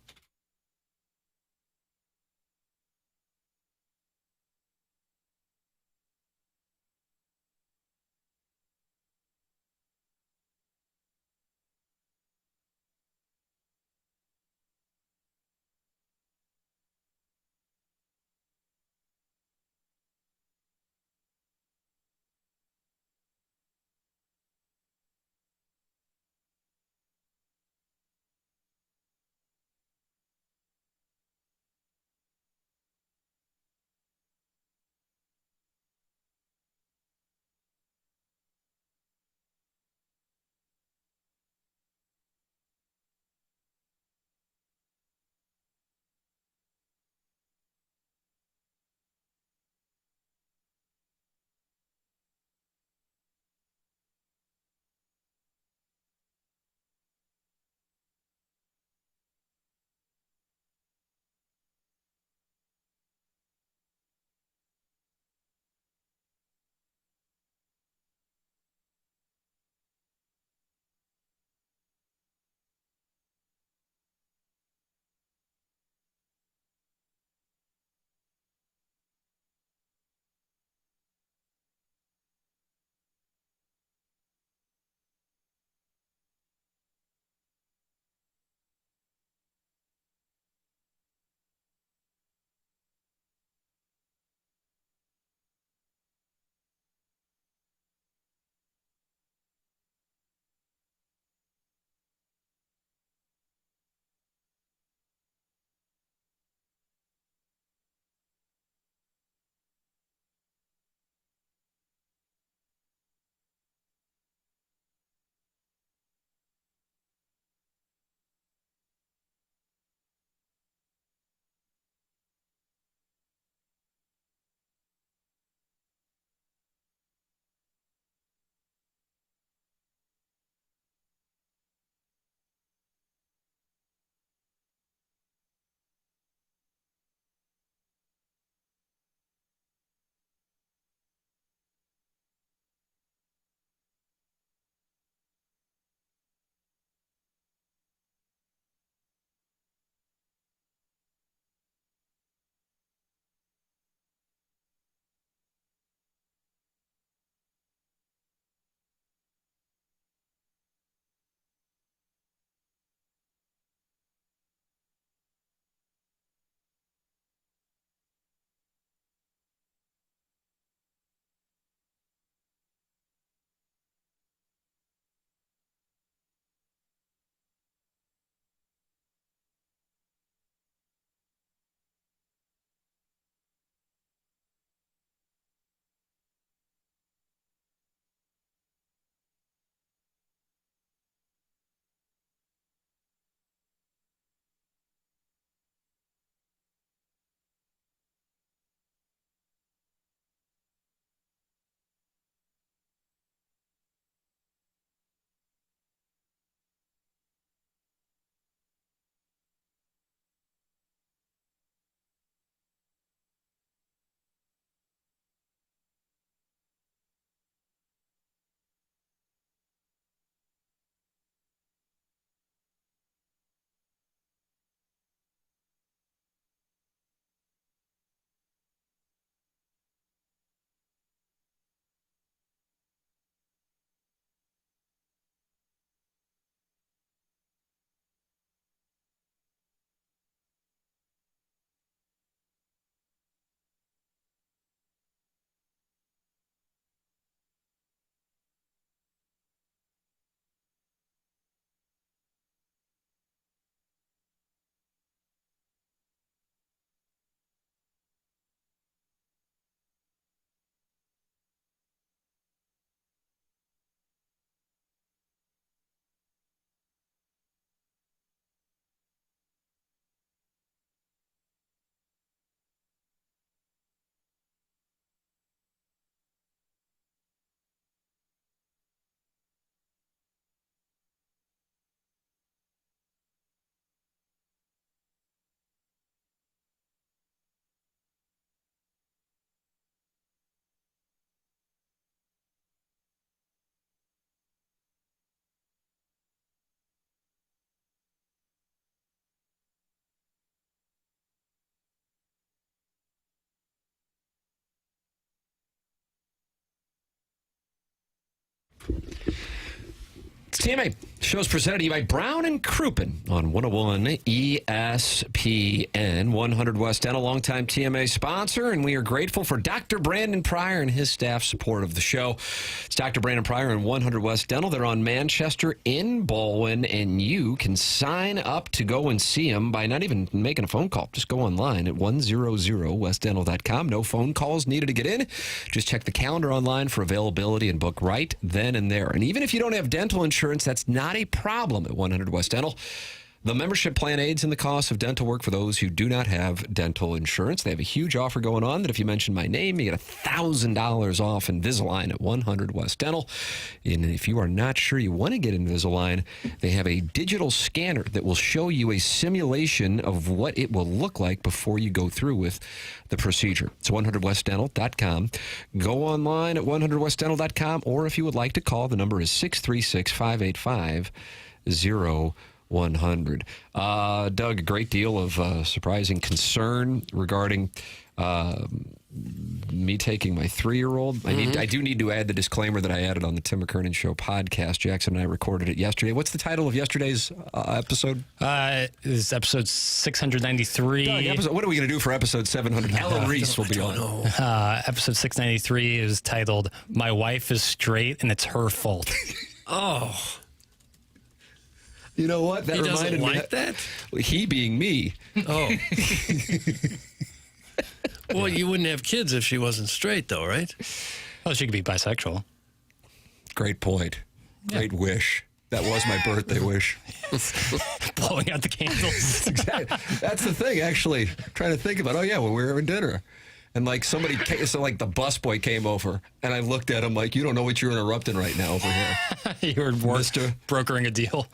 TMA show's presented to you by Brown and Crouppen on 101 ESPN. 100 West Dental, longtime TMA sponsor, and we are grateful for Dr. Brandon Pryor and his staff support of the show. It's Dr. Brandon Pryor and 100 West Dental. They're on Manchester in Baldwin, and you can sign up to go and see them by not even making a phone call. Just go online at 100westdental.com. No phone calls needed to get in. Just check the calendar online for availability and book right then and there. And even if you don't have dental insurance, that's not a problem at 100 West Dental. The membership plan aids in the cost of dental work for those who do not have dental insurance. They have a huge offer going on that if you mention my name, you get $1,000 off Invisalign at 100 West Dental. And if you are not sure you want to get Invisalign, they have a digital scanner that will show you a simulation of what it will look like before you go through with the procedure. It's 100westdental.com. Go online at 100westdental.com, or if you would like to call, the number is 636-585-0100. Doug, a great deal of surprising concern regarding me taking my 3-year-old. I do need to add the disclaimer that I added on the Tim McKernan Show podcast. Jackson and I recorded it yesterday. What's the title of yesterday's episode? It's episode 693. Doug, what are we going to do for episode 700? Ellen Reese will be on. Episode 693 is titled, "My Wife is Straight and It's Her Fault." Oh. You know what? That he reminded doesn't me. Like that? He being me. Oh. Well, you wouldn't have kids if she wasn't straight, though, right? Well, she could be bisexual. Great point. Great wish. That was my birthday wish. Blowing out the candles. Exactly. That's the thing, actually. Trying to think about, when we were having dinner. And like somebody came, so like the busboy came over, and I looked at him like, you don't know what you're interrupting right now over here. You were brokering a deal.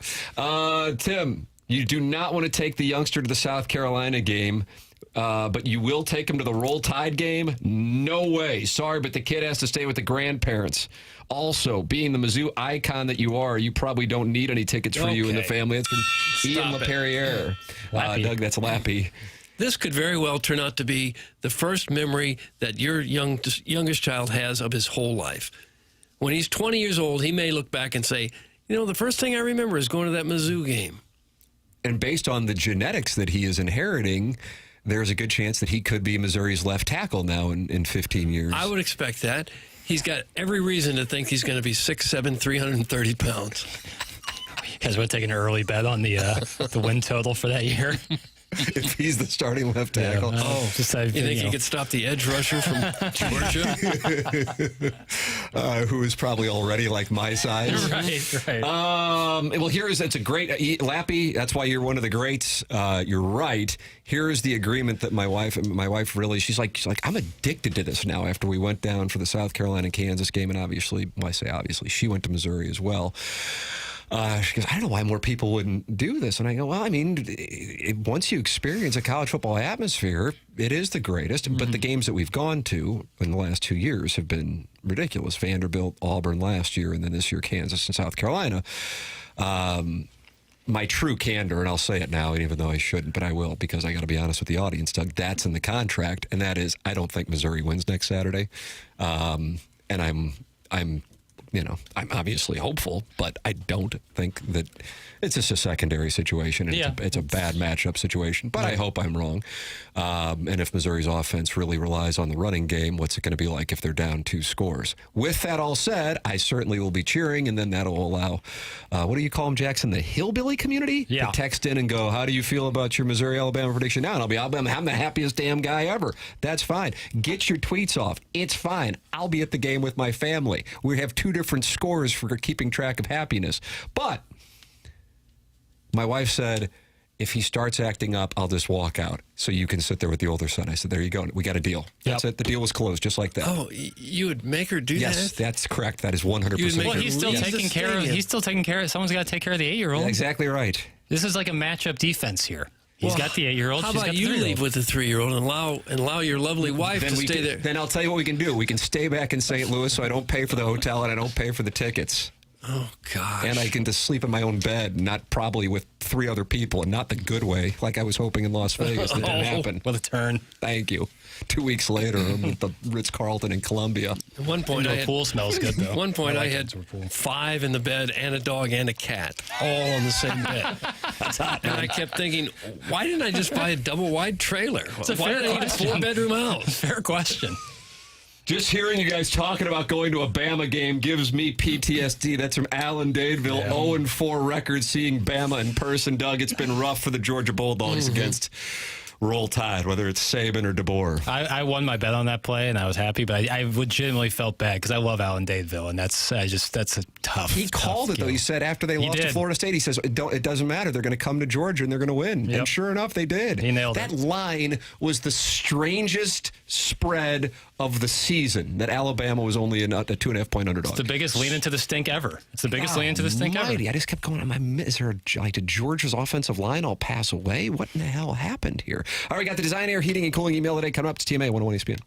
Tim, you do not want to take the youngster to the South Carolina game, but you will take him to the Roll Tide game? No way. Sorry, but the kid has to stay with the grandparents. Also, being the Mizzou icon that you are, you probably don't need any tickets for you and the family. It's from Ian LaPerriere. Doug, that's Lappy. This could very well turn out to be the first memory that your youngest child has of his whole life. When he's 20 years old, he may look back and say, the first thing I remember is going to that Mizzou game. And based on the genetics that he is inheriting, there's a good chance that he could be Missouri's left tackle now in 15 years. I would expect that. He's got every reason to think he's going to be 6'7", 330 pounds. You guys want to take an early bet on the win total for that year? If he's the starting left tackle. You think he could stop the edge rusher from Georgia? Who is probably already like my size. Right. Well, it's a great, Lappy, that's why you're one of the greats. You're right. Here's the agreement that my wife really, she's like, I'm addicted to this now after we went down for the South Carolina-Kansas game. And obviously, she went to Missouri as well. She goes, I don't know why more people wouldn't do this. And I go, well, once you experience a college football atmosphere, it is the greatest. Mm-hmm. But the games that we've gone to in the last 2 years have been ridiculous. Vanderbilt, Auburn last year, and then this year Kansas and South Carolina. My true candor, and I'll say it now, even though I shouldn't, but I will, because I got to be honest with the audience, Doug, that's in the contract, and that is, I don't think Missouri wins next Saturday. And I'm obviously hopeful, but I don't think that it's just a secondary situation. And it's a bad matchup situation, but I hope I'm wrong. And if Missouri's offense really relies on the running game, what's it going to be like if they're down 2 scores? With that all said, I certainly will be cheering, and then that'll allow, what do you call them, Jackson, the hillbilly community? Yeah. To text in and go, how do you feel about your Missouri-Alabama prediction now? And I'm the happiest damn guy ever. That's fine. Get your tweets off. It's fine. I'll be at the game with my family. We have 2 different scores for keeping track of happiness. But my wife said, if he starts acting up, I'll just walk out so you can sit there with the older son. I said, there you go. We got a deal. That's it. The deal was closed, just like that. Oh, you would make her do that? Yes, that's correct. That is 100%. Well, he's still taking care of. He's still taking care of. Someone's got to take care of the 8-year-old. Yeah, exactly right. This is like a matchup defense here. He's got the 8-year-old. How about you leave with the 3-year-old and allow your lovely wife to stay there? Then I'll tell you what we can do. We can stay back in St. Louis so I don't pay for the hotel and I don't pay for the tickets. Oh, gosh. And I can just sleep in my own bed, not probably with 3 other people, and not the good way, like I was hoping in Las Vegas. That didn't happen. What a turn. Thank you. 2 weeks later, I'm at the Ritz-Carlton in Columbia. At one point, Indoor pool smells good, though. At one point, I like had indoor pool. 5 in the bed and a dog and a cat, all on the same bed. That's hot, And man. I kept thinking, why didn't I just buy a double-wide trailer? It's a Why fair did I get a question. 4-bedroom house? Fair question. Just hearing you guys talking about going to a Bama game gives me PTSD. That's from Alan Dadeville. 0-4 record seeing Bama in person. Doug, it's been rough for the Georgia Bulldogs against Roll Tide, whether it's Saban or DeBoer. I won my bet on that play, and I was happy, but I legitimately felt bad because I love Alan Dadeville, and that's a tough. He called it, though. He said after they lost to Florida State, he says, it doesn't matter. They're going to come to Georgia, and they're going to win. Yep. And sure enough, they did. He nailed that it. That line was the strangest spread of the season, that Alabama was only a 2.5-point underdog. It's the biggest lean into the stink ever. It's the biggest lean into the stink ever. I just kept going, is there did Georgia's offensive line all pass away? What in the hell happened here? All right, got the Design Air Heating and Cooling email today coming up to TMA 101 ESPN.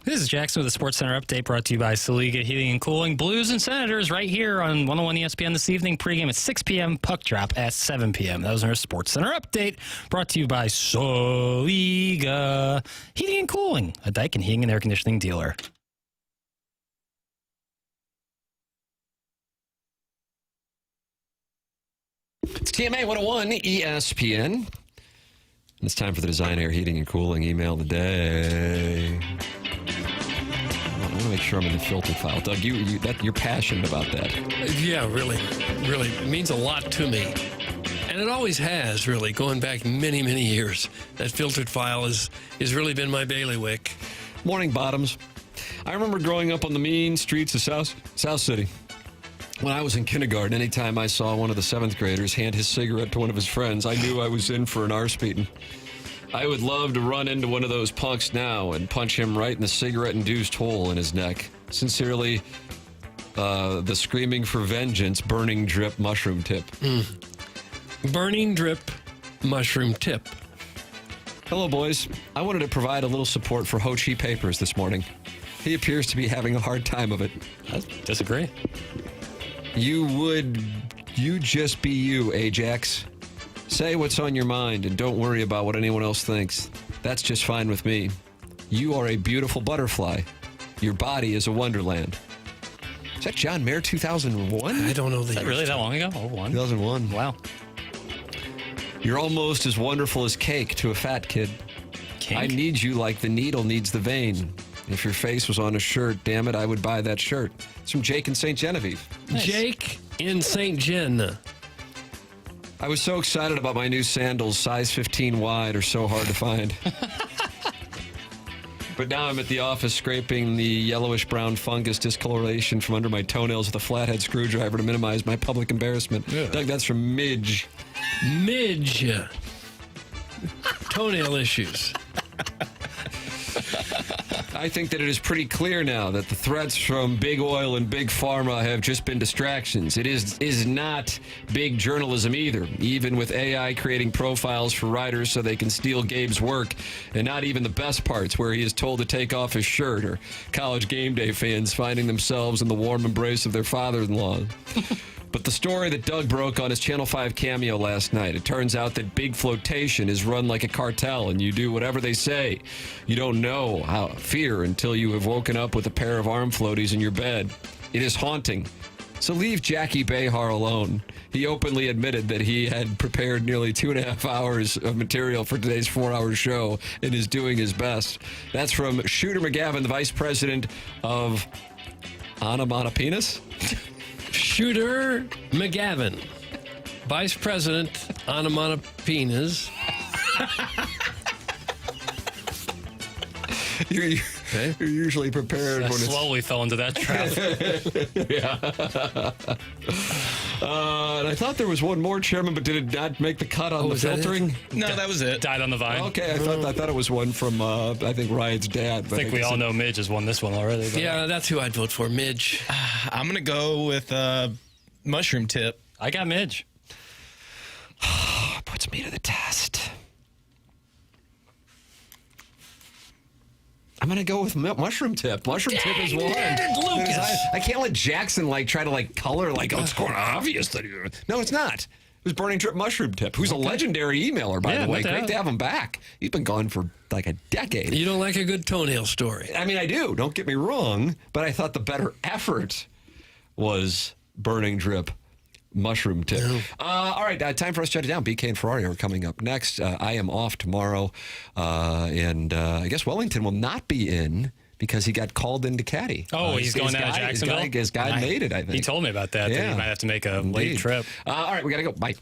This is Jackson with the Sports Center update brought to you by Saliga Heating and Cooling. Blues and Senators right here on 101 ESPN this evening. Pregame at 6 p.m., puck drop at 7 p.m. That was our Sports Center update brought to you by Saliga Heating and Cooling, a Daikin heating and air conditioning dealer. It's TMA 101 ESPN. It's time for the Design Air Heating and Cooling email of the day. I want to make sure I'm in the filter file. Doug, you're passionate about that. Yeah, really. It means a lot to me. And it always has, really, going back many, many years. That filtered file has really been my bailiwick. Morning, Bottoms. I remember growing up on the mean streets of South City. When I was in kindergarten, anytime I saw one of the 7th graders hand his cigarette to one of his friends, I knew I was in for an arse beating. I would love to run into one of those punks now and punch him right in the cigarette-induced hole in his neck. Sincerely, the screaming for vengeance, burning drip mushroom tip. Burning drip mushroom tip. Hello, boys. I wanted to provide a little support for Ho Chi Papers this morning. He appears to be having a hard time of it. I disagree. You just be you, Ajax. Say what's on your mind and don't worry about what anyone else thinks. That's just fine with me. You are a beautiful butterfly. Your body is a wonderland. Is that John Mayer 2001? I don't know Is that really that long ago? 2001. Wow. You're almost as wonderful as cake to a fat kid. Kink? I need you like the needle needs the vein. If your face was on a shirt, damn it, I would buy that shirt. It's from Jake in St. Genevieve. Nice. Jake in St. Gen. I was so excited about my new sandals. Size 15 wide are so hard to find. But now I'm at the office scraping the yellowish-brown fungus discoloration from under my toenails with a flathead screwdriver to minimize my public embarrassment. Yeah. Doug, that's from Midge. Midge. Toenail issues. I think that it is pretty clear now that the threats from big oil and big pharma have just been distractions. It is not big journalism either, even with AI creating profiles for writers so they can steal Gabe's work, and not even the best parts where he is told to take off his shirt, or college game day fans finding themselves in the warm embrace of their father-in-law. But the story that Doug broke on his Channel 5 cameo last night, it turns out that big flotation is run like a cartel, and you do whatever they say. You don't know how fear until you have woken up with a pair of arm floaties in your bed. It is haunting. So leave Jackie Behar alone. He openly admitted that he had prepared nearly 2.5 hours of material for today's 4-hour show and is doing his best. That's from Shooter McGavin, the vice president of Onomatopenis. Shooter McGavin, Vice President, Onomatopenas. You're usually prepared when it's... slowly fell into that trap. Yeah. And I thought there was one more, Chairman, but did it not make the cut on the filtering? No, that was it. Died on the vine. Okay, I thought it was one from, I think, Ryan's dad. I think we all know Midge has won this one already. But Yeah, that's who I'd vote for, Midge. I'm going to go with mushroom tip. I got Midge. Puts me to the test. I'm going to go with mushroom tip. Mushroom tip is one. Lucas. I can't let Jackson try to color oh, it's quite obvious that no, it's not. It was Burning Trip Mushroom Tip, who's a legendary emailer, by the way. Great to have him back. He's been gone for like a decade. You don't like a good toenail story. I mean, I do. Don't get me wrong. But I thought the better effort was Burning Drip Mushroom Tip. All right, time for us to shut it down. BK and Ferrari are coming up next. I am off tomorrow, and I guess Wellington will not be in because he got called into caddy. Oh, he's going down to Jacksonville? His guy made it, I think. He told me about that, that he might have to make a late trip. All right, we got to go. Bye.